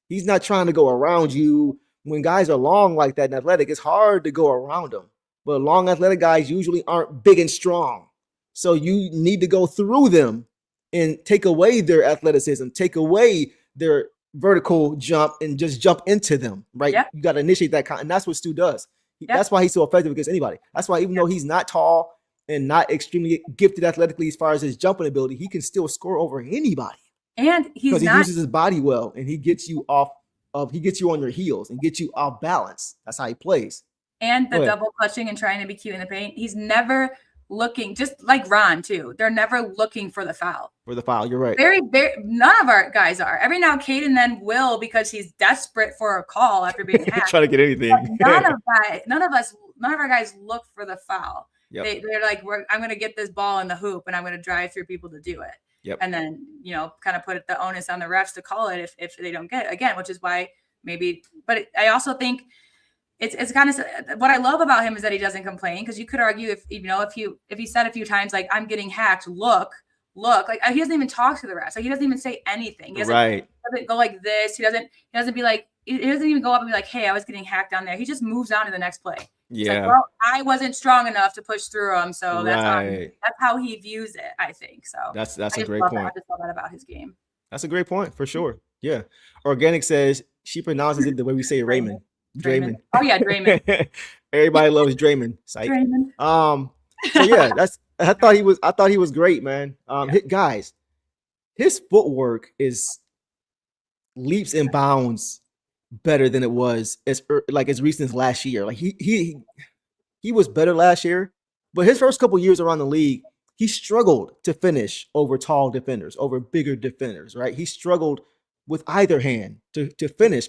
He's not trying to go around you. When guys are long like that and athletic, it's hard to go around them. But long athletic guys usually aren't big and strong. So you need to go through them and take away their athleticism, take away their vertical jump and just jump into them, right? Yep. You got to initiate that. And that's what Stu does. That's why he's so effective against anybody. That's why even though he's not tall and not extremely gifted athletically as far as his jumping ability, he can still score over anybody. And he uses his body well and he gets you he gets you on your heels and gets you off balance. That's how he plays. And the double clutching and trying to be cute in the paint. He's never looking, just like Ron too. They're never looking for the foul. You're right. Very, very. None of our guys are. Every now Caden then will because he's desperate for a call after being hacked. Trying to get anything. None of our guys look for the foul. Yep. They're like, I'm going to get this ball in the hoop and I'm going to drive through people to do it. Yep. And then kind of put the onus on the refs to call it if they don't get it again, which is why maybe. But I also think. It's kind of what I love about him is that he doesn't complain because you could argue if he said a few times like I'm getting hacked, look like he doesn't even talk to the rest, like he doesn't even say anything. He doesn't go like this. He doesn't be like he doesn't even go up and be like, hey, I was getting hacked down there. He just moves on to the next play. Yeah. Like, well, I wasn't strong enough to push through him, so that's how he views it. I think so. That's a great point. I just love that about his game. That's a great point for sure. Yeah. Organic says she pronounces it the way we say Raymond. Draymond. Oh yeah, Draymond. Everybody loves Draymond. Psych. Draymond. So yeah, I thought he was great, man. Guys, his footwork is leaps and bounds better than it was as recent as last year. Like he was better last year, but his first couple years around the league, he struggled to finish over tall defenders, over bigger defenders, right? He struggled with either hand to finish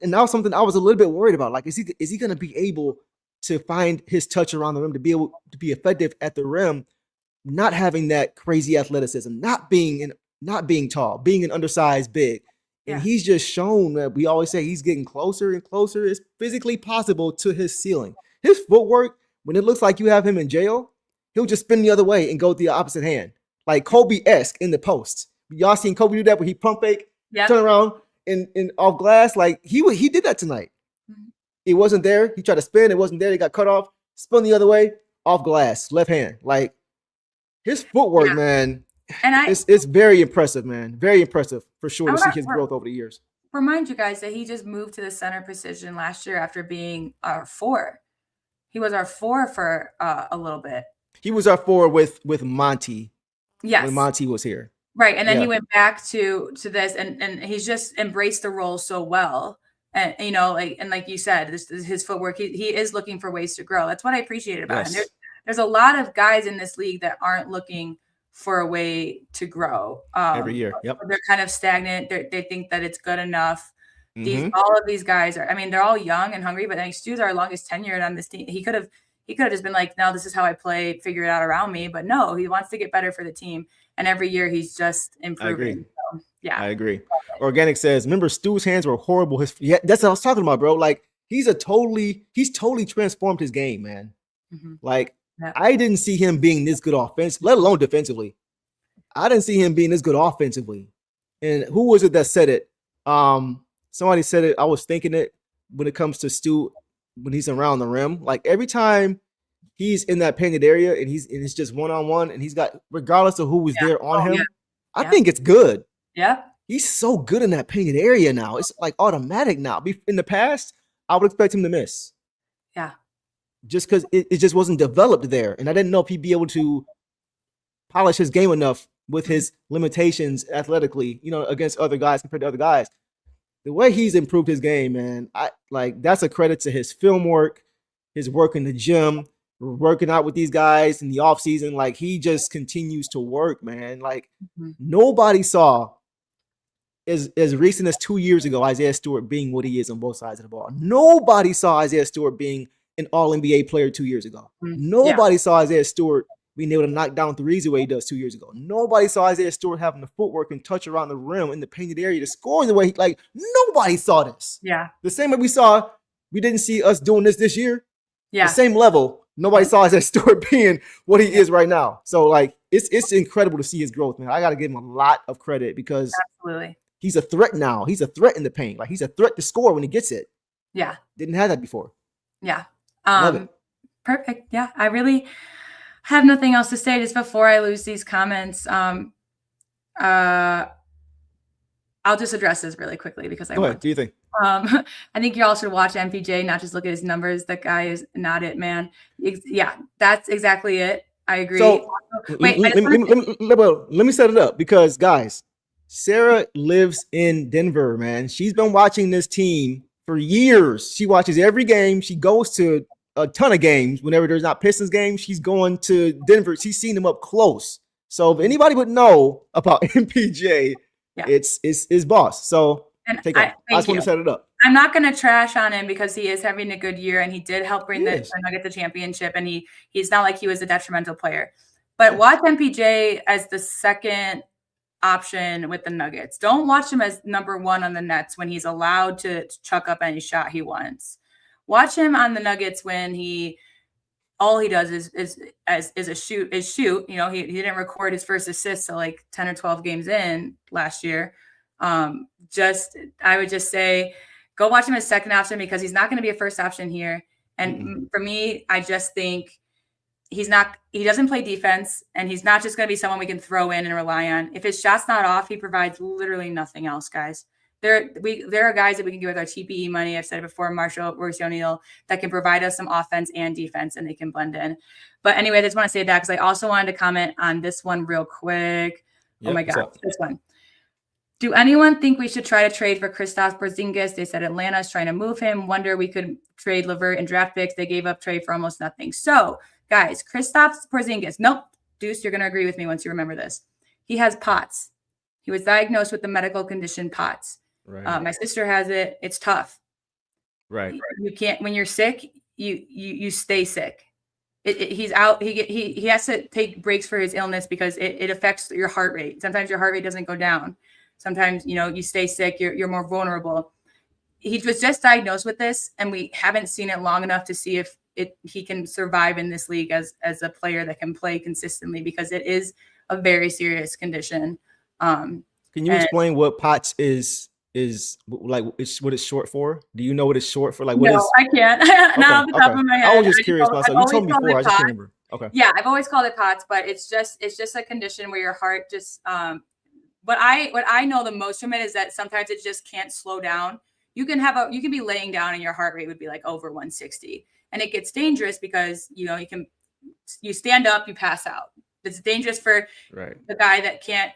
and that was something I was a little bit worried about. Like, is he going to be able to find his touch around the rim to be able to be effective at the rim, not having that crazy athleticism, not being tall, being an undersized big. And he's just shown that we always say he's getting closer and closer. It's physically possible to his ceiling. His footwork, when it looks like you have him in jail, he'll just spin the other way and go the opposite hand. Like Kobe-esque in the post. Y'all seen Kobe do that where he pump fake? Turn around and off glass. Like he did that tonight. Mm-hmm. It wasn't there. He tried to spin. It wasn't there. He got cut off. Spun the other way. Off glass. Left hand. Like his footwork, man. And it's very impressive, man. Very impressive for sure to see his growth over the years. Remind you guys that he just moved to the center position last year after being our 4. He was our 4 for a little bit. He was our 4 with Monty. Yes. When Monty was here. Right. And then he went back to this and he's just embraced the role so well. And, like you said, this is his footwork. He is looking for ways to grow. That's what I appreciated about him. There's a lot of guys in this league that aren't looking for a way to grow. Every year. Yep. They're kind of stagnant. They think that it's good enough. Mhm. All of these guys are, I mean, they're all young and hungry, but like Stu's our longest tenured on this team. He could have just been like, no, this is how I play, figure it out around me. But no, he wants to get better for the team. And every year he's just improving. I agree. So, yeah. I agree. Organic says, remember Stu's hands were horrible. That's what I was talking about, bro. Like he's totally transformed his game, man. Mm-hmm. Like I didn't see him being this good offense, let alone defensively. I didn't see him being this good offensively. And who was it that said it? Somebody said it. I was thinking it when it comes to Stu when he's around the rim. Like every time he's in that painted area and it's just one-on-one and he's got, regardless of who was there on him, I think it's good. Yeah. He's so good in that painted area now. It's like automatic now. In the past, I would expect him to miss. Yeah. Just because it just wasn't developed there. And I didn't know if he'd be able to polish his game enough with his limitations athletically, against other guys compared to other guys. The way he's improved his game, man, that's a credit to his film work, his work in the gym, working out with these guys in the offseason. Like he just continues to work, man. Like nobody saw as recent as 2 years ago Isaiah Stewart being what he is on both sides of the ball. Nobody saw Isaiah Stewart being an all-NBA player 2 years ago. Nobody saw Isaiah Stewart being able to knock down threes the way he does 2 years ago. Nobody saw Isaiah Stewart having the footwork and touch around the rim in the painted area to score the way nobody saw this. Yeah. The same way we didn't see us doing this year. Yeah. The same level. Nobody saw Isaiah Stewart being what he is right now. So it's incredible to see his growth, man. I got to give him a lot of credit because absolutely he's a threat now. He's a threat in the paint. Like he's a threat to score when he gets it. Yeah. Didn't have that before. Yeah. Love it. Perfect. Yeah. I really have nothing else to say just before I lose these comments. I'll just address this really quickly because Go ahead. Do you think? I think you all should watch MPJ, not just look at his numbers. That guy is not it, man. Yeah, that's exactly it. I agree. So wait, let me set it up because guys, Sarah lives in Denver, man. She's been watching this team for years. She watches every game. She goes to a ton of games. Whenever there's not Pistons games, she's going to Denver. She's seen them up close. So if anybody would know about MPJ, it's his boss. So I just want to set it up. I'm not going to trash on him because he is having a good year and he did help bring the Nuggets to championship, and he's not like he was a detrimental player. But watch MPJ as the second option with the Nuggets. Don't watch him as number one on the Nets when he's allowed to chuck up any shot he wants. Watch him on the Nuggets when all he does is shoot. He didn't record his first assist till like 10 or 12 games in last year. I would just say go watch him as second option because he's not going to be a first option here. And for me, I just think he doesn't play defense, and he's not just going to be someone we can throw in and rely on. If his shot's not off, he provides literally nothing else, guys. There are guys that we can get with our TPE money. I've said it before, Marshall, Royce O'Neal, that can provide us some offense and defense, and they can blend in. But anyway, I just want to say that because I also wanted to comment on this one real quick. Oh my God, this one. Do anyone think we should try to trade for Kristaps Porzingis? They said Atlanta's trying to move him. Wonder we could trade LeVert and draft picks. They gave up trade for almost nothing. So, guys, Kristaps Porzingis. Nope. Deuce, you're going to agree with me once you remember this. He has POTS. He was diagnosed with the medical condition POTS. Right. My sister has it. It's tough. Right. You can't, when you're sick, you stay sick. He's out. He has to take breaks for his illness because it affects your heart rate. Sometimes your heart rate doesn't go down. Sometimes, you stay sick, you're more vulnerable. He was just diagnosed with this, and we haven't seen it long enough to see if he can survive in this league as a player that can play consistently because it is a very serious condition. Can you explain what POTS is like? What it's short for? Do you know what it's short for? Like, what is? I can't. Not off the top of my head. I was just curious myself. You told me before. I just can't remember. Okay. Yeah, I've always called it POTS, but it's just a condition where your heart just What I know the most from it is that sometimes it just can't slow down. You can be laying down and your heart rate would be like over 160, and it gets dangerous because you stand up, you pass out. It's dangerous for the guy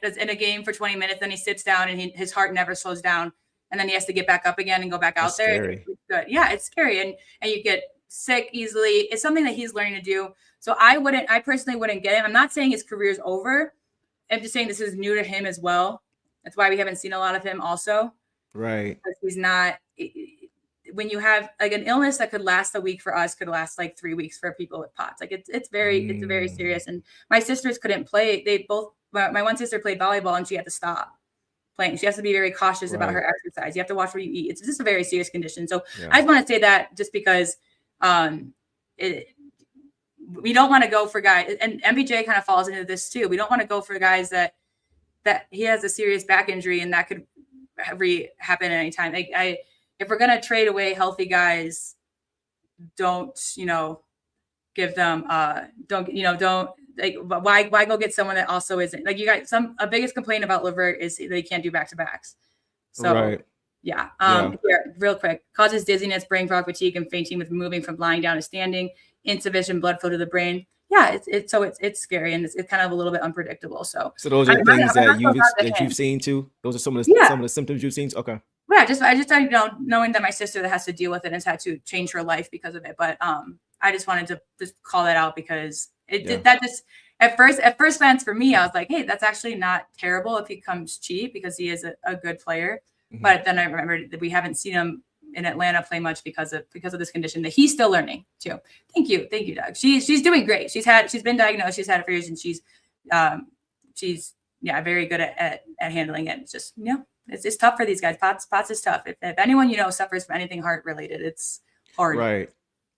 that's in a game for 20 minutes, then he sits down and his heart never slows down, and then he has to get back up again and go back out there. Scary. It's good. Yeah, it's scary, and you get sick easily. It's something that he's learning to do. So I personally wouldn't get him. I'm not saying his career is over, I'm just saying this is new to him as well. That's why we haven't seen a lot of him also. Right. Because he's not, when you have like an illness that could last a week for us, could last like 3 weeks for people with POTS. Like it's very serious. And my sisters couldn't play. My one sister played volleyball and she had to stop playing. She has to be very cautious about her exercise. You have to watch where you eat. It's just a very serious condition. So I just want to say that just because we don't want to go for guys, and MPJ kind of falls into this too. We don't want to go for guys that he has a serious back injury and that could happen at any time. If we're gonna trade away healthy guys, don't give them don't like why go get someone that also isn't like you guys. A biggest complaint about LeVert is they can't do back-to-backs. So yeah. Here, real quick, causes dizziness, brain fog, fatigue, and fainting with moving from lying down to standing. Insufficient blood flow to the brain. Yeah, it's scary and it's kind of a little bit unpredictable. So those are things that you've seen too. Those are some of the symptoms you've seen. Okay. Yeah, I just knowing that my sister that has to deal with it has had to change her life because of it. But I just wanted to just call that out because that just at first glance for me, I was like, hey, that's actually not terrible if he comes cheap because he is a good player. Mm-hmm. But then I remembered that we haven't seen him in Atlanta play much because of this condition that he's still learning too. Thank you, Doug. She's doing great. She's been diagnosed. She's had it for years, and she's very good at handling it. It's just it's tough for these guys. POTS is tough. If anyone suffers from anything heart related, it's hard. Right.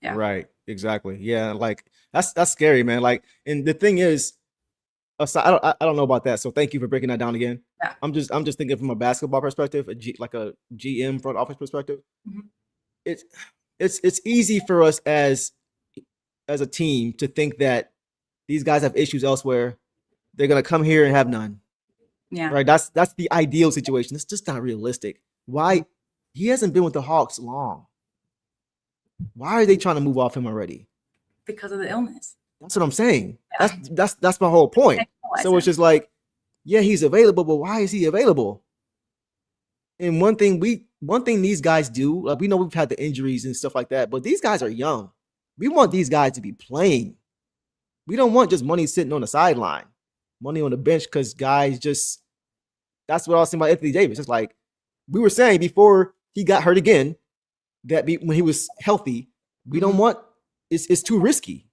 Yeah. Right. Exactly. Yeah. Like that's scary, man. Like, and the thing is, I don't know about that. So thank you for breaking that down again. Yeah. I'm just thinking from a basketball perspective, a GM front office perspective. Mm-hmm. It's easy for us as a team to think that these guys have issues elsewhere. They're gonna come here and have none. Yeah. Right. That's the ideal situation. It's just not realistic. Why? He hasn't been with the Hawks long. Why are they trying to move off him already? Because of the illness. That's what I'm saying. Yeah. That's my whole point. So it's just like, yeah, he's available, but why is he available? And one thing these guys do, like we know we've had the injuries and stuff like that, but these guys are young. We want these guys to be playing. We don't want just money sitting on the sideline, money on the bench, because guys just, that's what I was saying about Anthony Davis. It's like we were saying before he got hurt again, that when he was healthy, we don't want, it's too risky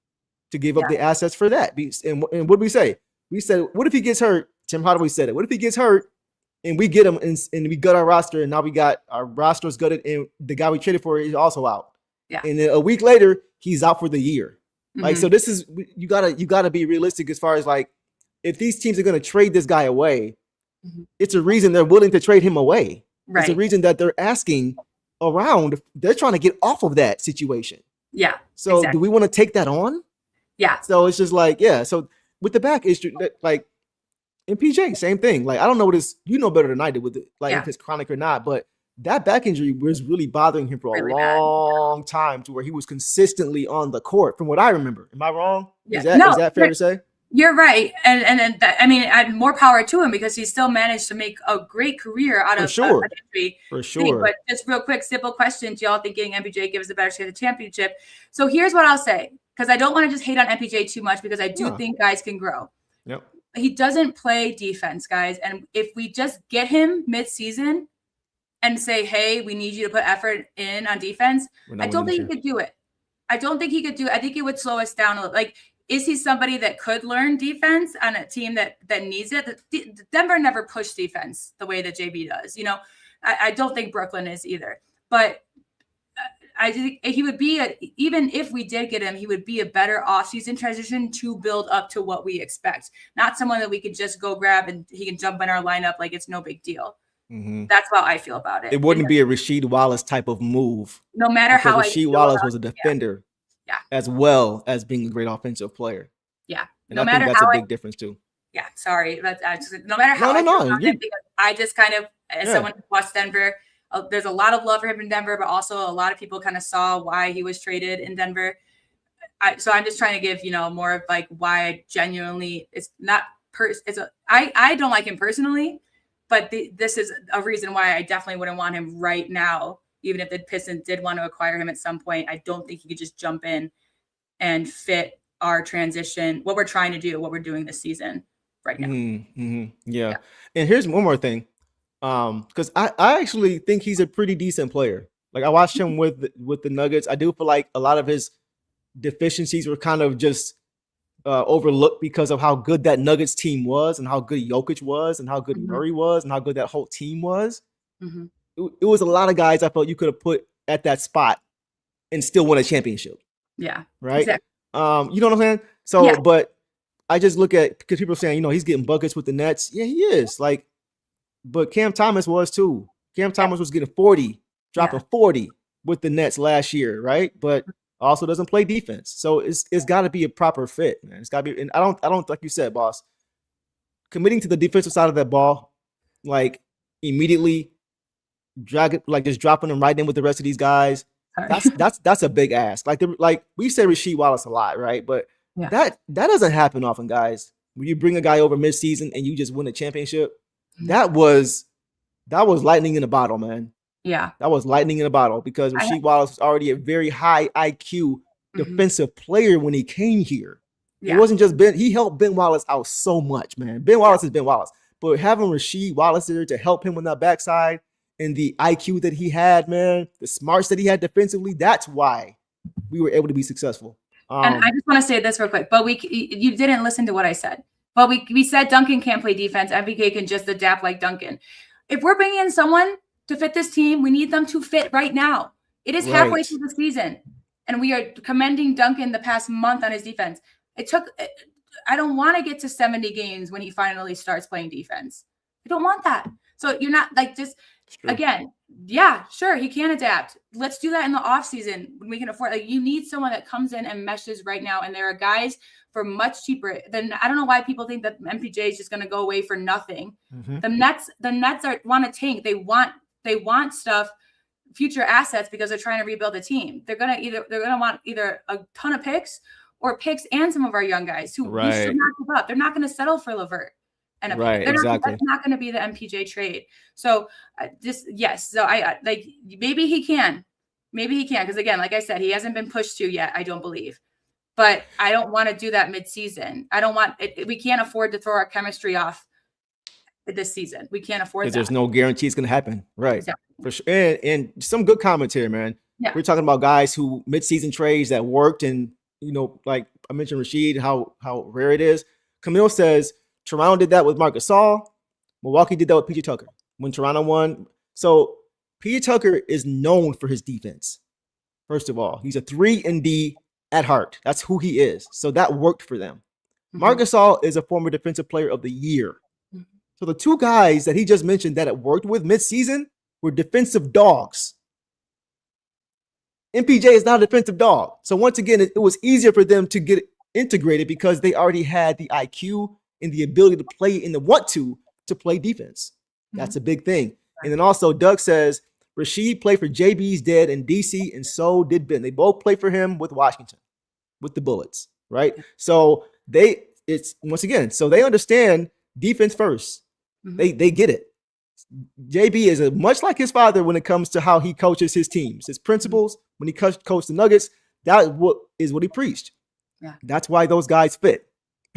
to give up the assets for that. And what did we say? We said, what if he gets hurt? Tim Hardaway said it. What if he gets hurt and we get him and we gut our roster and now we got our rosters gutted and the guy we traded for is also out. Yeah. And then a week later, he's out for the year. Mm-hmm. Like, so this is, you gotta be realistic as far as like, if these teams are going to trade this guy away, it's a reason they're willing to trade him away. Right. It's a reason that they're asking around. They're trying to get off of that situation. Yeah. So exactly. Do we want to take that on? Yeah. So it's just like, yeah. So with the back issue, like in PJ, same thing. Like, I don't know what his, better than I did with it, like if it's chronic or not, but that back injury was really bothering him for a long time to where he was consistently on the court from what I remember. Am I wrong? Yeah. Is that fair to say? You're right. And that, I mean, I more power to him because he still managed to make a great career out of an injury. For sure. But just real quick, simple question. Do y'all think getting MPJ gives a better chance at the championship? So here's what I'll say, because I don't want to just hate on MPJ too much because I do think guys can grow. Yep. He doesn't play defense, guys. And if we just get him mid-season and say, hey, we need you to put effort in on defense, I don't think he could do it. I think it would slow us down a little. Like, is he somebody that could learn defense on a team that needs it? Denver never pushed defense the way that JB does. I don't think Brooklyn is either. But I think he would be, even if we did get him, he would be a better offseason transition to build up to what we expect. Not someone that we could just go grab and he can jump in our lineup like it's no big deal. Mm-hmm. That's how I feel about it. It wouldn't be a Rasheed Wallace type of move. No matter how Rasheed Wallace was a defender. Yeah. As well as being a great offensive player. Yeah. And I think that's a big difference too. Yeah. Sorry. But no matter how I just kind of, as someone who watched Denver, there's a lot of love for him in Denver, but also a lot of people kind of saw why he was traded in Denver. So I'm just trying to give, more of like why I genuinely, I don't like him personally, but this is a reason why I definitely wouldn't want him right now. Even if the Pistons did want to acquire him at some point, I don't think he could just jump in and fit our transition, what we're trying to do, what we're doing this season. right now. Yeah. And here's one more thing. Because I actually think he's a pretty decent player. Like I watched him with the Nuggets. I do feel like a lot of his deficiencies were kind of just overlooked because of how good that Nuggets team was and how good Jokic was and how good Murray was and how good that whole team was. It was a lot of guys I felt you could have put at that spot and still win a championship. Yeah. Right. Exactly. You know what I'm saying? So, but I just look at, because people are saying, he's getting buckets with the Nets. Yeah, he is. Like, but Cam Thomas was too. Cam Thomas was getting 40, dropping 40 with the Nets last year, right? But also doesn't play defense. So it's got to be a proper fit, man. It's got to be. And I don't like you said, boss, committing to the defensive side of that ball, like immediately drag it, like just dropping them right in with the rest of these guys. That's a big ask. Like we say Rasheed Wallace a lot, right? But that doesn't happen often, guys. When you bring a guy over midseason and you just win a championship, that was lightning in a bottle, man. Yeah. That was lightning in a bottle because Rasheed Wallace was already a very high IQ defensive player when he came here. It wasn't just Ben. He helped Ben Wallace out so much, man. Ben Wallace is Ben Wallace. But having Rasheed Wallace there to help him on that backside and the IQ that he had, man, the smarts that he had defensively, that's why we were able to be successful. And I just want to say this real quick, but you didn't listen to what I said. But we said Duncan can't play defense. MPK can just adapt like Duncan. If we're bringing in someone to fit this team, we need them to fit right now. It is halfway through the season, and we are commending Duncan the past month on his defense. I don't want to get to 70 games when he finally starts playing defense. I don't want that. So you're not like just again, yeah, sure, he can adapt. Let's do that in the offseason when we can afford. Like you need someone that comes in and meshes right now. And there are guys for much cheaper than I don't know why people think that MPJ is just going to go away for nothing. The Nets want to tank. They want stuff, future assets because they're trying to rebuild a team. They're gonna want either a ton of picks or picks and some of our young guys who we should not give up. They're not going to settle for LeVert. And that's not going to be the MPJ trade. So So I like maybe he can because again, like I said, he hasn't been pushed to yet. I don't believe, but I don't want to do that midseason. I don't want it. We can't afford to throw our chemistry off this season. We can't afford that. There's no guarantee it's going to happen, right? Exactly. For sure. And some good commentary, man. Yeah. We're talking about guys who midseason trades that worked, and like I mentioned, Rasheed, how rare it is. Camille says Toronto did that with Marc Gasol. Milwaukee did that with PJ Tucker when Toronto won. So PJ Tucker is known for his defense. First of all, he's a 3-and-D at heart. That's who he is. So that worked for them. Marc Gasol is a former defensive player of the year. So the two guys that he just mentioned that it worked with midseason were defensive dogs. MPJ is not a defensive dog. So once again, it was easier for them to get integrated because they already had the IQ and the ability to play and the want to play defense. That's a big thing. And then also Doug says Rasheed played for JB's Dead in DC, and so did Ben. They both played for him with Washington, with the Bullets, right? So they understand defense first. They get it. JB is much like his father when it comes to how he coaches his teams, his principles. When he coached the Nuggets, that is what he preached. Yeah. That's why those guys fit.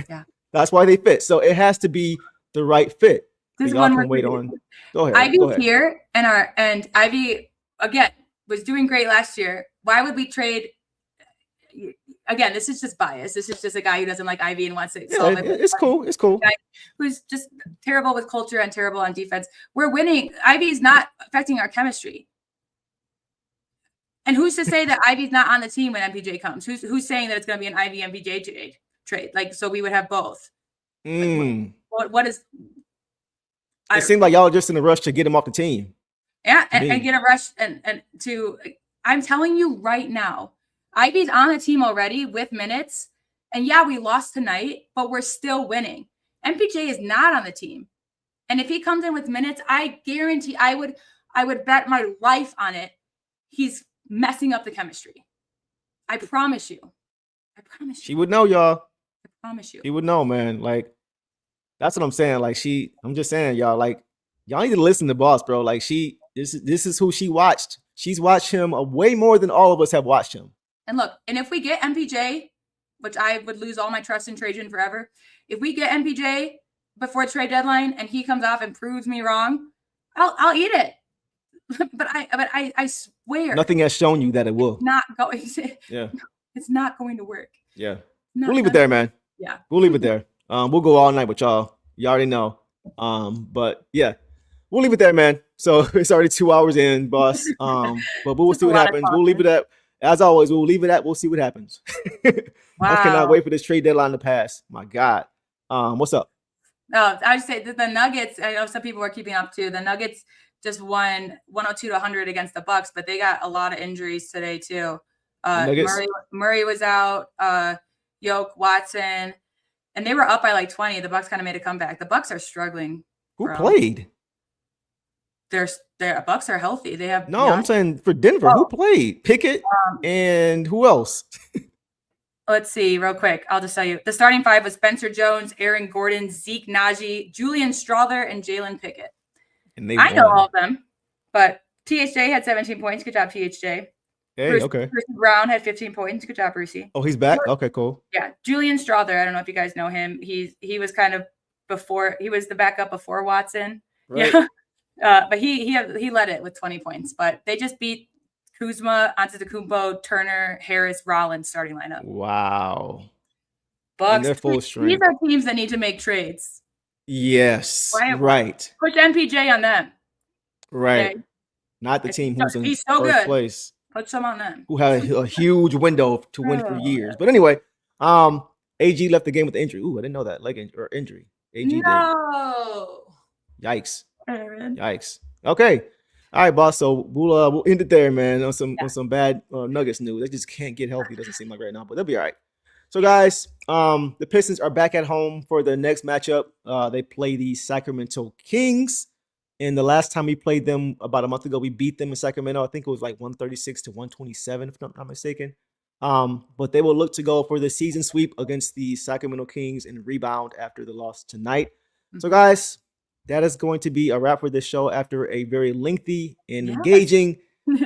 Yeah. That's why they fit. So it has to be the right fit. This is one can wait on. Go ahead. Ivy's here, and Ivy again was doing great last year. Why would we trade? Again, this is just bias. This is just a guy who doesn't like Ivy and wants to solve it. It's cool. It's cool. Who's just terrible with culture and terrible on defense. We're winning. Ivy's not affecting our chemistry. And who's to say that Ivy's not on the team when MPJ comes? Who's saying that it's going to be an Ivy MPJ trade? Like, so we would have both. Like, what is? It seemed like y'all are just in a rush to get him off the team. Yeah, and get a rush and to. I'm telling you right now, Ivy's on the team already with minutes. And yeah, we lost tonight, but we're still winning. MPJ is not on the team. And if he comes in with minutes, I guarantee I would bet my life on it. He's messing up the chemistry. I promise you. She would know, y'all. I promise you. He would know, man. Like, that's what I'm saying. Like, I'm just saying, y'all, like, y'all need to listen to Boss, bro. Like, this is who she watched. She's watched him way more than all of us have watched him. And look, and if we get MPJ, which I would lose all my trust in Trajan forever, if we get MPJ, before trade deadline and he comes off and proves me wrong, I'll eat it. but I swear nothing has shown you that it will. Not going. Yeah. It's not going to work. Yeah. We'll leave it there, man. Yeah. We'll leave it there. We'll go all night with y'all. You already know. But yeah, we'll leave it there, man. So it's already 2 hours in, boss. But we'll see what happens. We'll leave it at, as always, we'll leave it at, we'll see what happens. Wow. I cannot wait for this trade deadline to pass. My God. What's up? Oh, I'd say that the Nuggets, I know some people are keeping up too. The Nuggets just won 102-100 against the Bucks, but they got a lot of injuries today too. Murray was out, Yoke, Watson, and they were up by like 20. The Bucks kind of made a comeback. The Bucks are struggling. Who played? Their Bucks are healthy. They have I'm saying for Denver. Who played? Pickett and who else? Let's see, real quick. I'll just tell you. The starting five was Spencer Jones, Aaron Gordon, Zeke Naji, Julian Strawther, and Jalen Pickett. And I know all of them, but THJ had 17 points. Good job, THJ. Hey, okay. Bruce Brown had 15 points. Good job, Brucey. Oh, he's back? Okay, cool. Yeah. Julian Strawther, I don't know if you guys know him. He was kind of he was the backup before Watson. Right. Yeah. But he led it with 20 points. But they just beat Kuzma, Antetokounmpo, Turner, Harris, Rollins starting lineup. Wow. Bucks. They're full strength. These are teams that need to make trades. Yes. Right. Push MPJ on them. Right. Okay. Not the team who's in so first good. place. Put some on them. Who had a huge window to win for years. But anyway, AG left the game with the injury. Ooh, I didn't know that. Injury. AG did. Yikes. Yikes. Okay. All right, boss. So we'll end it there, man. On some bad Nuggets news. They just can't get healthy. Doesn't seem like right now, but they'll be all right. So guys, the Pistons are back at home for their next matchup. They play the Sacramento Kings. And the last time we played them about a month ago, we beat them in Sacramento. I think it was like 136-127, if I'm not mistaken. But they will look to go for the season sweep against the Sacramento Kings and rebound after the loss tonight. Mm-hmm. So guys, that is going to be a wrap for this show after a very lengthy and engaging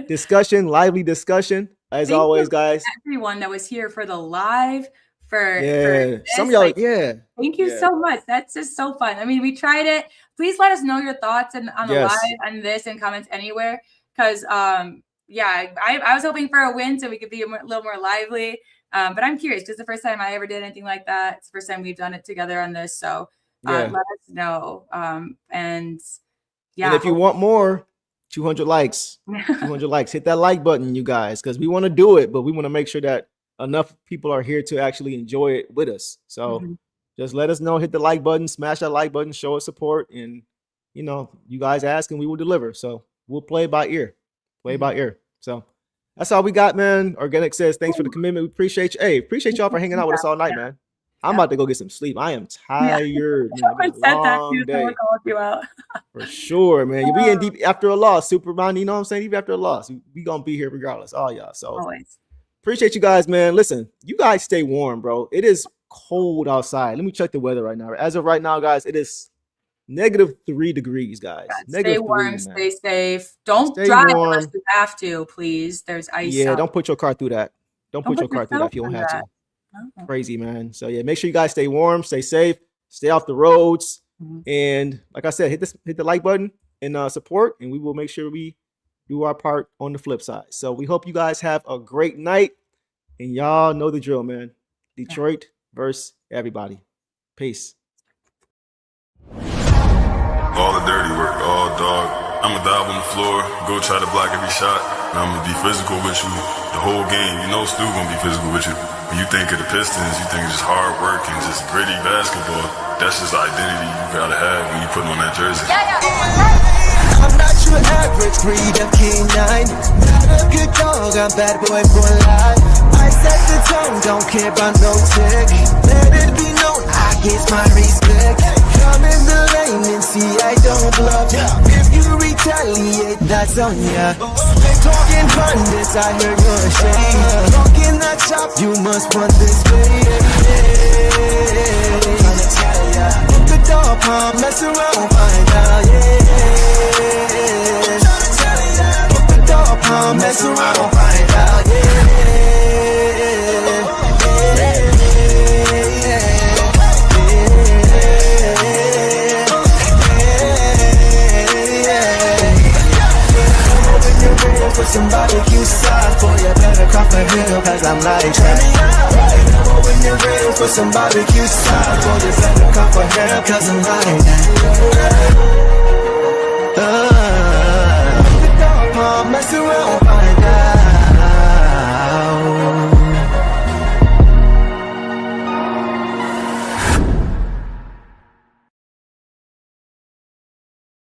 discussion, lively discussion. As always, guys. Everyone that was here for the live, for some of y'all, Thank you so much. That's just so fun. I mean, we tried it. Please let us know your thoughts on the live and this and comments anywhere. Because I was hoping for a win so we could be a little more lively. But I'm curious because the first time I ever did anything like that. It's the first time we've done it together on this. So let us know. And if you want more, 200 likes. 200 likes. Hit that like button, you guys, because we want to do it, but we want to make sure that enough people are here to actually enjoy it with us. So just let us know, hit the like button, smash that like button, show us support, and you guys ask and we will deliver. So we'll play by ear. By ear. So that's all we got, man. Organic says thanks for the commitment. We appreciate you. Hey, appreciate y'all for hanging out with us all night, man. I'm about to go get some sleep. I am tired. Someone said that too. Someone called you out. For sure, man. You'll be in deep after a loss, Superman. You know what I'm saying? Even after a loss, we gonna be here regardless. All y'all. So always. Appreciate you guys, man. Listen, you guys stay warm, bro. It is cold outside. Let me check the weather right now. As of right now, guys, it is -3 degrees, guys. Stay warm, stay safe. Don't drive unless you have to, please. There's ice. Yeah, don't put your car through that. Don't put your car through that if you don't have to. Oh. Crazy, man. So yeah, make sure you guys stay warm, stay safe, stay off the roads, and like I said, hit the like button and support, and we will make sure we do our part on the flip side. So we hope you guys have a great night, and y'all know the drill, man. Detroit versus everybody. Peace. All the dirty work, all dog. I'ma dive on the floor, go try to block every shot. And I'ma be physical with you the whole game. You know Stu gonna be physical with you. When you think of the Pistons, you think it's just hard work and just gritty basketball. That's just the identity you gotta have when you put on that jersey. I'm not your average breed of canine. Not a good dog, I'm bad boy for life. I set the tone, don't care about no tick. Let it be known, I get my respect. Come in the lane and see I don't bluff. If you retaliate, that's on ya. Talking pundits, I hear your shade. Talking that chop, you must run this way. Put the dog palm, mess around, find out, Put the dog palm, mess around, find out, like that. And I'm when you're ready for some barbecue sauce. Or just let the cup of hair, cause I'm like that.